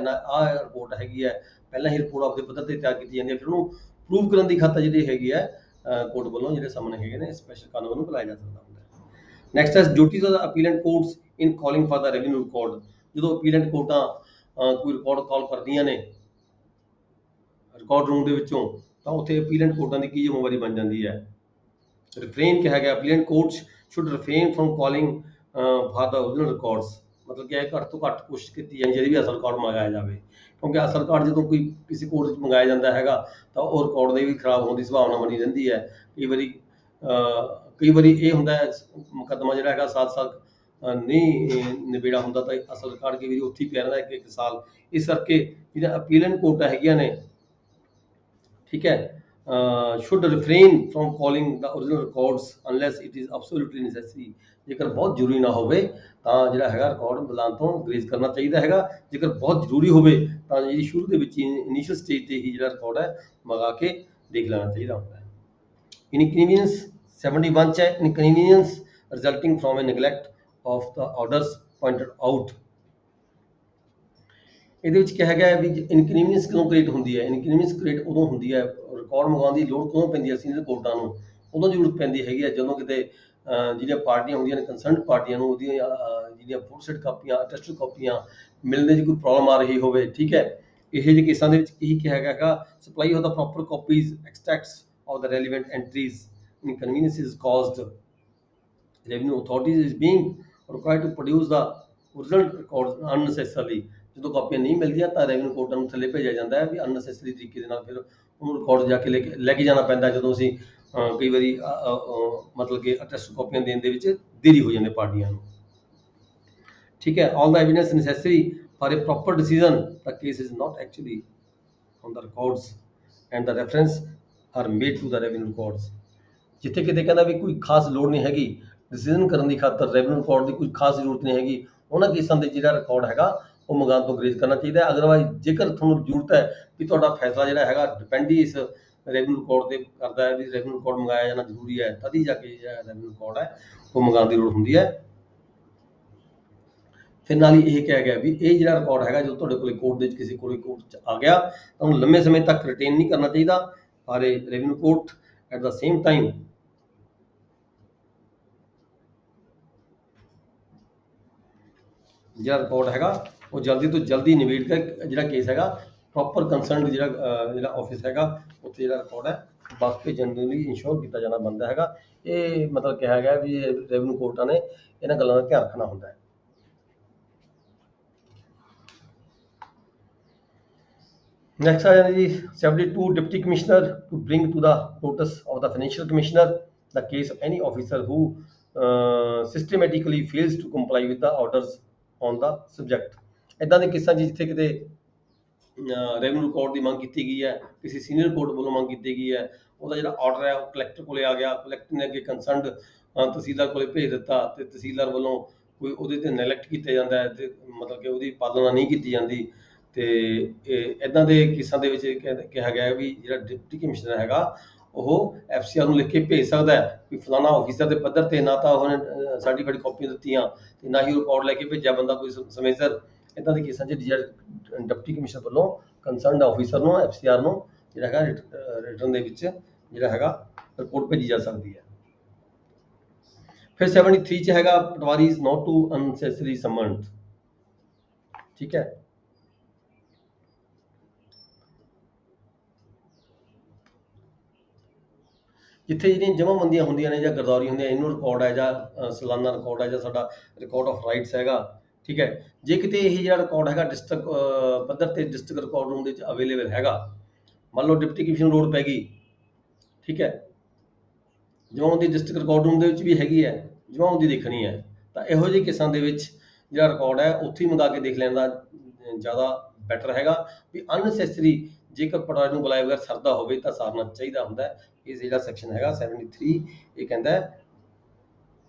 ਰਿਪੋਰਟ ਹੈਗੀ ਹੈ, ਪਹਿਲਾਂ ਹੀ ਰਿਪੋਰਟ ਆਪਦੇ ਪੱਧਰ ਤੇ ਤਿਆਰ ਕੀਤੀ ਜਾਂਦੀ ਹੈ, ਫਿਰ ਉਹਨੂੰ ਪ੍ਰੂਵ ਕਰਨ ਦੀ ਖਾਤਰ ਜਿਹੜੀ ਹੈਗੀ ਹੈ ਕੋਰਟ ਵੱਲੋਂ ਜਿਹੜੇ ਸਾਹਮਣੇ ਹੈਗੇ ਨੇ ਸਪੈਸ਼ਲ ਕਾਨੂੰਨ ਨੂੰ ਬੁਲਾਇਆ ਜਾ ਸਕਦਾ ਹੁੰਦਾ ਹੈ। ਨੈਕਸਟ ਹੈ duties of the appellate courts in calling for the revenue record. ਜਦੋਂ ਅਪੀਲੈਂਟ ਕੋਰਟਾਂ ਕੋਈ ਰਿਕਾਰਡ ਕਾਲ ਕਰਦੀਆਂ ਨੇ ਰਿਕਾਰਡ ਰੂਮ ਦੇ ਵਿੱਚੋਂ ਤਾਂ ਉੱਥੇ ਅਪੀਲੈਂਟ ਕੋਰਟਾਂ ਦੀ ਕੀ ਜ਼ਿੰਮੇਵਾਰੀ ਬਣ ਜਾਂਦੀ ਹੈ। ਰਿਫਰੇਨ ਕਿਹਾ ਗਿਆ appellate courts should refrain from calling for the original records, ਮਤਲਬ ਕਿ ਇਹ ਘੱਟ ਤੋਂ ਘੱਟ ਕੋਸ਼ਿਸ਼ ਕੀਤੀ ਜਾਂਦੀ ਜਿਹੜੀ ਵੀ ਅਸਲ ਰਿਕਾਰਡ ਮੰਗਾਇਆ ਜਾਵੇ, ਕਿਉਂਕਿ ਅਸਲ ਰਿਕਾਰਡ ਜਦੋਂ ਕੋਈ ਕਿਸੇ ਕੋਰਟ 'ਚ ਮੰਗਾਇਆ ਜਾਂਦਾ ਹੈਗਾ ਤਾਂ ਉਹ ਰਿਕਾਰਡ ਦੀ ਵੀ ਖਰਾਬ ਹੋਣ ਦੀ ਸੰਭਾਵਨਾ ਬਣੀ ਰਹਿੰਦੀ ਹੈ। ਕਈ ਵਾਰੀ ਇਹ ਹੁੰਦਾ ਹੈ ਮੁਕੱਦਮਾ ਜਿਹੜਾ ਹੈਗਾ 7 ਸਾਲ ਨਹੀਂ ਨਿਬੇੜਾ ਹੁੰਦਾ ਤਾਂ ਅਸਲ ਰਿਕਾਰਡ ਕਈ ਵਾਰੀ ਉੱਥੇ ਹੀ ਪਿਆ ਰਹਿੰਦਾ ਇੱਕ ਸਾਲ। ਇਸ ਕਰਕੇ ਜਿਹੜੀਆਂ ਅਪੀਲੈਂਟ ਕੋਰਟਾਂ ਹੈਗੀਆਂ ਨੇ, ਠੀਕ ਹੈ, should refrain from calling the original records unless it is absolutely necessary। ਜੇਕਰ ਬਹੁਤ ਜ਼ਰੂਰੀ ਨਾ ਹੋਵੇ ਤਾਂ ਜਿਹੜਾ ਹੈਗਾ ਰਿਕਾਰਡ ਬੁਲਾਉਣ ਤੋਂ ਗਰੇਜ਼ ਕਰਨਾ ਚਾਹੀਦਾ ਹੈਗਾ। ਜੇਕਰ ਬਹੁਤ ਜ਼ਰੂਰੀ ਹੋਵੇ ਤਾਂ ਜਿਹੜੀ ਸ਼ੁਰੂ ਦੇ ਵਿੱਚ ਇਨੀਸ਼ੀਅਲ ਸਟੇਜ ਤੇ ਹੀ ਜਿਹੜਾ ਰਿਕਾਰਡ ਹੈ ਮੰਗਾ ਕੇ ਦੇਖ ਲੈਣਾ ਚਾਹੀਦਾ ਹੁੰਦਾ ਹੈ। ਇਨਕਨਵੀਨੀਅੰਸ 71 ਚ ਹੈ inconvenience resulting from a neglect of the orders pointed out. ਇਹਦੇ ਵਿੱਚ ਕਿਹਾ ਗਿਆ ਹੈ ਵੀ ਇਨਕਨਵੀਨੀਅੰਸ ਕਦੋਂ ਕ੍ਰੀਏਟ ਹੁੰਦੀ ਹੈ। ਇਨਕਨਵੀਨੀਅੰਸ ਕ੍ਰੀਏਟ ਉਦੋਂ ਹੁੰਦੀ ਹੈ, ਰਿਕਾਰਡ ਮੰਗਵਾਉਣ ਦੀ ਲੋੜ ਕਦੋਂ ਪੈਂਦੀ ਹੈ ਸੀਨੀਅਰ ਕੋਰਟਾਂ ਨੂੰ, ਉਦੋਂ ਜ਼ਰੂਰਤ ਪੈਂਦੀ ਹੈਗੀ ਹੈ ਜਦੋਂ ਕਿਤੇ ਜਿਹੜੀਆਂ ਪਾਰਟੀਆਂ ਹੁੰਦੀਆਂ ਨੇ ਕੰਸਰਨਡ ਪਾਰਟੀਆਂ ਨੂੰ ਉਹਦੀਆਂ ਜਿਹੜੀਆਂ ਫੋਰਸਡ ਕਾਪੀਆਂ ਅਟੈਸਟਡ ਕਾਪੀਆਂ ਮਿਲਣ ਦੀ ਕੋਈ ਪ੍ਰੋਬਲਮ ਆ ਰਹੀ ਹੋਵੇ। ਠੀਕ ਹੈ, ਇਹੋ ਜਿਹੇ ਕੇਸਾਂ ਦੇ ਵਿੱਚ ਇਹੀ ਕਿਹਾ ਗਿਆ ਹੈਗਾ supply of the proper copies extracts of the relevant entries inconvenience is caused revenue authorities is being required to produce the original records unnecessarily। ਜਦੋਂ ਕਾਪੀਆਂ ਨਹੀਂ ਮਿਲਦੀਆਂ ਤਾਂ ਰੈਵਨਿਊ ਕੋਰਟਾਂ ਨੂੰ ਥੱਲੇ ਭੇਜਿਆ ਜਾਂਦਾ ਹੈ ਵੀ ਅਨਨੈਸੈਸਰੀ ਤਰੀਕੇ ਦੇ ਨਾਲ ਫਿਰ ਉਹਨੂੰ ਰਿਕਾਰਡ ਜਾ ਕੇ ਲੈ ਕੇ ਜਾਣਾ ਪੈਂਦਾ ਜਦੋਂ ਅਸੀਂ ਕਈ ਵਾਰੀ ਮਤਲਬ ਕਿ ਅਟੈਸਟ ਕਾਪੀਆਂ ਦੇਣ ਦੇ ਵਿੱਚ ਦੇਰੀ ਹੋ ਜਾਂਦੀ ਪਾਰਟੀਆਂ ਨੂੰ। ਠੀਕ ਹੈ, all the evidence necessary for a proper decision the case is not actually on the records and the reference are made to the revenue records। ਜਿੱਥੇ ਕਿਤੇ ਕਹਿੰਦਾ ਵੀ ਕੋਈ ਖਾਸ ਲੋੜ ਨਹੀਂ ਹੈਗੀ ਡਿਸੀਜ਼ਨ ਕਰਨ ਦੀ ਖਾਤਰ ਰੈਵਨਿਊ ਰਿਕਾਰਡ ਦੀ ਕੋਈ ਖਾਸ ਜ਼ਰੂਰਤ ਨਹੀਂ ਹੈਗੀ, ਉਹਨਾਂ ਕੇਸਾਂ ਦੇ ਜਿਹੜਾ ਰਿਕਾਰਡ ਹੈਗਾ ਉਹ ਮੰਗਾਉਣ ਤੋਂ ਗਰੇਜ਼ ਕਰਨਾ ਚਾਹੀਦਾ ਹੈ। ਅਦਰਵਾਈਜ਼ ਜੇਕਰ ਤੁਹਾਨੂੰ ਜ਼ਰੂਰਤ ਹੈ ਵੀ ਤੁਹਾਡਾ ਫੈਸਲਾ ਜਿਹੜਾ ਹੈਗਾ ਡਿਪੈਂਡ ਹੀ ਇਸ ਰੈਵਨਿਊ ਰਿਕਾਰਡ ਤੇ ਕਰਦਾ ਹੈ ਵੀ ਰੈਵਨਿਊ ਰਿਕਾਰਡ ਮੰਗਾਇਆ ਜਾਣਾ ਜ਼ਰੂਰੀ ਹੈ, ਤਦ ਹੀ ਜਾ ਕੇ ਜਿਹੜਾ ਰੈਵਨਿਊ ਰਿਕਾਰਡ ਹੈ ਉਹ ਮੰਗਾਉਣ ਦੀ ਲੋੜ ਹੁੰਦੀ ਹੈ। ਫਿਰ ਨਾਲ ਹੀ ਇਹ ਕਿਹਾ ਗਿਆ ਵੀ ਇਹ ਜਿਹੜਾ ਰਿਕਾਰਡ ਹੈਗਾ ਜਦੋਂ ਤੁਹਾਡੇ ਕੋਲ ਕੋਰਟ ਦੇ ਵਿੱਚ ਕਿਸੇ ਕੋਲ ਕੋਰਟ 'ਚ ਆ ਗਿਆ ਤਾਂ ਉਹਨੂੰ ਲੰਮੇ ਸਮੇਂ ਤੱਕ ਰਿਟੇਨ ਨਹੀਂ ਕਰਨਾ ਚਾਹੀਦਾ। ਪਰ revenue court at the same time ਜਿਹੜਾ ਰਿਕਾਰਡ ਹੈਗਾ ਉਹ ਜਲਦੀ ਤੋਂ ਜਲਦੀ ਨਿਬੇੜ ਕੇ ਜਿਹੜਾ ਕੇਸ ਹੈਗਾ ਪ੍ਰੋਪਰ ਕੰਸਰਨਡ ਜਿਹੜਾ ਆਫਿਸ ਹੈਗਾ ਉੱਥੇ ਜਿਹੜਾ ਰਿਕਾਰਡ ਹੈ ਬਸ ਭੇਜਣ ਦੇ ਲਈ ਇੰਸ਼ੋਰ ਕੀਤਾ ਜਾਣਾ ਬਣਦਾ ਹੈਗਾ। ਇਹ ਮਤਲਬ ਕਿਹਾ ਗਿਆ ਵੀ ਰੈਵਨਿਊ ਕੋਰਟਾਂ ਨੇ ਇਹਨਾਂ ਗੱਲਾਂ ਦਾ ਧਿਆਨ ਰੱਖਣਾ ਹੁੰਦਾ ਹੈ। Next ਆ ਜਾਂਦੀ ਜੀ 72 deputy commissioner to bring to the notice of the financial commissioner the case of any officer who systematically fails to comply with the orders on the subject। ਇੱਦਾਂ ਦੇ ਕੇਸਾਂ 'ਚ ਜਿੱਥੇ ਕਿਤੇ ਰੈਵਨਿਊ ਰਿਕਾਰਡ ਦੀ ਮੰਗ ਕੀਤੀ ਗਈ ਹੈ, ਕਿਸੇ ਸੀਨੀਅਰ ਕੋਰਟ ਵੱਲੋਂ ਮੰਗ ਕੀਤੀ ਗਈ ਹੈ, ਉਹਦਾ ਜਿਹੜਾ ਆਰਡਰ ਹੈ ਉਹ ਕਲੈਕਟਰ ਕੋਲੇ ਆ ਗਿਆ, ਕਲੈਕਟਰ ਨੇ ਅੱਗੇ ਕੰਸਰਨਡ ਤਹਿਸੀਲਦਾਰ ਕੋਲੇ ਭੇਜ ਦਿੱਤਾ ਤੇ ਤਹਿਸੀਲਦਾਰ ਵੱਲੋਂ ਕੋਈ ਉਹਦੇ ਤੇ ਨੈਗਲੈਕਟ ਕੀਤਾ ਜਾਂਦਾ ਹੈ ਤੇ ਮਤਲਬ ਕਿ ਉਹਦੀ ਪਾਲਣਾ ਨਹੀਂ ਕੀਤੀ ਜਾਂਦੀ ਤੇ ਇੱਦਾਂ ਦੇ ਕੇਸਾਂ ਦੇ ਵਿੱਚ ਕਿਹਾ ਗਿਆ ਵੀ ਜਿਹੜਾ ਡਿਪਟੀ ਕਮਿਸ਼ਨਰ ਹੈਗਾ ਉਹ FCR ਨੂੰ ਲਿਖ ਕੇ ਭੇਜ ਸਕਦਾ ਹੈ ਵੀ ਫਲਾਣਾ ਆਫਿਸਰ ਦੇ ਪੱਧਰ ਤੇ ਨਾ ਤਾਂ ਉਹਨੇ ਸਰਟੀਫਾਈਡ ਕਾਪੀਆਂ ਦਿੱਤੀਆਂ ਤੇ ਨਾ ਹੀ ਉਹ ਰਿਕਾਰਡ ਲੈ ਕੇ ਭੇਜਿਆ ਬੰਦਾ ਕੋਈ ਸਮੇਂ ਸਿਰ। ਇੱਦਾਂ ਦੇ ਕੇਸਾਂ 'ਚ ਡਿਪਟੀ ਕਮਿਸ਼ਨਰ ਵੱਲੋਂ ਕੰਸਰਨਡ ਆਫਿਸਰ ਨੂੰ FCR ਨੂੰ ਜਿਹੜਾ ਹੈਗਾ ਰਿਟਰਨ ਦੇ ਵਿੱਚ ਜਿਹੜਾ ਹੈਗਾ ਰਿਪੋਰਟ ਭੇਜੀ ਜਾ ਸਕਦੀ ਹੈ। ਫਿਰ 73 'ਚ ਹੈਗਾ ਪਟਵਾਰੀ ਇਜ਼ ਨੋਟ ਟੂ ਅਨਸੈਸਰੀ ਸਮਨਡ। ਠੀਕ ਹੈ, ਜਿੱਥੇ ਜਿਹੜੀਆਂ ਜਮ੍ਹਾਂਬੰਦੀਆਂ ਹੁੰਦੀਆਂ ਨੇ ਜਾਂ ਗਰਦੌਰੀ ਹੁੰਦੀ ਹੈ ਇਹਨੂੰ ਰਿਕਾਰਡ ਹੈ ਜਾਂ ਸਾਲਾਨਾ ਰਿਕਾਰਡ ਹੈ ਜਾਂ ਸਾਡਾ ਰਿਕਾਰਡ ਆਫ ਰਾਈਟਸ ਹੈਗਾ। ਠੀਕ ਹੈ, ਜੇ ਕਿਤੇ ਇਹ ਜਿਹੜਾ ਰਿਕਾਰਡ ਹੈਗਾ ਡਿਸਟ੍ਰਿਕਟ ਪੱਧਰ ਤੇ ਡਿਸਟ੍ਰਿਕਟ ਰਿਕਾਰਡ ਰੂਮ ਦੇ ਵਿੱਚ ਅਵੇਲੇਬਲ ਹੈਗਾ, ਮੰਨ ਲਓ ਡਿਪਟੀ ਕਮਿਸ਼ਨਰ ਲੋੜ ਪੈ ਗਈ, ਠੀਕ ਹੈ, ਜਮ੍ਹਾਂਬੰਦੀ ਡਿਸਟ੍ਰਿਕਟ ਰਿਕਾਰਡ ਰੂਮ ਦੇ ਵਿੱਚ ਵੀ ਹੈਗੀ ਹੈ, ਜਮ੍ਹਾਂਬੰਦੀ ਦੇਖਣੀ ਹੈ ਤਾਂ ਇਹੋ ਜਿਹੇ ਕੇਸਾਂ ਦੇ ਵਿੱਚ ਜਿਹੜਾ ਰਿਕਾਰਡ ਹੈ ਉੱਥੇ ਹੀ ਮੰਗਾ ਕੇ ਦੇਖ ਲੈਣ ਦਾ ਜ਼ਿਆਦਾ ਬੈਟਰ ਹੈਗਾ ਵੀ ਅਨਨੈਸੈਸਰੀ ਜੇਕਰ ਪਟਵਾਰੀ ਨੂੰ ਬੁਲਾਏ ਬਗੈਰ ਸਰਦਾ ਹੋਵੇ ਤਾਂ ਸਾਰਨਾ ਚਾਹੀਦਾ ਹੁੰਦਾ ਹੈ। ਇਹ ਜਿਹੜਾ ਸੈਕਸ਼ਨ ਹੈਗਾ 73 ਇਹ ਕਹਿੰਦਾ ਹੈ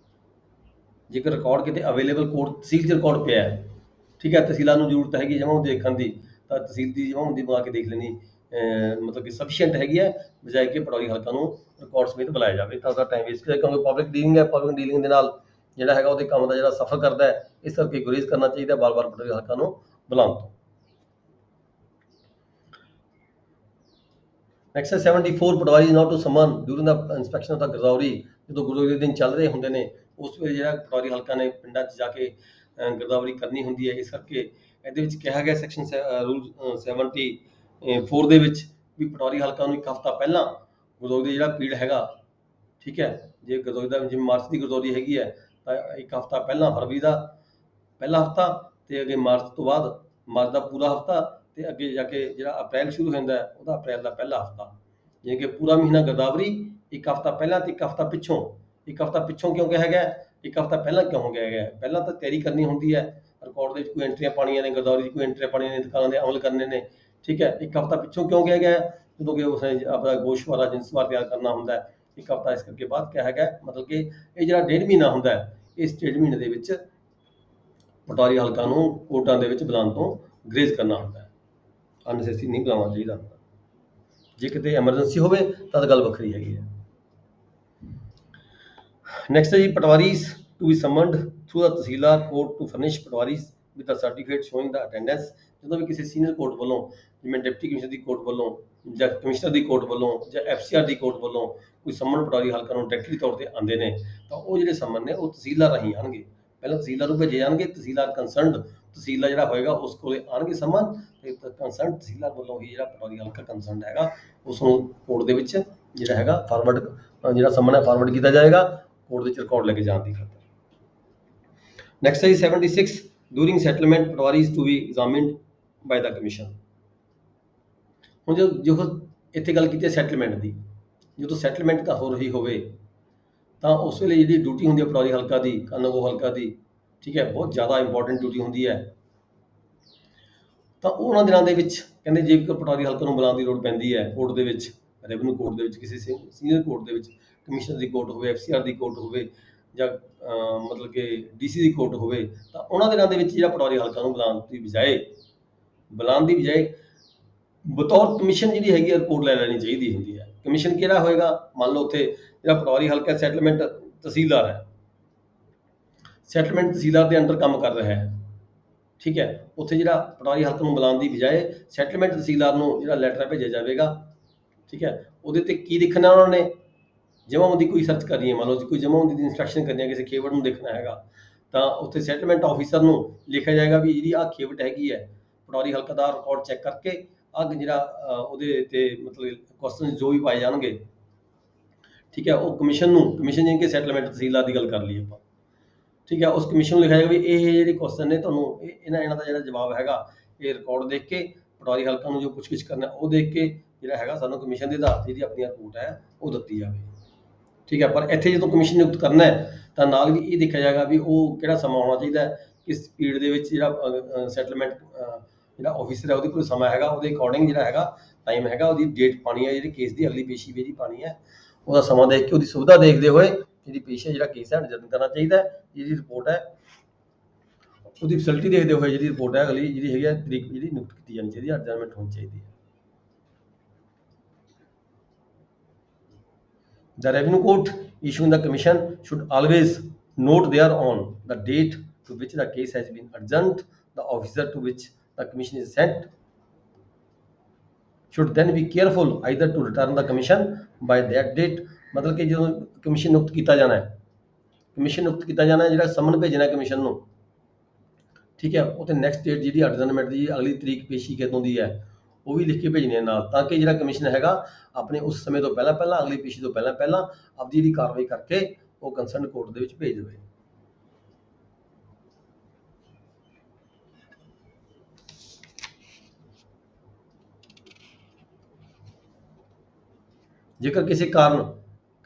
ਜੇਕਰ ਰਿਕਾਰਡ ਕਿਤੇ ਅਵੇਲੇਬਲ ਕੋਰਟ ਤਹਿਸੀਲ 'ਚ ਰਿਕਾਰਡ ਪਿਆ ਹੈ, ਠੀਕ ਹੈ, ਤਹਿਸੀਲਾਂ ਨੂੰ ਜ਼ਰੂਰਤ ਹੈਗੀ ਜਮਾਂ ਦੇਖਣ ਦੀ ਤਾਂ ਤਹਿਸੀਲ ਦੀ ਜਮਾਂ ਦੀ ਮੰਗਾ ਕੇ ਦੇਖ ਲੈਣੀ ਮਤਲਬ ਕਿ ਸਫੀਸ਼ੀਐਂਟ ਹੈਗੀ ਹੈ, ਬਜਾਏ ਕਿ ਪਟਵਾਰੀ ਹਲਕਾ ਨੂੰ ਰਿਕਾਰਡ ਸਮੇਤ ਬੁਲਾਇਆ ਜਾਵੇ ਤਾਂ ਉਹਦਾ ਟਾਈਮ ਵੇਸਟ ਕਿਉਂਕਿ ਪਬਲਿਕ ਡੀਲਿੰਗ ਹੈ, ਪਬਲਿਕ ਡੀਲਿੰਗ ਦੇ ਨਾਲ ਜਿਹੜਾ ਹੈਗਾ ਉਹਦੇ ਕੰਮ ਦਾ ਜਿਹੜਾ ਸਫਰ ਕਰਦਾ ਹੈ, ਇਸ ਕਰਕੇ ਗੁਰੇਜ਼ ਕਰਨਾ ਚਾਹੀਦਾ ਬਾਰ-ਬਾਰ ਪਟਵਾਰੀ ਹਲਕਾ ਨੂੰ ਬੁਲਾਉਣ ਤੋਂ। Next 74 patwari is not to summon during the inspection of the girdawari. ਜਦੋਂ ਗਿਰਦਾਵਰੀ ਦੇ ਦਿਨ ਚੱਲ ਰਹੇ ਹੁੰਦੇ ਨੇ ਉਸ ਵੇਲੇ ਜਿਹੜਾ ਪਟਵਾਰੀ ਹਲਕਾ ਨੇ ਪਿੰਡਾਂ 'ਚ ਜਾ ਕੇ ਗਿਰਦਾਵਰੀ ਕਰਨੀ ਹੁੰਦੀ ਹੈ। ਇਸ ਕਰਕੇ ਇਹਦੇ ਵਿੱਚ ਕਿਹਾ ਗਿਆ ਸੈਕਸ਼ਨ ਰੂਲ 74 ਦੇ ਵਿੱਚ ਵੀ ਪਟਵਾਰੀ ਹਲਕਾ ਨੂੰ ਇੱਕ ਹਫ਼ਤਾ ਪਹਿਲਾਂ ਗਿਰਦਾਵਰੀ ਦਾ ਜਿਹੜਾ ਪੀਰੀਅਡ ਹੈਗਾ, ਠੀਕ ਹੈ, ਜੇ ਗਿਰਦਾਵਰੀ ਦਾ ਜਿਵੇਂ ਮਾਰਚ ਦੀ ਗਿਰਦਾਵਰੀ ਹੈਗੀ ਹੈ ਤਾਂ ਇੱਕ ਹਫ਼ਤਾ ਪਹਿਲਾਂ ਫਰਵਰੀ ਦਾ ਪਹਿਲਾ ਹਫ਼ਤਾ ਤੇ ਅੱਗੇ ਮਾਰਚ ਤੋਂ ਬਾਅਦ ਮਾਰਚ ਦਾ ਪੂਰਾ ਹਫ਼ਤਾ ਤੇ ਅੱਗੇ ਜਾ ਕੇ ਜਿਹੜਾ ਅਪ੍ਰੈਲ ਸ਼ੁਰੂ ਹੋ ਜਾਂਦਾ ਹੈ ਉਹਦਾ ਅਪ੍ਰੈਲ ਦਾ ਪਹਿਲਾ ਹਫ਼ਤਾ, ਜਿਵੇਂ ਕਿ ਪੂਰਾ ਮਹੀਨਾ ਗਿਰਦਾਵਰੀ ਇੱਕ ਹਫ਼ਤਾ ਪਹਿਲਾਂ ਤੇ ਇੱਕ ਹਫ਼ਤਾ ਪਿੱਛੋਂ। ਇੱਕ ਹਫ਼ਤਾ ਪਿੱਛੋਂ ਕਿਉਂ ਕਿਹਾ ਗਿਆ, ਇੱਕ ਹਫ਼ਤਾ ਪਹਿਲਾਂ ਕਿਉਂ ਕਿਹਾ ਗਿਆ? ਪਹਿਲਾਂ ਤਾਂ ਤਿਆਰੀ ਕਰਨੀ ਹੁੰਦੀ ਹੈ, ਰਿਕਾਰਡ ਦੇ ਵਿੱਚ ਕੋਈ ਐਂਟਰੀਆਂ ਪਾਉਣੀਆਂ ਨੇ, ਗਿਰਦਾਵਰੀ ਦੀ ਕੋਈ ਐਂਟਰੀਆਂ ਪਾਉਣੀਆਂ ਨੇ, ਇੰਤਕਾਲਾਂ ਦੇ ਅਮਲ ਕਰਨੇ ਨੇ, ਠੀਕ ਹੈ। ਇੱਕ ਹਫ਼ਤਾ ਪਿੱਛੋਂ ਕਿਉਂ ਕਿਹਾ ਗਿਆ? ਜਦੋਂ ਕਿ ਉਸਨੇ ਆਪਣਾ ਗੋਸ਼ਵਾਰਾ ਜਿੰਸਵਾਰ ਤਿਆਰ ਕਰਨਾ ਹੁੰਦਾ ਹੈ, ਇੱਕ ਹਫ਼ਤਾ ਇਸ ਕਰਕੇ ਬਾਅਦ ਕਿਹਾ ਗਿਆ। ਮਤਲਬ ਕਿ ਇਹ ਜਿਹੜਾ 1.5 ਮਹੀਨਾ ਹੁੰਦਾ ਹੈ, ਇਸ 1.5 ਮਹੀਨੇ ਦੇ ਵਿੱਚ ਪਟਵਾਰੀ ਹਲਕਾ ਨੂੰ ਕੋਰਟਾਂ ਦੇ ਵਿੱਚ ਬੁਲਾਉਣ ਤੋਂ ਗਰੇਜ਼ ਕਰਨਾ ਹੁੰਦਾ ਹੈ, ਅਨਨੈਸੈਸਰੀ ਨਹੀਂ ਬੁਲਾਉਣਾ ਚਾਹੀਦਾ ਹੁੰਦਾ। ਜੇ ਕਿਤੇ ਐਮਰਜੈਂਸੀ ਹੋਵੇ ਤਾਂ ਗੱਲ ਵੱਖਰੀ ਹੈਗੀ ਹੈ। ਨੈਕਸਟ ਹੈ ਜੀ patwaris to be summoned through the tehsildar court to furnish patwaris with the certificate showing the attendance. ਜਦੋਂ ਵੀ ਕਿਸੇ ਸੀਨੀਅਰ ਕੋਰਟ ਵੱਲੋਂ ਜਿਵੇਂ ਡਿਪਟੀ ਕਮਿਸ਼ਨਰ ਦੀ ਕੋਰਟ ਵੱਲੋਂ ਜਾਂ ਕਮਿਸ਼ਨਰ ਦੀ ਕੋਰਟ ਵੱਲੋਂ ਜਾਂ FCR ਦੀ ਕੋਰਟ ਵੱਲੋਂ ਕੋਈ ਸੰਮਨ ਪਟਵਾਰੀ ਹਲਕਾ ਨੂੰ ਡਾਇਰੈਕਟਲੀ ਤੌਰ ਤੇ ਆਉਂਦੇ ਨੇ ਤਾਂ ਉਹ ਜਿਹੜੇ ਸੰਮਨ ਨੇ ਉਹ ਤਹਿਸੀਲਦਾਰ ਰਾਹੀਂ ਆਉਣਗੇ। ਪਹਿਲਾਂ ਤਹਿਸੀਲਦਾਰ ਨੂੰ ਭੇਜੇ ਜਾਣਗੇ, ਤਹਿਸੀਲਦਾਰ ਕੰਸਰਨਡ ਤਹਿਸੀਲਦਾਰ ਜਿਹੜਾ ਹੋਏਗਾ ਉਸ ਕੋਲੇ ਆਉਣਗੇ ਸੰਮਨ ਤੇ ਕੰਸਰਨਡ ਤਹਿਸੀਲਦਾਰ ਵੱਲੋਂ ਹੀ ਜਿਹੜਾ ਪਟਵਾਰੀ ਹਲਕਾ ਕੰਸਰਨਡ ਹੈਗਾ ਉਸ ਨੂੰ ਕੋਰਟ ਦੇ ਵਿੱਚ ਜਿਹੜਾ ਹੈਗਾ ਫਾਰਵਰਡ ਜਿਹੜਾ ਸੰਮਨ ਹੈ ਫਾਰਵਰਡ ਕੀਤਾ ਜਾਏਗਾ ਕੋਰਟ ਵਿੱਚ ਰਿਕਾਰਡ ਲੈ ਕੇ ਜਾਣ ਦੀ ਖਾਤਰ। ਨੈਕਸਟ ਹੈ 76 during settlement patwaris to be examined by the commission. ਹੁਣ ਜੋ ਇੱਥੇ ਗੱਲ ਕੀਤੀ ਹੈ ਸੈਟਲਮੈਂਟ ਦੀ, ਜਦੋਂ ਸੈਟਲਮੈਂਟ ਤਾਂ ਹੋ ਰਹੀ ਹੋਵੇ ਤਾਂ ਉਸ ਵੇਲੇ ਜਿਹੜੀ ਡਿਊਟੀ ਹੁੰਦੀ ਹੈ ਪਟਵਾਰੀ ਹਲਕਾ ਦੀ, ਕਾਨੂੰਗੋ ਹਲਕਾ ਦੀ, ਠੀਕ ਹੈ, ਬਹੁਤ ਜ਼ਿਆਦਾ ਇੰਪੋਰਟੈਂਟ ਡਿਊਟੀ ਹੁੰਦੀ ਹੈ। ਤਾਂ ਉਹਨਾਂ ਦਿਨਾਂ ਦੇ ਵਿੱਚ ਕਹਿੰਦੇ ਜੇ ਪਟਵਾਰੀ ਹਲਕਾ ਨੂੰ ਬੁਲਾਉਣ ਦੀ ਲੋੜ ਪੈਂਦੀ ਹੈ ਕੋਰਟ ਦੇ ਵਿੱਚ, ਰੈਵਨਿਊ ਕੋਰਟ ਦੇ ਵਿੱਚ, ਕਿਸੇ ਸੀਨੀਅਰ ਕੋਰਟ ਦੇ ਵਿੱਚ, ਕਮਿਸ਼ਨਰ ਦੀ ਕੋਰਟ ਹੋਵੇ, FCR ਦੀ ਕੋਰਟ ਹੋਵੇ ਜਾਂ ਮਤਲਬ ਕਿ DC ਦੀ ਕੋਰਟ ਹੋਵੇ, ਤਾਂ ਉਹਨਾਂ ਦਿਨਾਂ ਦੇ ਵਿੱਚ ਜਿਹੜਾ ਪਟਵਾਰੀ ਹਲਕਾ ਨੂੰ ਬੁਲਾਉਣ ਦੀ ਬਜਾਏ ਬਤੌਰ ਕਮਿਸ਼ਨ ਜਿਹੜੀ ਹੈਗੀ ਰਿਪੋਰਟ ਲੈ ਲੈਣੀ ਚਾਹੀਦੀ ਹੁੰਦੀ ਹੈ। ਕਮਿਸ਼ਨ ਕਿਹੜਾ ਹੋਏਗਾ? ਮੰਨ ਲਓ ਉੱਥੇ ਜਿਹੜਾ ਪਟਵਾਰੀ ਹਲਕਾ ਸੈਟਲਮੈਂਟ ਤਹਿਸੀਲਦਾਰ ਹੈ, ਸੈਟਲਮੈਂਟ ਤਹਿਸੀਲਦਾਰ ਦੇ ਅੰਡਰ ਕੰਮ ਕਰ ਰਿਹਾ ਹੈ, ਠੀਕ ਹੈ, ਉੱਥੇ ਜਿਹੜਾ ਪਟਵਾਰੀ ਹਲਕਾ ਨੂੰ ਬੁਲਾਉਣ ਦੀ ਬਜਾਏ ਸੈਟਲਮੈਂਟ ਤਹਿਸੀਲਦਾਰ ਨੂੰ ਜਿਹੜਾ ਲੈਟਰ ਭੇਜਿਆ ਜਾਵੇਗਾ, ਠੀਕ ਹੈ, ਉਹਦੇ ਤੇ ਕੀ ਦੇਖਣਾ ਉਹਨਾਂ ਨੇ? ਜਮਾਬੰਦੀ ਕੋਈ ਸਰਚ ਕਰਨੀ ਹੈ, ਮੰਨ ਲਓ ਕੋਈ ਜਮਾਬੰਦੀ ਦੀ ਇੰਸਟਰਕਸ਼ਨ ਕਰਨੀ ਹੈ, ਕਿਸੇ ਖੇਵਟ ਨੂੰ ਦੇਖਣਾ ਹੈਗਾ ਤਾਂ ਉੱਥੇ ਸੈਟਲਮੈਂਟ ਆਫੀਸਰ ਨੂੰ ਲਿਖਿਆ ਜਾਏਗਾ ਵੀ ਜਿਹੜੀ ਆਹ ਖੇਵਟ ਹੈਗੀ ਹੈ ਪਟਵਾਰੀ ਹਲਕਾ ਦਾ ਰਿਕਾਰਡ ਚੈੱਕ ਕਰਕੇ ਜਿਹੜਾ ਉਹਦੇ ਤੇ ਮਤਲਬ ਕੁਐਸਚਨ ਜੋ ਵੀ ਪਾਏ ਜਾਣਗੇ, ਠੀਕ ਹੈ, ਉਹ ਕਮਿਸ਼ਨ ਜਿਵੇਂ ਕਿ ਸੈਟਲਮੈਂਟ ਤਹਿਸੀਲਦਾਰ ਦੀ ਗੱਲ ਕਰ ਲਈ ਆਪਾਂ, ਠੀਕ ਹੈ, ਉਸ ਕਮਿਸ਼ਨ ਨੂੰ ਲਿਖਿਆ ਜਾਏਗਾ ਵੀ ਇਹ ਜਿਹੜੇ ਕੁਐਸਚਨ ਨੇ ਤੁਹਾਨੂੰ ਇਹਨਾਂ ਦਾ ਜਿਹੜਾ ਜਵਾਬ ਹੈਗਾ ਇਹ ਰਿਕਾਰਡ ਦੇਖ ਕੇ ਪਟਵਾਰੀ ਹਲਕਾ ਨੂੰ ਜੋ ਪੁੱਛਗਿੱਛ ਕਰਨਾ ਉਹ ਦੇਖ ਕੇ ਜਿਹੜਾ ਹੈਗਾ ਸਾਨੂੰ ਕਮਿਸ਼ਨ ਦੇ ਆਧਾਰ ਤੇ ਜਿਹੜੀ ਆਪਣੀ ਰਿਪੋਰਟ ਹੈ ਉਹ ਦਿੱਤੀ ਜਾਵੇ, ਠੀਕ ਹੈ। ਪਰ ਇੱਥੇ ਜਦੋਂ ਕਮਿਸ਼ਨ ਨਿਯੁਕਤ ਕਰਨਾ ਹੈ ਤਾਂ ਨਾਲ ਵੀ ਇਹ ਦੇਖਿਆ ਜਾਏਗਾ ਵੀ ਉਹ ਕਿਹੜਾ ਸਮਾਂ ਹੋਣਾ ਚਾਹੀਦਾ ਹੈ, ਕਿਸ ਸਪੀਡ ਦੇ ਵਿੱਚ ਜਿਹੜਾ ਸੈਟਲਮੈਂਟ ਜਿਹੜਾ ਆਫਿਸਰ ਹੈ ਉਹਦੇ ਕੋਲ ਸਮਾਂ ਹੈਗਾ, ਉਹਦੇ ਅਕੋਰਡਿੰਗ ਜਿਹੜਾ ਹੈਗਾ ਟਾਈਮ ਹੈਗਾ, ਉਹਦੀ ਡੇਟ ਪਾਣੀ ਹੈ, ਜਿਹੜੀ ਕੇਸ ਦੀ ਅਗਲੀ ਪੇਸ਼ੀ ਜਿਹੜੀ ਪਾਣੀ ਹੈ ਉਹਦਾ ਸਮਾਂ ਦੇਖ ਕੇ ਉਹਦੀ ਸੁਵਿਧਾ ਦੇਖਦੇ ਹੋਏ ਜਿਹੜੀ ਪੇਸ਼ੀ ਹੈ ਜਿਹੜਾ ਕੇਸ ਹੈ ਨਿਰਧਾਰਿਤ ਕਰਨਾ ਚਾਹੀਦਾ ਹੈ। ਜਿਹੜੀ ਰਿਪੋਰਟ ਹੈ ਉਹਦੀ ਫੈਸਿਲਿਟੀ ਦੇਖਦੇ ਹੋਏ ਜਿਹੜੀ ਰਿਪੋਰਟ ਹੈ ਅਗਲੀ ਜਿਹੜੀ ਹੈਗੀ ਹੈ ਤਰੀਕ ਜਿਹੜੀ ਨਿਯੁਕਤ ਕੀਤੀ ਜਾਣੀ ਚਾਹੀਦੀ ਹੈ, ਐਡਜਸਟਮੈਂਟ ਹੋਣੀ ਚਾਹੀਦੀ ਹੈ। The revenue court issuing the commission should always note thereon the date to which the case has been adjourned. The officer to which the commission is sent should then be careful either to return the commission by that date. मतलब कि जो commission नियुक्त किया जाना है ਜਿਹੜਾ ਸਮਨ ਭੇਜਣਾ commission ਨੂੰ, ਠੀਕ ਹੈ, ਉਹ ਤੇ ਨੈਕਸਟ ਡੇਟ ਜਿਹੜੀ ਐਡਜਰਨਮੈਂਟ ਦੀ ਅਗਲੀ ਤਰੀਕ ਪੇਸ਼ੀ ਕਦੋਂ ਦੀ ਹੈ ਉਹ ਵੀ ਲਿਖ ਕੇ ਭੇਜਣੀ ਹੈ ਨਾਲ, ਤਾਂ ਕਿ ਜਿਹੜਾ ਕਮਿਸ਼ਨ ਹੈਗਾ ਆਪਣੇ ਉਸ ਸਮੇਂ ਤੋਂ ਪਹਿਲਾਂ ਅਗਲੀ ਪੇਸ਼ੀ ਤੋਂ ਪਹਿਲਾਂ ਆਪਦੀ ਜਿਹੜੀ ਕਾਰਵਾਈ ਕਰਕੇ ਉਹ ਕੰਸਰਨ ਕੋਰਟ ਦੇ ਵਿੱਚ ਭੇਜ ਦੇਵੇ। ਜੇਕਰ ਕਿਸੇ ਕਾਰਨ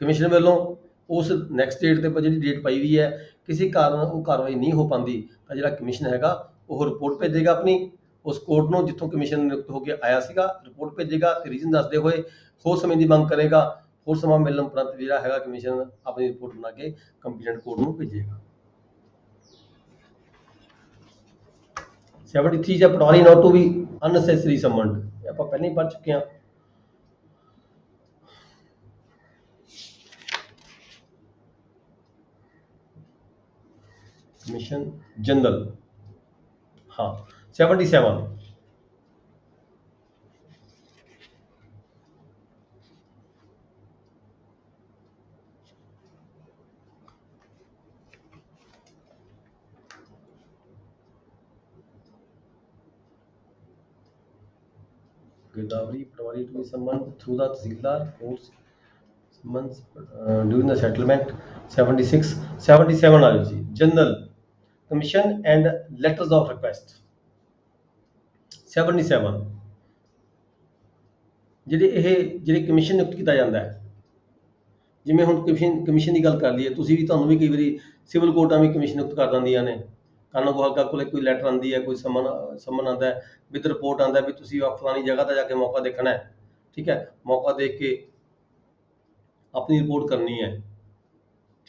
ਕਮਿਸ਼ਨ ਵੱਲੋਂ ਉਸ ਨੈਕਸਟ ਡੇਟ ਤੇ ਜਿਹੜੀ ਡੇਟ ਪਾਈ ਹੋਈ ਹੈ ਕਿਸੇ ਕਾਰਨ ਉਹ ਕਾਰਵਾਈ ਨਹੀਂ ਹੋ ਪਾਉਂਦੀ ਤਾਂ ਜਿਹੜਾ ਕਮਿਸ਼ਨ ਹੈਗਾ ਉਹ ਰਿਪੋਰਟ ਭੇਜੇਗਾ ਆਪਣੀ ਉਸ ਕੋਰਟ ਨੂੰ ਜਿੱਥੋਂ ਕਮਿਸ਼ਨ ਨਿਯੁਕਤ ਹੋ ਕੇ ਆਇਆ ਸੀਗਾ, ਰਿਪੋਰਟ ਭੇਜੇਗਾ ਤੇ ਰੀਜ਼ਨ ਦੱਸਦੇ ਹੋਏ ਹੋਰ ਸਮੇਂ ਦੀ ਮੰਗ ਕਰੇਗਾ। ਹੋਰ ਸਮਾਂ ਮਿਲਣ ਉਪਰੰਤ ਜਿਹੜਾ ਹੈਗਾ ਕਮਿਸ਼ਨ ਆਪਣੀ ਰਿਪੋਰਟ ਬਣਾ ਕੇ ਕੰਪੀਟੈਂਟ ਕੋਰਟ ਨੂੰ ਭੇਜੇਗਾ। 73 ਜਾਂ ਪਟਵਾਰੀ not to be unnecessary summoned, ਇਹ ਆਪਾਂ ਪਹਿਲਾਂ ਹੀ ਪੜ੍ਹ ਚੁੱਕੇ ਹਾਂ। ਕਮਿਸ਼ਨ ਜਨਰਲ, हाँ 77 गिरदावरी patwari to be summoned through the tehsildar courts summons during the settlement। 76 77 आ जी general commission and letters of request. 77 ਜਿਹੜੇ ਕਮਿਸ਼ਨ ਨਿਯੁਕਤ ਕੀਤਾ ਜਾਂਦਾ ਹੈ, ਜਿਵੇਂ ਹੁਣ ਕਮਿਸ਼ਨ ਦੀ ਗੱਲ ਕਰ ਲਈਏ, ਤੁਸੀਂ ਵੀ ਤੁਹਾਨੂੰ ਵੀ ਕਈ ਵਾਰੀ ਸਿਵਲ ਕੋਰਟਾਂ ਵੀ ਕਮਿਸ਼ਨ ਨਿਯੁਕਤ ਕਰ ਦਿੰਦੀਆਂ ਨੇ। ਕਾਨੂੰਗੋ ਹਲਕਾ ਕੋਲੇ ਕੋਈ ਲੈਟਰ ਆਉਂਦੀ ਹੈ, ਕੋਈ ਸਮਨ ਆਉਂਦਾ ਹੈ ਵਿਦ ਰਿਪੋਰਟ ਆਉਂਦਾ ਵੀ ਤੁਸੀਂ ਫਲਾਣੀ ਜਗ੍ਹਾ ਤੇ ਜਾ ਕੇ ਮੌਕਾ ਦੇਖਣਾ ਹੈ, ਠੀਕ ਹੈ, ਮੌਕਾ ਦੇਖ ਕੇ ਆਪਣੀ ਰਿਪੋਰਟ ਕਰਨੀ ਹੈ,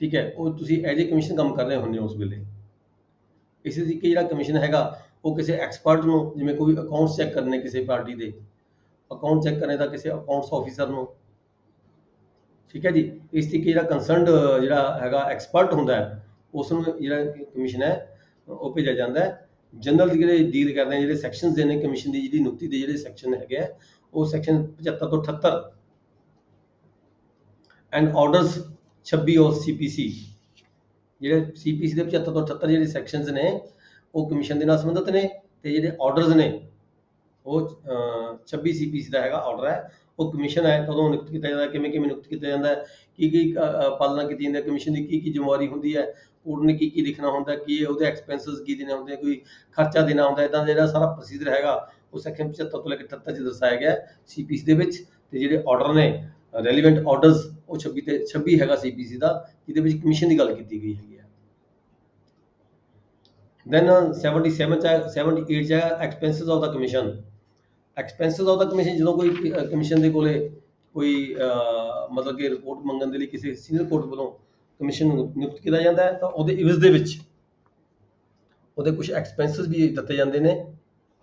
ਠੀਕ ਹੈ, ਉਹ ਤੁਸੀਂ ਐਜ ਏ ਕਮਿਸ਼ਨ ਕੰਮ ਕਰ ਰਹੇ ਹੁੰਦੇ ਹੋ ਉਸ ਵੇਲੇ। ਇਸੇ ਤਰੀਕੇ ਜਿਹੜਾ ਕਮਿਸ਼ਨ ਹੈਗਾ ਉਹ ਕਿਸੇ ਐਕਸਪਰਟ ਨੂੰ, ਜਿਵੇਂ ਕੋਈ ਅਕਾਊਂਟਸ ਚੈੱਕ ਕਰਨੇ ਕਿਸੇ ਪਾਰਟੀ ਦੇ, ਅਕਾਊਂਟ ਚੈੱਕ ਕਰਨੇ ਦਾ ਕਿਸੇ ਅਕਾਊਂਟਸ ਆਫੀਸਰ ਨੂੰ, ਠੀਕ ਹੈ ਜੀ। ਇਸ ਤਰੀਕੇ ਜਿਹੜਾ ਕੰਸਰਨਡ ਜਿਹੜਾ ਹੈਗਾ ਐਕਸਪਰਟ ਹੁੰਦਾ ਹੈ ਉਸ ਨੂੰ ਜਿਹੜਾ ਕਮਿਸ਼ਨ ਹੈ ਉਹ ਭੇਜਿਆ ਜਾਂਦਾ ਹੈ। ਜਨਰਲ ਜਿਹੜੇ ਡੀਲ ਕਰਦੇ ਆ, ਜਿਹੜੇ ਸੈਕਸ਼ਨਸ ਦੇ ਨੇ ਕਮਿਸ਼ਨ ਦੀ ਜਿਹੜੀ ਨਿਯੁਕਤੀ ਦੇ ਜਿਹੜੇ ਸੈਕਸ਼ਨ ਹੈਗੇ ਆ, ਉਹ ਸੈਕਸ਼ਨ 75 ਤੋਂ 78 ਐਂਡ ਆਰਡਰਸ 26 ਔਰ ਸੀਪੀਸੀ, ਜਿਹੜੇ ਸੀਪੀਸੀ ਦੇ 75 ਤੋਂ 78 ਜਿਹੜੇ ਸੈਕਸ਼ਨਸ ਨੇ ਉਹ ਕਮਿਸ਼ਨ ਦੇ ਨਾਲ ਸੰਬੰਧਿਤ ਨੇ, ਤੇ ਜਿਹੜੇ ਆਰਡਰਸ ਨੇ ਉਹ 26 ਸੀਪੀਸੀ ਦਾ ਹੈਗਾ ਆਰਡਰ ਹੈ, ਉਹ ਕਮਿਸ਼ਨ ਹੈ ਕਦੋਂ ਨਿਯੁਕਤ ਕੀਤਾ ਜਾਂਦਾ, ਕਿਵੇਂ ਕਿਵੇਂ ਨਿਯੁਕਤ ਕੀਤਾ ਜਾਂਦਾ ਹੈ, ਕੀ ਪਾਲਣਾ ਕੀਤੀ ਜਾਂਦੀ ਹੈ ਕਮਿਸ਼ਨ ਦੀ, ਕੀ ਜ਼ਿੰਮੇਵਾਰੀ ਹੁੰਦੀ ਹੈ, ਕੋਰਟ ਨੇ ਕੀ ਲਿਖਣਾ ਹੁੰਦਾ, ਕੀ ਉਹਦੇ ਐਕਸਪੈਂਸਸ ਕੀ ਦੇਣੇ ਹੁੰਦੇ, ਕੋਈ ਖਰਚਾ ਦੇਣਾ ਹੁੰਦਾ, ਇਦਾਂ ਦਾ ਜਿਹੜਾ ਸਾਰਾ ਪ੍ਰੋਸੀਜਰ ਹੈਗਾ ਉਹ ਸੈਕਸ਼ਨ 75 ਤੋਂ ਲੈ ਕੇ 78 ਚ ਦਰਸਾਇਆ ਗਿਆ ਸੀਪੀਸੀ ਦੇ ਵਿੱਚ। ਤੇ ਜਿਹੜੇ ਆਰਡਰ ਨੇ ਰੈਲੀਵੈਂਟ ਆਰਡਰਸ ਉਹ 26 ਤੇ 26 ਹੈਗਾ ਸੀਪੀਸੀ ਦਾ, ਜਿਹਦੇ ਵਿੱਚ ਕਮਿਸ਼ਨ ਦੀ ਗੱਲ ਕੀਤੀ ਗਈ ਹੈਗੀ ਹੈ। then 77 78 ਚ expenses of the commission. Expenses of the commission ਜਦੋਂ ਕੋਈ ਕਮਿਸ਼ਨ ਦੇ ਕੋਲੇ ਕੋਈ ਮਤਲਬ ਕਿ ਰਿਪੋਰਟ ਮੰਗਣ ਦੇ ਲਈ ਕਿਸੇ ਸੀਨੀਅਰ ਕੋਰਟ ਵੱਲੋਂ ਕਮਿਸ਼ਨ ਨਿਯੁਕਤ ਕੀਤਾ ਜਾਂਦਾ ਹੈ ਤਾਂ ਉਹਦੇ ਇਵਜ਼ ਦੇ ਵਿੱਚ ਉਹਦੇ ਕੁਝ ਐਕਸਪੈਂਸਸ ਵੀ ਦਿੱਤੇ ਜਾਂਦੇ ਨੇ।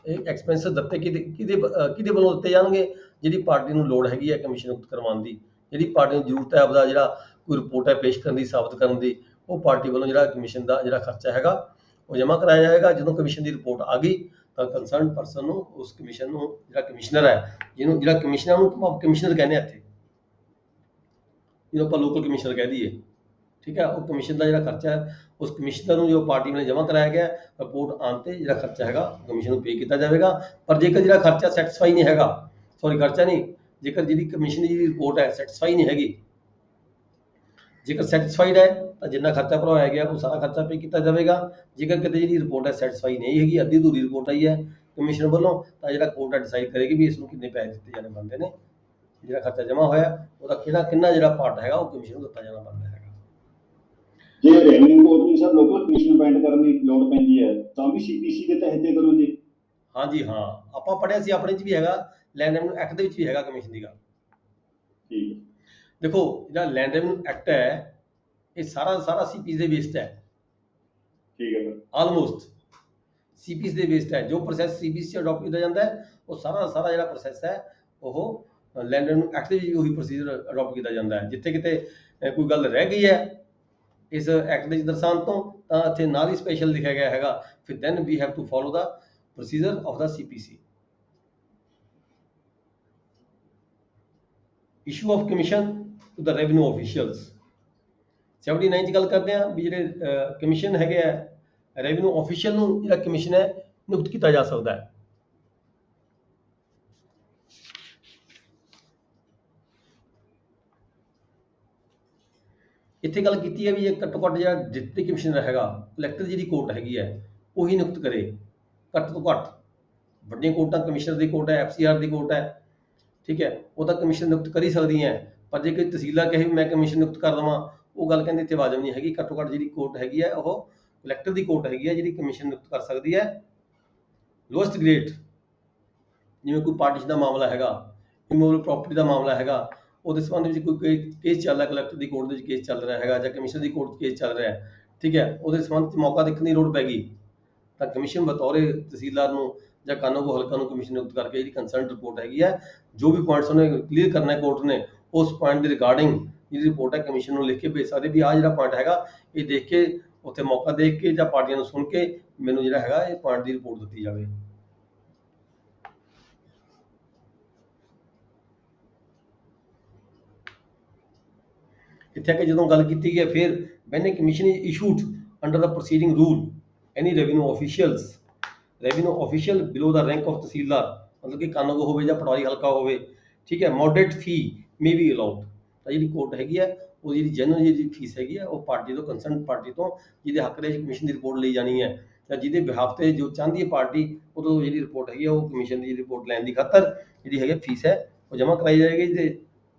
ਇਹ ਐਕਸਪੈਂਸਸ ਦਿੱਤੇ ਕਿਹਦੇ ਵੱਲੋਂ ਦਿੱਤੇ ਜਾਣਗੇ? ਜਿਹੜੀ ਪਾਰਟੀ ਨੂੰ ਲੋੜ ਹੈਗੀ ਹੈ ਕਮਿਸ਼ਨ ਨਿਯੁਕਤ ਕਰਵਾਉਣ ਦੀ, ਜਿਹੜੀ ਪਾਰਟੀ ਨੂੰ ਜ਼ਰੂਰਤ ਹੈ ਆਪਦਾ ਜਿਹੜਾ ਕੋਈ ਰਿਪੋਰਟ ਹੈ ਪੇਸ਼ ਕਰਨ ਦੀ, ਸਾਬਤ ਕਰਨ ਦੀ, ਉਹ ਪਾਰਟੀ ਵੱਲੋਂ ਜਿਹੜਾ ਕਮਿਸ਼ਨ ਦਾ ਜਿਹੜਾ ਖਰਚਾ ਹੈਗਾ ਉਹ ਜਮ੍ਹਾਂ ਕਰਾਇਆ ਜਾਏਗਾ। ਜਦੋਂ ਕਮਿਸ਼ਨ ਦੀ ਰਿਪੋਰਟ ਆ ਗਈ ਤਾਂ ਕੰਸਰਨਡ ਪਰਸਨ ਨੂੰ, ਉਸ ਕਮਿਸ਼ਨ ਨੂੰ, ਜਿਹੜਾ ਕਮਿਸ਼ਨਰ ਹੈ, ਜਿਹਨੂੰ ਜਿਹੜਾ ਕਮਿਸ਼ਨਰ ਨੂੰ ਕਮਿਸ਼ਨਰ ਕਹਿੰਦੇ ਆ ਇੱਥੇ, ਜਿਹਨੂੰ ਆਪਾਂ ਲੋਕਲ ਕਮਿਸ਼ਨਰ ਕਹਿ ਦਈਏ, ਠੀਕ ਹੈ, ਉਹ ਕਮਿਸ਼ਨ ਦਾ ਜਿਹੜਾ ਖਰਚਾ ਹੈ ਉਸ ਕਮਿਸ਼ਨਰ ਨੂੰ ਜੋ ਪਾਰਟੀ ਵੱਲੋਂ ਜਮ੍ਹਾਂ ਕਰਾਇਆ ਗਿਆ, ਰਿਪੋਰਟ ਆਉਣ ਤੇ ਜਿਹੜਾ ਖਰਚਾ ਹੈਗਾ ਕਮਿਸ਼ਨ ਨੂੰ ਪੇ ਕੀਤਾ ਜਾਵੇਗਾ। ਪਰ ਜੇਕਰ ਜਿਹੜਾ ਖਰਚਾ ਸੈਟੀਸਫਾਈ ਨਹੀਂ ਹੈਗਾ, ਸੌਰੀ ਖਰਚਾ ਨਹੀਂ, ਜੇਕਰ ਜਿਹੜੀ ਕਮਿਸ਼ਨ ਦੀ ਜਿਹੜੀ ਰਿਪੋਰਟ ਹੈ ਸੈਟੀਸਫਾਈ ਨਹੀਂ ਹੈਗੀ, ਜੇਕਰ ਸੈਟੀਸਫਾਈਡ ਹੈ ਤਾਂ ਜਿੰਨਾ ਖਰਚਾ ਭਰਵਾਇਆ ਗਿਆ ਉਹ ਸਾਰਾ ਖਰਚਾ ਪੇ ਕੀਤਾ ਜਾਵੇਗਾ। ਜੇਕਰ ਕਿਤੇ ਜਿਹੜੀ ਰਿਪੋਰਟ ਹੈ ਸੈਟੀਸਫਾਈ ਨਹੀਂ ਹੈਗੀ, ਅੱਧੀ ਅਧੂਰੀ ਰਿਪੋਰਟ ਆਈ ਹੈ ਕਮਿਸ਼ਨ ਵੱਲੋਂ, ਤਾਂ ਜਿਹੜਾ ਕੋਰਟ ਹੈ ਡਿਸਾਈਡ ਕਰੇਗੀ ਵੀ ਇਸ ਨੂੰ ਕਿੰਨੇ ਪੈਸੇ ਦਿੱਤੇ ਜਾਣੇ ਬਣਦੇ ਨੇ, ਜਿਹੜਾ ਖਰਚਾ ਜਮ੍ਹਾਂ ਹੋਇਆ ਉਹਦਾ ਕਿੰਨਾ ਜਿਹੜਾ ਪਾਰਟ ਹੈਗਾ ਉਹ ਕਮਿਸ਼ਨ ਨੂੰ ਦਿੱਤਾ ਜਾਣਾ ਬਣਦਾ ਹੈਗਾ। ਜੇ ਰੈਵਨਿਊ ਕੋਰਟ ਨੂੰ ਸਰ ਲੋਕਲ ਕਮਿਸ਼ਨ ਅਪਾਇੰਟ ਕਰਨ ਦੀ ਲੋੜ ਪੈਂਦੀ ਹੈ ਤਾਂ ਵੀ ਸੀਪੀਸੀ ਦੇ ਤਹਿਤ ਹੀ ਕਰੋ ਜੀ? ਹਾਂਜੀ ਹਾਂ, ਆਪਾਂ ਪੜ੍ਹਿਆ ਸੀ ਆਪਣੇ 'ਚ ਵੀ ਹੈਗਾ, ਲੈਂਡ ਰੈਵਨਿਊ ਐਕਟ ਦੇ ਵਿੱਚ ਵੀ ਹੈਗਾ ਕਮਿਸ਼ਨ ਦੀ ਗੱਲ। ਠੀਕ ਹੈ। ਦੇਖੋ ਜਿਹੜਾ ਲੈਂਡ ਰੈਵਨਿਊ ਐਕਟ ਹੈ ਇਹ ਸਾਰਾ ਸੀਪੀਸੀ ਦੇ ਬੇਸਡ ਹੈ। ਠੀਕ ਹੈ ਸਰ। ਆਲਮੋਸਟ ਸੀਪੀਸੀ ਦੇ ਬੇਸਡ ਹੈ। ਜੋ ਪ੍ਰੋਸੈਸ ਸੀਪੀਸੀ 'ਚ ਅਡਾਪਟ ਕੀਤਾ ਜਾਂਦਾ ਹੈ ਉਹ ਸਾਰਾ ਜਿਹੜਾ ਪ੍ਰੋਸੈਸ ਹੈ ਉਹ ਲੈਂਡ ਰੈਵਨਿਊ ਐਕਟ ਦੇ ਵਿੱਚ ਉਹੀ ਪ੍ਰੋਸੀਜਰ ਅਡਾਪਟ ਕੀਤਾ ਜਾਂਦਾ ਹੈ। ਜਿੱਥੇ ਕਿਤੇ ਕੋਈ ਗੱਲ ਰਹਿ ਗਈ ਹੈ ਇਸ ਐਕਟ ਦੇ ਵਿੱਚ ਦਰਸਾਉਣ ਤੋਂ, ਤਾਂ ਇੱਥੇ ਨਾਲ ਹੀ ਸਪੈਸ਼ਲ ਲਿਖਿਆ ਗਿਆ ਹੈਗਾ, ਫਿਰ then we have to follow the procedure of the CPC. Issue of commission to the revenue officials. 79 ਚ ਗੱਲ ਕਰਦੇ ਹਾਂ ਵੀ ਜਿਹੜੇ ਕਮਿਸ਼ਨ ਹੈਗੇ ਆ ਰੈਵਨਿਊ ਆਫੀਸ਼ੀਅਲ ਨੂੰ ਜਿਹੜਾ ਕਮਿਸ਼ਨ ਹੈ ਨਿਯੁਕਤ ਕੀਤਾ ਜਾ ਸਕਦਾ ਹੈ। ਇੱਥੇ ਗੱਲ ਕੀਤੀ ਹੈ ਵੀ ਇਹ ਘੱਟੋ ਘੱਟ ਜਿਹੜਾ ਡਿਪਟੀ ਕਮਿਸ਼ਨਰ ਹੈਗਾ, ਕਲੈਕਟਰ ਜਿਹੜੀ ਕੋਰਟ ਹੈਗੀ ਹੈ ਉਹੀ ਨਿਯੁਕਤ ਕਰੇ ਘੱਟ ਤੋਂ ਘੱਟ। ਵੱਡੀਆਂ ਕੋਰਟਾਂ ਕਮਿਸ਼ਨਰ ਦੀ ਕੋਰਟ ਹੈ, ਐਫਸੀਆਰ ਦੀ ਕੋਰਟ ਹੈ, ਠੀਕ ਹੈ, ਉਹ ਤਾਂ ਕਮਿਸ਼ਨ ਨਿਯੁਕਤ ਕਰ ਹੀ ਸਕਦੀਆਂ। ਪਰ ਜੇ ਕੋਈ ਤਹਿਸੀਲਦਾਰ ਕਹੇ ਵੀ ਮੈਂ ਕਮਿਸ਼ਨ ਨਿਯੁਕਤ ਕਰ ਦੇਵਾਂ, ਉਹ ਗੱਲ ਕਹਿੰਦੇ ਇੱਥੇ ਵਾਜਬ ਨਹੀਂ ਹੈਗੀ। ਘੱਟੋ ਘੱਟ ਜਿਹੜੀ ਕੋਰਟ ਹੈਗੀ ਹੈ ਉਹ ਕਲੈਕਟਰ ਦੀ ਕੋਰਟ ਹੈਗੀ ਹੈ, ਜਿਹੜੀ ਕਮਿਸ਼ਨ ਨਿਯੁਕਤ ਕਰ ਸਕਦੀ ਹੈ ਲੋਐਸਟ ਗ੍ਰੇਡ। ਜਿਵੇਂ ਕੋਈ ਪਾਰਟੀਸ਼ਨ ਦਾ ਮਾਮਲਾ ਹੈਗਾ, ਇਮੂਵੇਬਲ ਪ੍ਰਾਪਰਟੀ ਦਾ ਮਾਮਲਾ ਹੈਗਾ, ਉਹਦੇ ਸੰਬੰਧ ਵਿੱਚ ਕੋਈ ਕੇਸ ਚੱਲ ਰਿਹਾ, ਕਲੈਕਟਰ ਦੀ ਕੋਰਟ ਦੇ ਵਿੱਚ ਕੇਸ ਚੱਲ ਰਿਹਾ ਹੈਗਾ ਜਾਂ ਕਮਿਸ਼ਨ ਦੀ ਕੋਰਟ 'ਚ ਕੇਸ ਚੱਲ ਰਿਹਾ ਹੈ, ਠੀਕ ਹੈ, ਉਹਦੇ ਸੰਬੰਧ 'ਚ ਮੌਕਾ ਦੇਖਣ ਦੀ ਲੋੜ ਪੈ ਗਈ ਤਾਂ ਕਮਿਸ਼ਨ ਬਤੌਰੇ ਤਹਿਸੀਲਦਾਰ ਨੂੰ ਜਾਂ ਕਾਨੂੰਗੋ ਹਲਕਾ ਨੂੰ ਕਮਿਸ਼ਨ ਨਿਯੁਕਤ ਕਰਕੇ ਜਿਹੜੀ ਕੰਸਰਨਡ ਰਿਪੋਰਟ ਹੈਗੀ ਹੈ, ਜੋ ਵੀ ਪੁਆਇੰਟਸ ਉਹਨੇ ਕਲੀਅਰ ਕਰਨਾ ਹੈ ਕੋਰਟ ਨੇ, ਉਸ ਪੁਆਇੰਟ ਦੇ ਰਿਗਾਰਡਿੰਗ ਜਿਹੜੀ ਰਿਪੋਰਟ ਹੈ ਕਮਿਸ਼ਨ ਨੂੰ ਲਿਖ ਕੇ ਭੇਜ ਸਕਦੇ ਵੀ ਆਹ ਜਿਹੜਾ ਪੁਆਇੰਟ ਹੈਗਾ ਇਹ ਦੇਖ ਕੇ ਉੱਥੇ ਮੌਕਾ ਦੇਖ ਕੇ ਜਾਂ ਪਾਰਟੀਆਂ ਨੂੰ ਸੁਣ ਕੇ ਮੈਨੂੰ ਜਿਹੜਾ ਹੈਗਾ ਇਹ ਪੁਆਇੰਟ ਦੀ ਰਿਪੋਰਟ ਦਿੱਤੀ ਜਾਵੇ। ਇੱਥੇ ਆ ਕੇ ਜਦੋਂ ਗੱਲ ਕੀਤੀ ਹੈ ਫਿਰ when a commission is issued under the preceding rule, any revenue official below the rank of ਤਹਿਸੀਲਦਾਰ, ਮਤਲਬ ਕਿ ਕਾਨੂੰਗੋ ਹੋਵੇ ਜਾਂ ਪਟਵਾਰੀ ਹਲਕਾ ਹੋਵੇ, ਠੀਕ ਹੈ, moderate fee may be allowed। ਤਾਂ ਜਿਹੜੀ ਕੋਰਟ ਹੈਗੀ ਹੈ ਉਹ ਜਿਹੜੀ ਜੈਨੂਅਨ ਜਿਹੜੀ ਫੀਸ ਹੈਗੀ ਹੈ ਉਹ ਪਾਰਟੀ ਤੋਂ, ਕੰਸਰਨ ਪਾਰਟੀ ਤੋਂ ਜਿਹਦੇ ਹੱਕ ਦੇ ਕਮਿਸ਼ਨ ਦੀ ਰਿਪੋਰਟ ਲਈ ਜਾਣੀ ਹੈ ਜਾਂ ਜਿਹਦੇ ਬਿਹਾਫ ਤੇ ਜੋ ਚਾਹੁੰਦੀ ਹੈ ਪਾਰਟੀ ਉਦੋਂ ਜਿਹੜੀ ਰਿਪੋਰਟ ਹੈਗੀ ਹੈ ਉਹ ਕਮਿਸ਼ਨ ਦੀ ਰਿਪੋਰਟ ਲੈਣ ਦੀ ਖਾਤਰ ਜਿਹੜੀ ਹੈਗੀ ਫੀਸ ਹੈ ਉਹ ਜਮ੍ਹਾਂ ਕਰਾਈ ਜਾਏਗੀ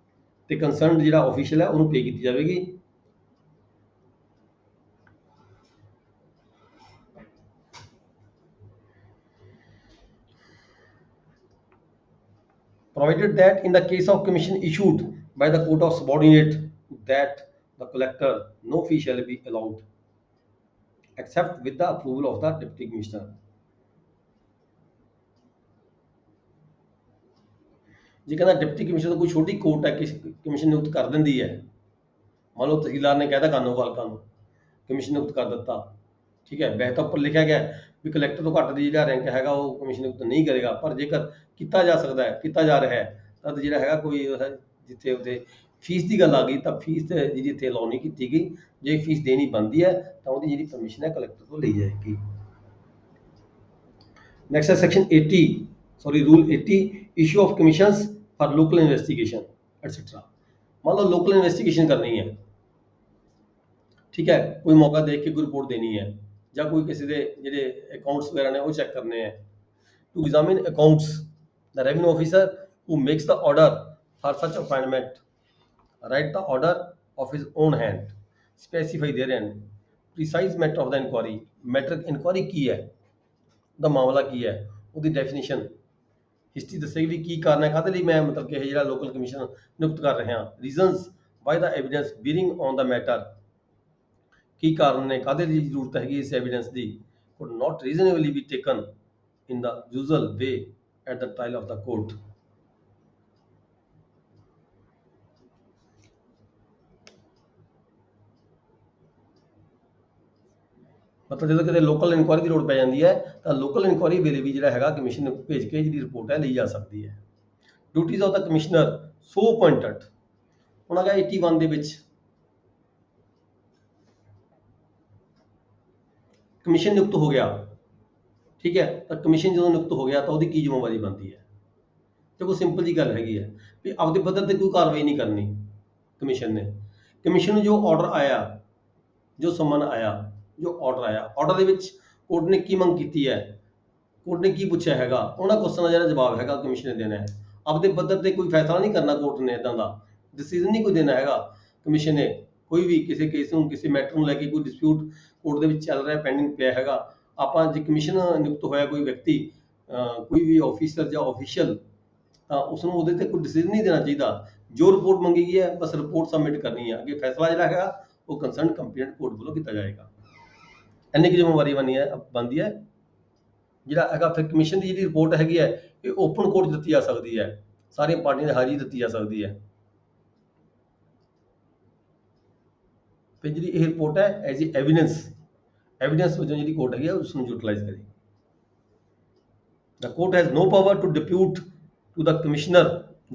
ਤੇ ਕੰਸਰਨ ਜਿਹੜਾ ਆਫੀਸ਼ੀਅਲ ਹੈ ਉਹਨੂੰ ਪੇ ਕੀਤੀ ਜਾਵੇਗੀ। Provided that in the case of commission issued by the court of subordinate that the collector, no fee shall be allowed except with the approval of the deputy commissioner। ਜੇ ਕਹਿੰਦਾ deputy commissioner ਤੋਂ ਕੋਈ ਛੋਟੀ court ਹੈ ਕਿ commission ਨਿਯੁਕਤ ਕਰ ਦਿੰਦੀ ਹੈ, ਮੰਨ ਲਓ ਤਹਿਸੀਲਦਾਰ ਨੇ ਕਹਿਤਾ ਕਾਨੂੰਗੋ ਹਲਕਾ ਨੂੰ ਕਮਿਸ਼ਨ ਨਿਯੁਕਤ ਕਰ ਦਿੱਤਾ, ਠੀਕ ਹੈ, ਵੈਸੇ ਤਾਂ ਉੱਪਰ ਲਿਖਿਆ ਗਿਆ ਵੀ ਕਲੈਕਟਰ ਤੋਂ ਘੱਟ ਦੀ ਜਿਹੜਾ ਰੈਂਕ ਹੈਗਾ ਉਹ ਕਮਿਸ਼ਨ ਨਿਯੁਕਤ ਨਹੀਂ ਕਰੇਗਾ, ਪਰ ਜੇਕਰ ਕੀਤਾ ਜਾ ਸਕਦਾ ਹੈ, ਕੀਤਾ ਜਾ ਰਿਹਾ ਹੈ ਤਾਂ ਜਿਹੜਾ ਹੈਗਾ ਕੋਈ ਜਿੱਥੇ ਉੱਥੇ ਫੀਸ ਦੀ ਗੱਲ ਆ ਗਈ ਤਾਂ ਫੀਸ ਜਿਹੜੀ ਇੱਥੇ ਅਲਾਉ ਨਹੀਂ ਕੀਤੀ ਗਈ। ਜੇ ਫੀਸ ਦੇਣੀ ਬਣਦੀ ਹੈ ਤਾਂ ਉਹਦੀ ਜਿਹੜੀ ਪਰਮਿਸ਼ਨ ਹੈ ਕਲੈਕਟਰ ਤੋਂ ਲਈ ਜਾਏਗੀ। ਨੈਕਸਟ ਹੈ section 80 rule 80 issue of commissions for local investigation et cetera. ਮੰਨ ਲਓ ਲੋਕਲ ਇਨਵੈਸਟੀਗੇਸ਼ਨ ਕਰਨੀ ਹੈ, ਠੀਕ ਹੈ, ਕੋਈ ਮੌਕਾ ਦੇਖ ਕੇ ਕੋਈ ਰਿਪੋਰਟ ਦੇਣੀ ਹੈ ਜਾਂ ਕੋਈ ਕਿਸੇ ਦੇ ਜਿਹੜੇ ਅਕਾਊਂਟਸ ਵਗੈਰਾ ਨੇ ਉਹ ਚੈੱਕ ਕਰਨੇ ਹੈ। To examine accounts, the revenue officer who makes the order for such appointment write the order of his own hand, specify therein precise matter of the inquiry, matter inquiry ਕੀ ਹੈ, ਉਹਦਾ ਮਾਮਲਾ ਕੀ ਹੈ, ਉਹਦੀ ਡੈਫੀਨੇਸ਼ਨ ਹਿਸਟਰੀ ਦੱਸੇਗੀ ਵੀ ਕੀ ਕਾਰਨ ਹੈ, ਕਾਹਦੇ ਲਈ ਮੈਂ ਮਤਲਬ ਕਿ ਇਹ ਜਿਹੜਾ ਲੋਕਲ ਕਮਿਸ਼ਨ ਨਿਯੁਕਤ ਕਰ ਰਿਹਾ, reasons by the evidence bearing on the matter, ਕੀ ਕਾਰਨ ਨੇ, ਕਾਹਦੇ ਲਈ ਜ਼ਰੂਰਤ ਹੈਗੀ ਇਸ ਐਵੀਡੈਂਸ ਦੀ, could not reasonably be taken in the usual way at the trial of the court। ਮਤਲਬ ਜਦੋਂ ਕਿਤੇ ਲੋਕਲ ਇਨਕੁਆਇਰੀ ਦੀ ਲੋੜ ਪੈ ਜਾਂਦੀ ਹੈ ਤਾਂ ਲੋਕਲ ਇਨਕੁਆਇਰੀ ਵੇਲੇ ਵੀ ਜਿਹੜਾ ਹੈਗਾ ਕਮਿਸ਼ਨ ਨੂੰ ਭੇਜ ਕੇ ਜਿਹੜੀ ਰਿਪੋਰਟ ਹੈ ਲਈ ਜਾ ਸਕਦੀ ਹੈ। Duties of the commissioner so appointed, ਹੁਣ ਅਗਾ 81 ਦੇ ਵਿੱਚ ਕਮਿਸ਼ਨ ਨਿਯੁਕਤ ਹੋ ਗਿਆ, ਠੀਕ ਹੈ, ਤਾਂ ਕਮਿਸ਼ਨ ਜਦੋਂ ਨਿਯੁਕਤ ਹੋ ਗਿਆ ਤਾਂ ਉਹਦੀ ਕੀ ਜ਼ਿੰਮੇਵਾਰੀ ਬਣਦੀ ਹੈ। ਦੇਖੋ ਸਿੰਪਲ ਜੀ ਗੱਲ ਹੈਗੀ ਹੈ ਵੀ ਆਪਦੇ ਪੱਧਰ ਤੇ ਕੋਈ ਕਾਰਵਾਈ ਨਹੀਂ ਕਰਨੀ ਕਮਿਸ਼ਨ ਨੇ। ਕਮਿਸ਼ਨ ਨੂੰ ਜੋ ਆਰਡਰ ਆਇਆ, ਜੋ ਸਮਨ ਆਇਆ, ਜੋ ਆਰਡਰ ਆਇਆ, ਆਰਡਰ ਦੇ ਵਿੱਚ ਕੋਰਟ ਨੇ ਕੀ ਮੰਗ ਕੀਤੀ ਹੈ, ਕੋਰਟ ਨੇ ਕੀ ਪੁੱਛਿਆ ਹੈਗਾ, ਉਹਨਾਂ ਕੁਐਸਚਨ ਦਾ ਜਿਹੜਾ ਜਵਾਬ ਹੈਗਾ ਕਮਿਸ਼ਨ ਨੇ ਦੇਣਾ ਹੈ। ਆਪਦੇ ਪੱਧਰ ਤੇ ਕੋਈ ਫੈਸਲਾ ਨਹੀਂ ਕਰਨਾ ਕੋਰਟ ਨੇ, ਇਦਾਂ ਦਾ ਡਿਸੀਜਨ ਨਹੀਂ ਕੋਈ ਦੇਣਾ ਹੈਗਾ ਕਮਿਸ਼ਨ ਨੇ। ਕੋਈ ਵੀ ਕਿਸੇ ਕੇਸ ਨੂੰ, ਕਿਸੇ ਮੈਟਰ ਨੂੰ ਲੈ ਕੇ ਕੋਈ ਡਿਸਪਿਊਟ ਕੋਰਟ ਦੇ ਵਿੱਚ ਚੱਲ ਰਿਹਾ, ਪੈਂਡਿੰਗ ਪਿਆ ਹੈਗਾ, ਆਪਾਂ ਜੇ ਕਮਿਸ਼ਨ ਨਿਯੁਕਤ ਹੋਇਆ ਕੋਈ ਵਿਅਕਤੀ, ਕੋਈ ਵੀ ਆਫੀਸਰ ਜਾਂ ਆਫੀਸ਼ੀਅਲ, ਤਾਂ ਉਸ ਨੂੰ ਉਹਦੇ ਤੇ ਕੋਈ ਡਿਸੀਜਨ ਨਹੀਂ ਦੇਣਾ ਚਾਹੀਦਾ। ਜੋ ਰਿਪੋਰਟ ਮੰਗੀ ਗਈ ਹੈ ਬਸ ਰਿਪੋਰਟ ਸਬਮਿਟ ਕਰਨੀ ਹੈ, ਅੱਗੇ ਫੈਸਲਾ ਜਿਹੜਾ ਹੈਗਾ ਉਹ ਕੰਸਰਨ ਕੰਪੀਟੈਂਟ ਕੋਰਟ ਵੱਲੋਂ ਕੀਤਾ ਜਾਏਗਾ। ਇੰਨੀ ਕੁ ਜ਼ਿੰਮੇਵਾਰੀ ਬਣਦੀ ਹੈ। ਜਿਹੜਾ ਹੈਗਾ ਫਿਰ ਕਮਿਸ਼ਨ ਦੀ ਜਿਹੜੀ ਰਿਪੋਰਟ ਹੈਗੀ ਹੈ ਇਹ ਓਪਨ ਕੋਰਟ 'ਚ ਦਿੱਤੀ ਜਾ ਸਕਦੀ ਹੈ, ਸਾਰੀਆਂ ਪਾਰਟੀਆਂ ਦੀ ਹਾਜ਼ਰੀ ਦਿੱਤੀ ਜਾ ਸਕਦੀ ਹੈ। ਫਿਰ ਜਿਹੜੀ ਇਹ ਰਿਪੋਰਟ ਹੈ ਐਜ਼ ਏ ਐਵੀਡੈਂਸ ਵਜੋਂ ਜਿਹੜੀ ਕੋਰਟ ਹੈਗੀ ਹੈ ਉਸ ਨੂੰ ਯੂਟਿਲਾਈਜ਼ ਕਰੇ। The court has no power to depute to the commissioner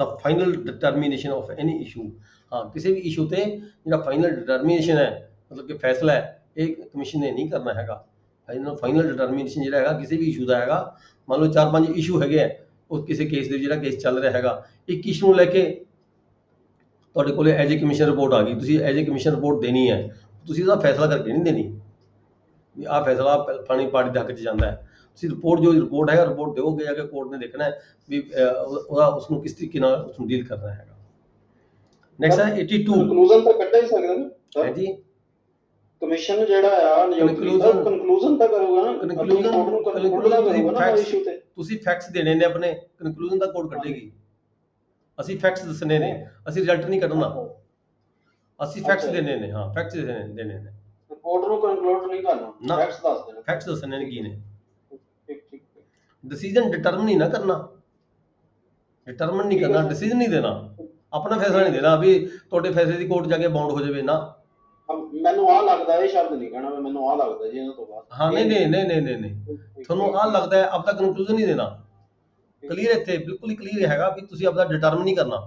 the final determination of any issue। ਹਾਂ, ਕਿਸੇ ਵੀ ਇਸ਼ੂ ਤੇ ਜਿਹੜਾ ਫਾਈਨਲ ਡਿਟਰਮੀਨੇਸ਼ਨ ਹੈ, ਮਤਲਬ ਕਿ ਫੈਸਲਾ ਹੈ, ਇਹ ਕਮਿਸ਼ਨ ਨੇ ਨਹੀਂ ਕਰਨਾ ਹੈਗਾ। ਫਾਈਨਲ ਡਿਟਰਮੀਨੇਸ਼ਨ ਜਿਹੜਾ ਹੈਗਾ ਕਿਸੇ ਵੀ ਇਸ਼ੂ ਦਾ ਹੈਗਾ, ਮੰਨ ਲਓ 4-5 ਇਸ਼ੂ ਹੈਗੇ ਆ, ਉਹ ਕਿਸੇ ਕੇਸ ਦੇ ਜਿਹੜਾ ਕੇਸ ਚੱਲ ਰਿਹਾ ਹੈਗਾ, ਇੱਕ ਇਸ਼ੂ ਨੂੰ ਲੈ ਕੇ ਤੁਹਾਡੇ ਕੋਲੇ ਐਜ ਏ ਕਮਿਸ਼ਨ ਰਿਪੋਰਟ ਆ ਗਈ, ਤੁਸੀਂ ਐਜ ਏ ਕਮਿਸ਼ਨ ਰਿਪੋਰਟ ਦੇਣੀ ਹੈ, ਤੁਸੀਂ ਉਹਦਾ ਫੈਸਲਾ ਕਰਕੇ ਨਹੀਂ ਦੇਣੀ ਵੀ ਆਹ ਫੈਸਲਾ ਫਲਾਣੀ ਪਾਰਟੀ ਦੇ ਹੱਕ 'ਚ ਜਾਂਦਾ ਹੈ। ਤੁਸੀਂ ਰਿਪੋਰਟ ਹੈਗਾ ਰਿਪੋਰਟ ਦਿਓਗੇ, ਜਾ ਕੇ ਕੋਰਟ ਨੇ ਦੇਖਣਾ ਹੈ ਵੀ ਉਹਦਾ ਉਸਨੂੰ ਕਿਸ ਤਰੀਕੇ ਨਾਲ ਉਸਨੂੰ ਡੀਲ ਕਰਨਾ ਹੈਗਾ। ਨੈਕਸਟ ਹੈ 82 ਕਨਕਲੂਜਨ ਤਾਂ ਕੱਢਿਆ ਹੀ ਸਕਦਾ ਨਾ, ਹੈ ਜੀ। ਕਮਿਸ਼ਨ ਜਿਹੜਾ ਆ Conclusion- ਕਨਕਲੂਜਨ ਤਾਂ ਕਰੂਗਾ ਨਾ, Conclusion- ਕੋਰਟ ਨੂੰ conclusion conclude ਕਰੂਗਾ ਨਾ facts- ਇਸ਼ੂ ਤੇ। ਤੁਸੀਂ ਫੈਕਟਸ ਦੇਣੇ ਨੇ, ਆਪਣੇ ਕਨਕਲੂਜਨ ਦਾ ਕੋਡ ਕੱਢੇਗੀ। ਅਸੀਂ ਫੈਕਟਸ ਦੱਸਣੇ ਨੇ, ਅਸੀਂ ਰਿਜ਼ਲਟ ਨਹੀਂ ਕੱਢਣਾ, ਅਸੀਂ ਫੈਕਟਸ ਅੱਛਾ। ਦੇਣੇ ਨੇ। ਹਾਂ, ਫੈਕਟਸ ਦੇਣੇ ਨੇ, ਕੋਰਟ ਨੂੰ ਕਨਕਲੂਡ ਨਹੀਂ ਕਰਨਾ, ਨਾ। ਫੈਕਟਸ ਦੱਸ ਦੇਣਾ। ਫੈਕਟਸ ਦੱਸਣੇ ਨੇ ਕੀ ਨੇ। ਠੀਕ ਠੀਕ। ਡਿਸੀਜਨ ਡਿਟਰਮਨ ਨਹੀਂ ਨਾ ਕਰਨਾ, ਡਿਟਰਮਨ ਨਹੀਂ ਕਰਨਾ, ਡਿਸੀਜਨ ਨਹੀਂ ਦੇਣਾ, ਆਪਣਾ ਫੈਸਲਾ ਨਹੀਂ ਦੇਣਾ ਵੀ ਤੁਹਾਡੇ ਫੈਸਲੇ ਦੀ ਕੋਰਟ ਜਾ ਕੇ ਬਾਉਂਡ ਹੋ ਜਾਵੇ ਨਾ। ਮੈਨੂੰ ਆਹ ਲੱਗਦਾ, ਇਹ ਸ਼ਬਦ ਨਹੀਂ ਕਹਿਣਾ ਵੀ ਮੈਨੂੰ ਆਹ ਲੱਗਦਾ ਜੀ ਇਹਨਾਂ ਤੋਂ ਬਾਅਦ। ਹਾਂ, ਨਹੀਂ, ਤੁਹਾਨੂੰ ਆਹ ਲੱਗਦਾ ਹੈ, ਆਪਦਾ ਕਨਕਲੂਜਨ ਨਹੀਂ ਦੇਣਾ। ਕਲੀਅਰ ਇੱਥੇ ਬਿਲਕੁਲ ਹੀ ਕਲੀਅਰ ਹੈਗਾ ਵੀ ਤੁਸੀਂ ਆਪਦਾ ਡਿਟਰਮਨ ਨਹੀਂ ਕਰਨਾ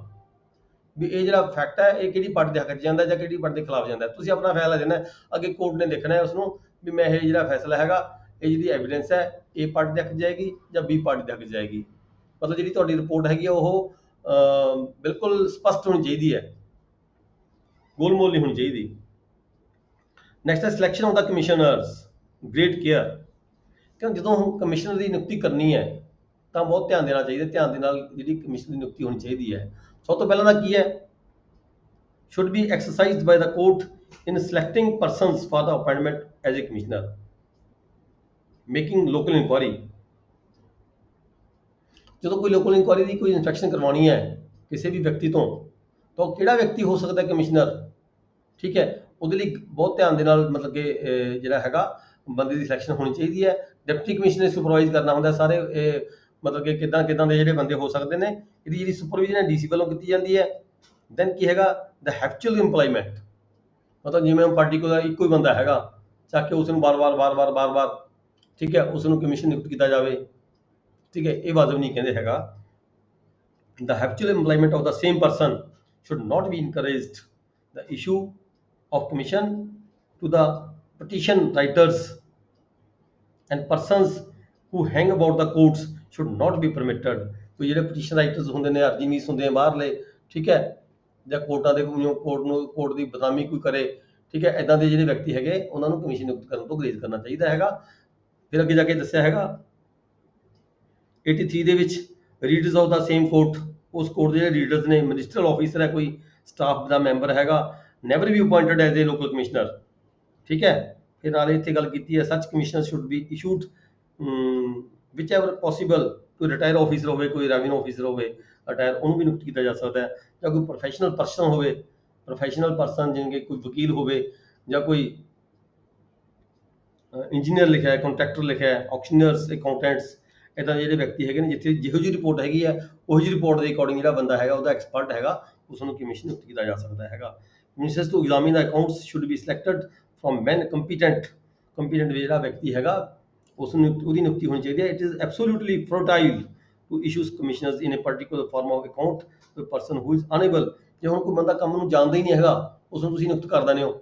ਵੀ ਇਹ ਜਿਹੜਾ ਫੈਕਟ ਹੈ ਇਹ ਕਿਹੜੀ ਪਾਰਟੀ ਦੇ ਹੱਕ 'ਚ ਜਾਂਦਾ ਜਾਂ ਕਿਹੜੀ ਪਾਰਟੀ ਦੇ ਖਿਲਾਫ ਜਾਂਦਾ। ਤੁਸੀਂ ਆਪਣਾ ਫੈਸਲਾ ਦੇਣਾ, ਅੱਗੇ ਕੋਰਟ ਨੇ ਦੇਖਣਾ ਹੈ ਉਸਨੂੰ ਵੀ ਮੈਂ ਇਹ ਜਿਹੜਾ ਫੈਸਲਾ ਹੈਗਾ, ਇਹ ਜਿਹੜੀ ਐਵੀਡੈਂਸ ਹੈ A ਪਾਰਟੀ ਦੇ ਹੱਕ 'ਚ ਜਾਏਗੀ ਜਾਂ B ਪਾਰਟੀ ਦੇ ਹੱਕ 'ਚ ਜਾਏਗੀ। ਮਤਲਬ ਜਿਹੜੀ ਤੁਹਾਡੀ ਰਿਪੋਰਟ ਹੈਗੀ ਆ ਉਹ ਬਿਲਕੁਲ ਸਪਸ਼ਟ ਹੋਣੀ ਚਾਹੀਦੀ ਹੈ, ਗੋਲਮੋਲ ਨਹੀਂ ਹੋਣੀ ਚਾਹੀਦੀ। ਨੈਕਸਟ ਹੈ selection of the commissioners, great care. ਕਿਉਂ ਜਦੋਂ ਕਮਿਸ਼ਨਰ ਦੀ ਨਿਯੁਕਤੀ ਕਰਨੀ ਹੈ ਤਾਂ ਬਹੁਤ ਧਿਆਨ ਦੇਣਾ ਚਾਹੀਦਾ, ਧਿਆਨ ਦੇ ਨਾਲ ਜਿਹੜੀ ਕਮਿਸ਼ਨ ਦੀ ਨਿਯੁਕਤੀ ਹੋਣੀ ਚਾਹੀਦੀ ਹੈ। ਸਭ ਤੋਂ ਪਹਿਲਾਂ ਤਾਂ ਕੀ ਹੈ, should be exercised by the court in selecting persons for the appointment as a commissioner, making local inquiry। ਜਦੋਂ ਕੋਈ ਲੋਕਲ ਇਨਕੁਆਇਰੀ ਦੀ ਕੋਈ ਇਨਸਪੈਕਸ਼ਨ ਕਰਵਾਉਣੀ ਹੈ ਕਿਸੇ ਵੀ ਵਿਅਕਤੀ ਤੋਂ, ਤਾਂ ਉਹ ਕਿਹੜਾ ਵਿਅਕਤੀ ਹੋ ਸਕਦਾ ਕਮਿਸ਼ਨਰ, ਠੀਕ ਹੈ, ਉਹਦੇ ਲਈ ਬਹੁਤ ਧਿਆਨ ਦੇ ਨਾਲ ਮਤਲਬ ਕਿ ਜਿਹੜਾ ਹੈਗਾ ਬੰਦੇ ਦੀ ਸਿਲੈਕਸ਼ਨ ਹੋਣੀ ਚਾਹੀਦੀ ਹੈ। ਡਿਪਟੀ ਕਮਿਸ਼ਨਰ ਸੁਪਰਵਾਈਜ਼ ਕਰਨਾ ਹੁੰਦਾ ਸਾਰੇ ਮਤਲਬ ਕਿ ਕਿੱਦਾਂ ਦੇ ਜਿਹੜੇ ਬੰਦੇ ਹੋ ਸਕਦੇ ਨੇ। ਇਹਦੀ ਜਿਹੜੀ ਸੁਪਰਵਿਜ਼ਨ ਹੈ DC ਵੱਲੋਂ ਕੀਤੀ ਜਾਂਦੀ ਹੈ। ਦੈਨ ਕੀ ਹੈਗਾ, ਦ ਹੈਬਚੁਅਲ ਇੰਪਲੋਇਮੈਂਟ, ਮਤਲਬ ਜਿਵੇਂ ਪਾਰਟੀਕੂਲਰ ਇੱਕੋ ਹੀ ਬੰਦਾ ਹੈਗਾ ਚੱਕ ਕੇ ਉਸ ਨੂੰ ਬਾਰ-ਬਾਰ ਠੀਕ ਹੈ ਉਸ ਨੂੰ ਕਮਿਸ਼ਨ ਨਿਯੁਕਤ ਕੀਤਾ ਜਾਵੇ, ਠੀਕ ਹੈ, ਇਹ ਵਾਜਬ ਨਹੀਂ ਕਹਿੰਦੇ ਹੈਗਾ। The habitual employment of the same person should not be encouraged। The issue of commission to the petition writers and persons who hang about the courts should not be permitted। ਕੋਈ ਜਿਹੜੇ ਪਟੀਸ਼ਨ ਰਾਈਟਰਸ ਹੁੰਦੇ ਨੇ, ਅਰਜੀਮੀਸ ਹੁੰਦੇ ਆ ਬਾਹਰਲੇ, ਠੀਕ ਹੈ, ਜਾਂ ਕੋਰਟਾਂ ਦੇ ਕੋਰਟ ਦੀ ਬਦਨਾਮੀ ਕੋਈ ਕਰੇ, ਠੀਕ ਹੈ, ਇਦਾਂ ਦੇ ਜਿਹੜੇ ਵਿਅਕਤੀ ਹੈਗੇ ਉਹਨਾਂ ਨੂੰ ਕਮਿਸ਼ਨ ਨਿਯੁਕਤ ਕਰਨ ਤੋਂ ਗੁਰੇਜ਼ ਕਰਨਾ ਚਾਹੀਦਾ ਹੈਗਾ। ਫਿਰ ਅੱਗੇ ਜਾ ਕੇ ਦੱਸਿਆ ਹੈਗਾ 83 ਦੇ ਵਿੱਚ readers of the same court, ਉਸ ਕੋਰਟ ਦੇ ਜਿਹੜੇ ਰੀਡਰਸ ਨੇ, ਮਿਨਿਸਟਰਲ ਆਫਿਸਰ ਹੈ, ਕੋਈ ਸਟਾਫ ਦਾ ਮੈਂਬਰ ਹੈਗਾ, never be appointed as a local commissioner, ਠੀਕ ਹੈ। ਫਿਰ ਨਾਲੇ ਇੱਥੇ ਗੱਲ ਕੀਤੀ ਹੈ such commissioner should be issued whichever possible, ਕੋਈ ਰਿਟਾਇਰ ਆਫਿਸਰ ਹੋਵੇ, ਕੋਈ ਰੈਵਨਿਊ ਆਫਿਸਰ ਹੋਵੇ ਰਿਟਾਇਰ, ਉਹਨੂੰ ਵੀ ਨਿਯੁਕਤ ਕੀਤਾ ਜਾ ਸਕਦਾ ਹੈ, ਜਾਂ ਕੋਈ ਪ੍ਰੋਫੈਸ਼ਨਲ ਪਰਸਨ ਹੋਵੇ, ਪ੍ਰੋਫੈਸ਼ਨਲ ਪਰਸਨ ਜਿਵੇਂ ਕਿ ਕੋਈ ਵਕੀਲ ਹੋਵੇ ਜਾਂ ਕੋਈ ਇੰਜੀਨੀਅਰ ਲਿਖਿਆ ਹੈ, ਕੰਟਰੈਕਟਰ ਲਿਖਿਆ ਹੈ, ਆਕਸ਼ਨਰਸ, ਅਕਾਊਂਟੈਂਟਸ, ਇੱਦਾਂ ਜਿਹੜੇ ਵਿਅਕਤੀ ਹੈਗੇ ਨੇ ਜਿੱਥੇ ਜਿਹੋ ਜਿਹੀ ਰਿਪੋਰਟ ਹੈਗੀ ਹੈ ਉਹੋ ਜਿਹੀ ਰਿਪੋਰਟ ਦੇ ਅਕੋਰਡਿੰਗ ਜਿਹੜਾ ਬੰਦਾ ਹੈਗਾ ਉਹਦਾ ਐਕਸਪਰਟ ਹੈਗਾ ਉਸ ਨੂੰ ਕਮਿਸ਼ਨ ਨਿਯੁਕਤ ਕੀਤਾ ਜਾ ਸਕਦਾ ਹੈਗਾ। Ministers to examine the accounts should be selected from man competent ਜਿਹੜਾ ਵਿਅਕਤੀ ਹੈਗਾ ਉਸ ਨੂੰ ਉਹਦੀ ਨਿਯੁਕਤੀ ਹੋਣੀ ਚਾਹੀਦੀ ਹੈ। It is absolutely fertile to issues commissioners in a particular form of account to person who is unable. ਜੇ ਹੁਣ ਕੋਈ ਬੰਦਾ ਕੰਮ ਨੂੰ ਜਾਣਦਾ ਹੀ ਨਹੀਂ ਹੈਗਾ ਉਸ ਨੂੰ ਤੁਸੀਂ ਨਿਯੁਕਤ ਕਰ ਦਿੰਦੇ ਹੋ।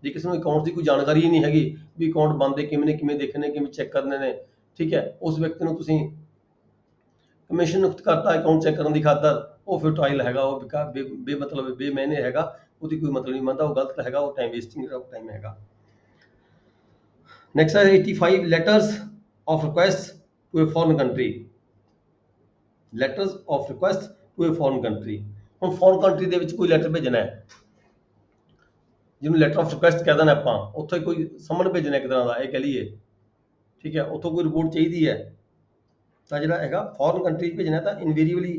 ਜੇ ਕਿਸੇ ਨੂੰ ਅਕਾਊਂਟ ਦੀ ਕੋਈ ਜਾਣਕਾਰੀ ਹੀ ਨਹੀਂ ਹੈਗੀ ਵੀ ਅਕਾਊਂਟ ਬਣਦੇ ਕਿਵੇਂ ਨੇ, ਕਿਵੇਂ ਦੇਖਣੇ, ਕਿਵੇਂ ਚੈੱਕ ਕਰਨੇ ਨੇ, ਠੀਕ ਹੈ, ਉਸ ਵਿਅਕਤੀ ਨੂੰ ਤੁਸੀਂ ਕਮਿਸ਼ਨ ਨਿਯੁਕਤ ਕਰਤਾ ਅਕਾਊਂਟ ਚੈੱਕ ਕਰਨ ਦੀ ਖਾਤਰ, ਉਹ ਫਰਟਾਈਲ ਹੈਗਾ, ਉਹ ਬੇਮਤਲਬ ਬੇਮੈਨੇ ਹੈਗਾ, ਉਹਦੀ ਕੋਈ ਮਤਲਬ ਨਹੀਂ ਬਣਦਾ, ਉਹ ਗਲਤ ਹੈਗਾ, ਉਹ ਟਾਈਮ ਵੇਸਟਿੰਗ ਦਾ ਟਾਈਮ ਹੈਗਾ। ਨੈਕਸਟ ਹੈ 85 letters of request to a foreign country. Letters of request to a foreign country, ਹੁਣ ਫੋਰਨ ਕੰਟਰੀ ਦੇ ਵਿੱਚ ਕੋਈ ਲੈਟਰ ਭੇਜਣਾ ਹੈ ਜਿਹਨੂੰ ਲੈਟਰ ਆਫ ਰਿਕੁਐਸਟ ਕਹਿ ਦਿੰਦੇ ਆਪਾਂ, ਉੱਥੇ ਕੋਈ ਸਮਨ ਭੇਜਣਾ ਇੱਕ ਤਰ੍ਹਾਂ ਦਾ ਇਹ ਕਹਿ ਲਈਏ, ਠੀਕ ਹੈ, ਉੱਥੋਂ ਕੋਈ ਰਿਪੋਰਟ ਚਾਹੀਦੀ ਹੈ ਤਾਂ ਜਿਹੜਾ ਹੈਗਾ ਫੋਰਨ ਕੰਟਰੀ ਭੇਜਣਾ ਤਾਂ invariably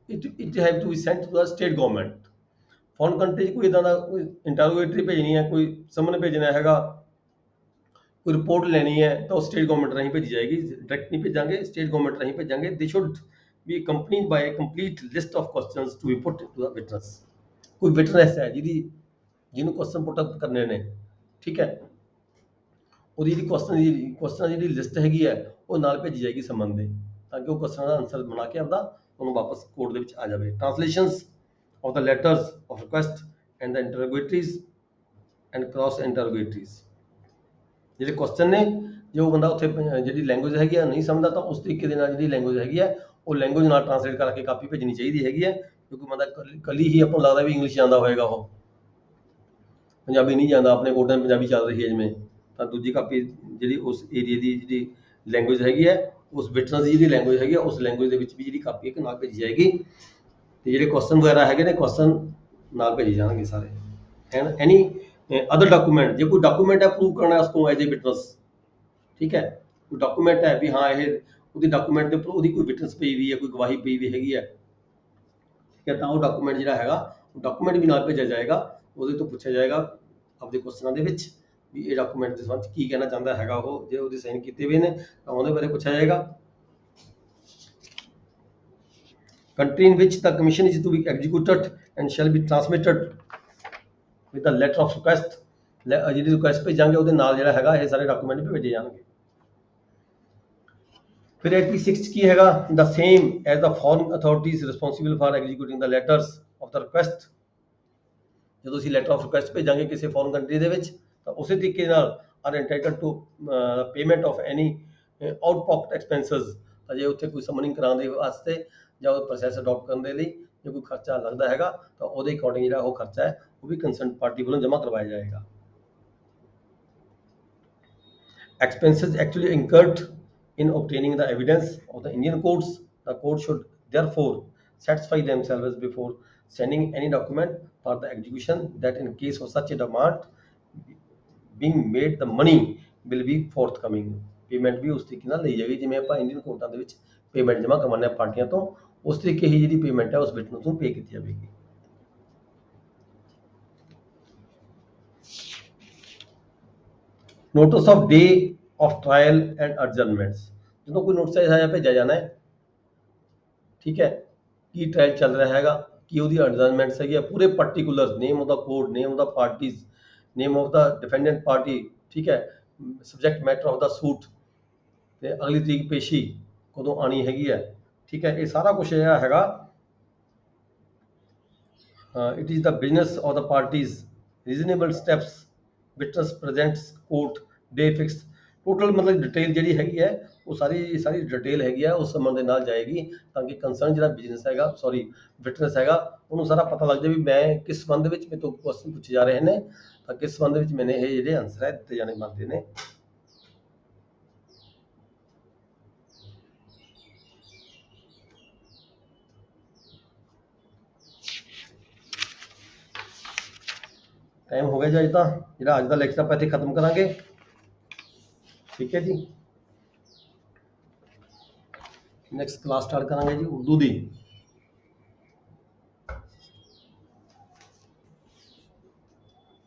it have to be sent to the state government. Foreign country 'ਚ ਕੋਈ ਇੱਦਾਂ ਦਾ ਕੋਈ ਇੰਟਰੋਗੇਟਰੀ ਭੇਜਣੀ ਹੈ, ਕੋਈ ਸਮਨ ਭੇਜਣਾ ਹੈਗਾ, ਕੋਈ ਰਿਪੋਰਟ ਲੈਣੀ ਹੈ ਤਾਂ ਉਹ ਸਟੇਟ ਗਵਰਨਮੈਂਟ ਰਾਹੀਂ ਭੇਜੀ ਜਾਏਗੀ, ਡਾਇਰੈਕਟ ਨਹੀਂ ਭੇਜਾਂਗੇ, ਸਟੇਟ ਗਵਰਨਮੈਂਟ ਰਾਹੀਂ ਭੇਜਾਂਗੇ। They should be accompanied by a complete list of questions to be put to the witness. ਕੋਈ ਵਿਟਨੈਸ ਹੈ ਜਿਹਨੂੰ ਕੁਐਸਚਨ ਪੁੱਟ ਅਪ ਕਰਨੇ ਨੇ, ਠੀਕ ਹੈ, ਉਹਦੀ ਜਿਹੜੀ ਕੁਐਸਚਨਾਂ ਦੀ ਲਿਸਟ ਹੈਗੀ ਹੈ ਉਹ ਨਾਲ ਭੇਜੀ ਜਾਏਗੀ ਸੰਬੰਧ ਦੇ, ਤਾਂ ਕਿ ਉਹ ਕੁਐਸਚਨਾਂ ਦਾ ਆਨਸਰ ਬਣਾ ਕੇ ਆਪਦਾ ਉਹਨੂੰ ਵਾਪਸ ਕੋਰਟ ਦੇ ਵਿੱਚ ਆ ਜਾਵੇ। Translations of the letters of request and the interrogatories and cross interrogatories, ਜਿਹੜੇ ਕੁਐਸਚਨ ਨੇ ਜੇ ਉਹ ਬੰਦਾ ਉੱਥੇ ਜਿਹੜੀ ਲੈਂਗੁਏਜ ਹੈਗੀ ਆ ਨਹੀਂ ਸਮਝਦਾ ਤਾਂ ਉਸ ਤਰੀਕੇ ਦੇ ਨਾਲ ਜਿਹੜੀ ਲੈਂਗੁਏਜ ਹੈਗੀ ਹੈ ਉਹ ਲੈਂਗੁਏਜ ਨਾਲ ਟ੍ਰਾਂਸਲੇਟ ਕਰਕੇ ਕਾਪੀ ਭੇਜਣੀ ਚਾਹੀਦੀ ਹੈਗੀ ਹੈ, ਕਿਉਂਕਿ ਬੰਦਾ ਕੱਲੀ ਹੀ ਆਪਾਂ ਨੂੰ ਲੱਗਦਾ ਵੀ ਇੰਗਲਿਸ਼ ਜਾਂਦਾ ਹੋਏਗਾ, ਉਹ ਪੰਜਾਬੀ ਨਹੀਂ ਜਾਂਦਾ, ਆਪਣੇ ਕੋਲ ਟਾਈਮ ਪੰਜਾਬੀ ਚੱਲ ਰਹੀ ਹੈ ਜਿਵੇਂ, ਤਾਂ ਦੂਜੀ ਕਾਪੀ ਜਿਹੜੀ ਉਸ ਏਰੀਏ ਦੀ ਜਿਹੜੀ ਲੈਂਗੁਏਜ ਹੈਗੀ ਹੈ ਉਸ ਵਿਟਨੈਸ ਦੀ ਜਿਹੜੀ ਲੈਂਗੁਏਜ ਹੈਗੀ ਹੈ ਉਸ ਲੈਂਗੁਏਜ ਦੇ ਵਿੱਚ ਵੀ ਜਿਹੜੀ ਕਾਪੀ ਇੱਕ ਨਾਲ ਭੇਜੀ ਜਾਏਗੀ। ਤੇ ਜਿਹੜੇ ਕੁਐਸਚਨ ਵਗੈਰਾ ਹੈਗੇ ਨੇ ਕੁਐਸਚਨ ਨਾਲ ਭੇਜੇ ਜਾਣਗੇ ਸਾਰੇ। ਐਂਡ ਐਨੀ ਅਦਰ ਡਾਕੂਮੈਂਟ, ਜੇ ਕੋਈ ਡਾਕੂਮੈਂਟ ਹੈ ਪ੍ਰੂਵ ਕਰਨਾ ਉਸ ਤੋਂ ਐਜ਼ ਏ ਵਿਟਨਸ, ਠੀਕ ਹੈ, ਕੋਈ ਡਾਕੂਮੈਂਟ ਹੈ ਵੀ ਹਾਂ ਇਹ ਉਹਦੀ ਡਾਕੂਮੈਂਟ ਦੇ ਉੱਪਰ ਉਹਦੀ ਕੋਈ ਵਿਟਨਸ ਪਈ ਵੀ ਹੈ, ਕੋਈ ਗਵਾਹੀ ਪਈ ਵੀ ਹੈਗੀ ਹੈ, ਠੀਕ ਹੈ, ਤਾਂ ਉਹ ਡਾਕੂਮੈਂਟ ਜਿਹੜਾ ਹੈਗਾ ਉਹ ਡਾਕੂਮੈਂਟ ਵੀ ਨਾਲ ਭੇਜਿਆ ਜਾਏਗਾ। ਉਹਦੇ ਤੋਂ ਪੁੱਛਿਆ ਜਾਏਗਾ ਆਪਦੇ ਕੁਐਸਚਨਾਂ ਦੇ ਵਿੱਚ ਵੀ ਇਹ ਡਾਕੂਮੈਂਟ ਦੇ ਸੰਬੰਧ 'ਚ ਕੀ ਕਹਿਣਾ ਚਾਹੁੰਦਾ ਹੈਗਾ ਉਹ, ਜੇ ਉਹਦੇ ਸਾਈਨ ਕੀਤੇ ਹੋਏ ਨੇ ਤਾਂ ਉਹਦੇ ਬਾਰੇ ਪੁੱਛਿਆ ਜਾਏਗਾ। Country in which the commission is to be executed and shall be transmitted with the letter of request, ਜਿਹੜੀ ਰਿਕੁਐਸਟ ਭੇਜਾਂਗੇ ਉਹਦੇ ਨਾਲ ਜਿਹੜਾ ਹੈਗਾ ਇਹ ਸਾਰੇ ਡਾਕੂਮੈਂਟ ਵੀ ਭੇਜੇ ਜਾਣਗੇ। ਫਿਰ 86 ਕੀ ਹੈਗਾ, the same as the foreign authorities responsible for executing the letters of the request, ਜਦੋਂ ਅਸੀਂ ਲੈਟਰ ਆਫ ਰਿਕੁਐਸਟ ਭੇਜਾਂਗੇ ਕਿਸੇ ਫੋਰਨ ਕੰਟਰੀ ਦੇ ਵਿੱਚ ਤਾਂ ਉਸੇ ਤਰੀਕੇ ਨਾਲ are entitled to payment of any out pocket expenses, ਤਾਂ ਜੇ ਉੱਥੇ ਕੋਈ ਸਮਨਿੰਗ ਕਰਾਉਣ ਦੇ ਵਾਸਤੇ ਜਾਂ ਉਹ ਪ੍ਰੋਸੈਸ ਅਡਾਪਟ ਕਰਨ ਦੇ ਲਈ ਜੇ ਕੋਈ ਖਰਚਾ ਲੱਗਦਾ ਹੈਗਾ ਤਾਂ ਉਹਦੇ ਅਕੋਰਡਿੰਗ ਜਿਹੜਾ ਉਹ ਖਰਚਾ ਹੈ ਉਹ ਵੀ ਕੰਸਰਨਡ ਪਾਰਟੀ ਵੱਲੋਂ ਜਮ੍ਹਾਂ ਕਰਵਾਇਆ ਜਾਏਗਾ। Expenses actually incurred in obtaining the evidence of the Indian courts, the court should therefore satisfy themselves before sending any document for the execution that in case of such a demand being made the money will be forthcoming, payment ਵੀ ਉਸ ਤਰੀਕੇ ਨਾਲ ਲਈ ਜਾਏਗੀ ਜਿਵੇਂ ਆਪਾਂ Indian ਕੋਰਟਾਂ ਦੇ ਵਿੱਚ payment ਜਮ੍ਹਾਂ ਕਰਵਾਉਂਦੇ ਹਾਂ ਪਾਰਟੀਆਂ ਤੋਂ, ਉਸ ਤਰੀਕੇ ਹੀ ਜਿਹੜੀ ਪੇਮੈਂਟ ਹੈ ਉਸ ਵਿਟਨਸ ਨੂੰ ਪੇ ਕੀਤੀ ਜਾਵੇਗੀ। Notice of day of trial and adjournments, ਜਦੋਂ ਕੋਈ ਨੋਟਿਸ ਆਇਆ ਭੇਜਿਆ ਜਾਣਾ ਹੈ, ਠੀਕ ਹੈ, ਕੀ ਟ੍ਰਾਇਲ ਚੱਲ ਰਿਹਾ ਹੈਗਾ, ਕੀ ਉਹਦੀ ਅਡਜਰਨਮੈਂਟਸ ਹੈਗੀ ਹੈ, ਪੂਰੇ particular name of the court, name of the parties, name of the defendant party, ਠੀਕ ਹੈ, subject matter of the suit ਤੇ ਅਗਲੀ ਤਰੀਕ ਪੇਸ਼ੀ ਕਦੋਂ ਆਣੀ ਹੈਗੀ ਹੈ, ਠੀਕ ਹੈ, ਇਹ ਸਾਰਾ ਕੁਝ ਜਿਹੜਾ ਹੈਗਾ it is the business of the parties, reasonable steps, witness presents court, day fix, total ਮਤਲਬ ਡਿਟੇਲ ਜਿਹੜੀ ਹੈਗੀ ਹੈ ਉਹ ਸਾਰੀ ਡਿਟੇਲ ਹੈਗੀ ਹੈ ਉਸ ਸੰਬੰਧ ਦੇ ਨਾਲ ਜਾਏਗੀ ਤਾਂ ਕਿ ਕੰਸਰਨ ਜਿਹੜਾ ਬਿਜ਼ਨਸ ਹੈਗਾ ਵਿਟਨਸ ਹੈਗਾ ਉਹਨੂੰ ਸਾਰਾ ਪਤਾ ਲੱਗ ਜਾਏ ਵੀ ਮੈਂ ਕਿਸ ਸੰਬੰਧ ਵਿੱਚ ਮੇਰੇ ਤੋਂ ਕੁਐਸਚਨ ਪੁੱਛੇ ਜਾ ਰਹੇ ਨੇ ਤਾਂ ਕਿਸ ਸੰਬੰਧ ਵਿੱਚ ਮੈਨੇ ਇਹ ਜਿਹੜੇ ਆਨਸਰ ਹੈ ਦਿੱਤੇ ਜਾਣੇ ਬਣਦੇ ਨੇ। ਟਾਈਮ ਹੋ ਗਿਆ ਜੀ ਅੱਜ ਦਾ, ਜਿਹੜਾ ਅੱਜ ਦਾ ਲੈਕਚਰ ਆਪਾਂ ਇੱਥੇ ਖਤਮ ਕਰਾਂਗੇ, ਠੀਕ ਹੈ ਜੀ। ਨੈਕਸਟ ਕਲਾਸ ਸਟਾਰਟ ਕਰਾਂਗੇ ਜੀ ਉਰਦੂ ਦੀ।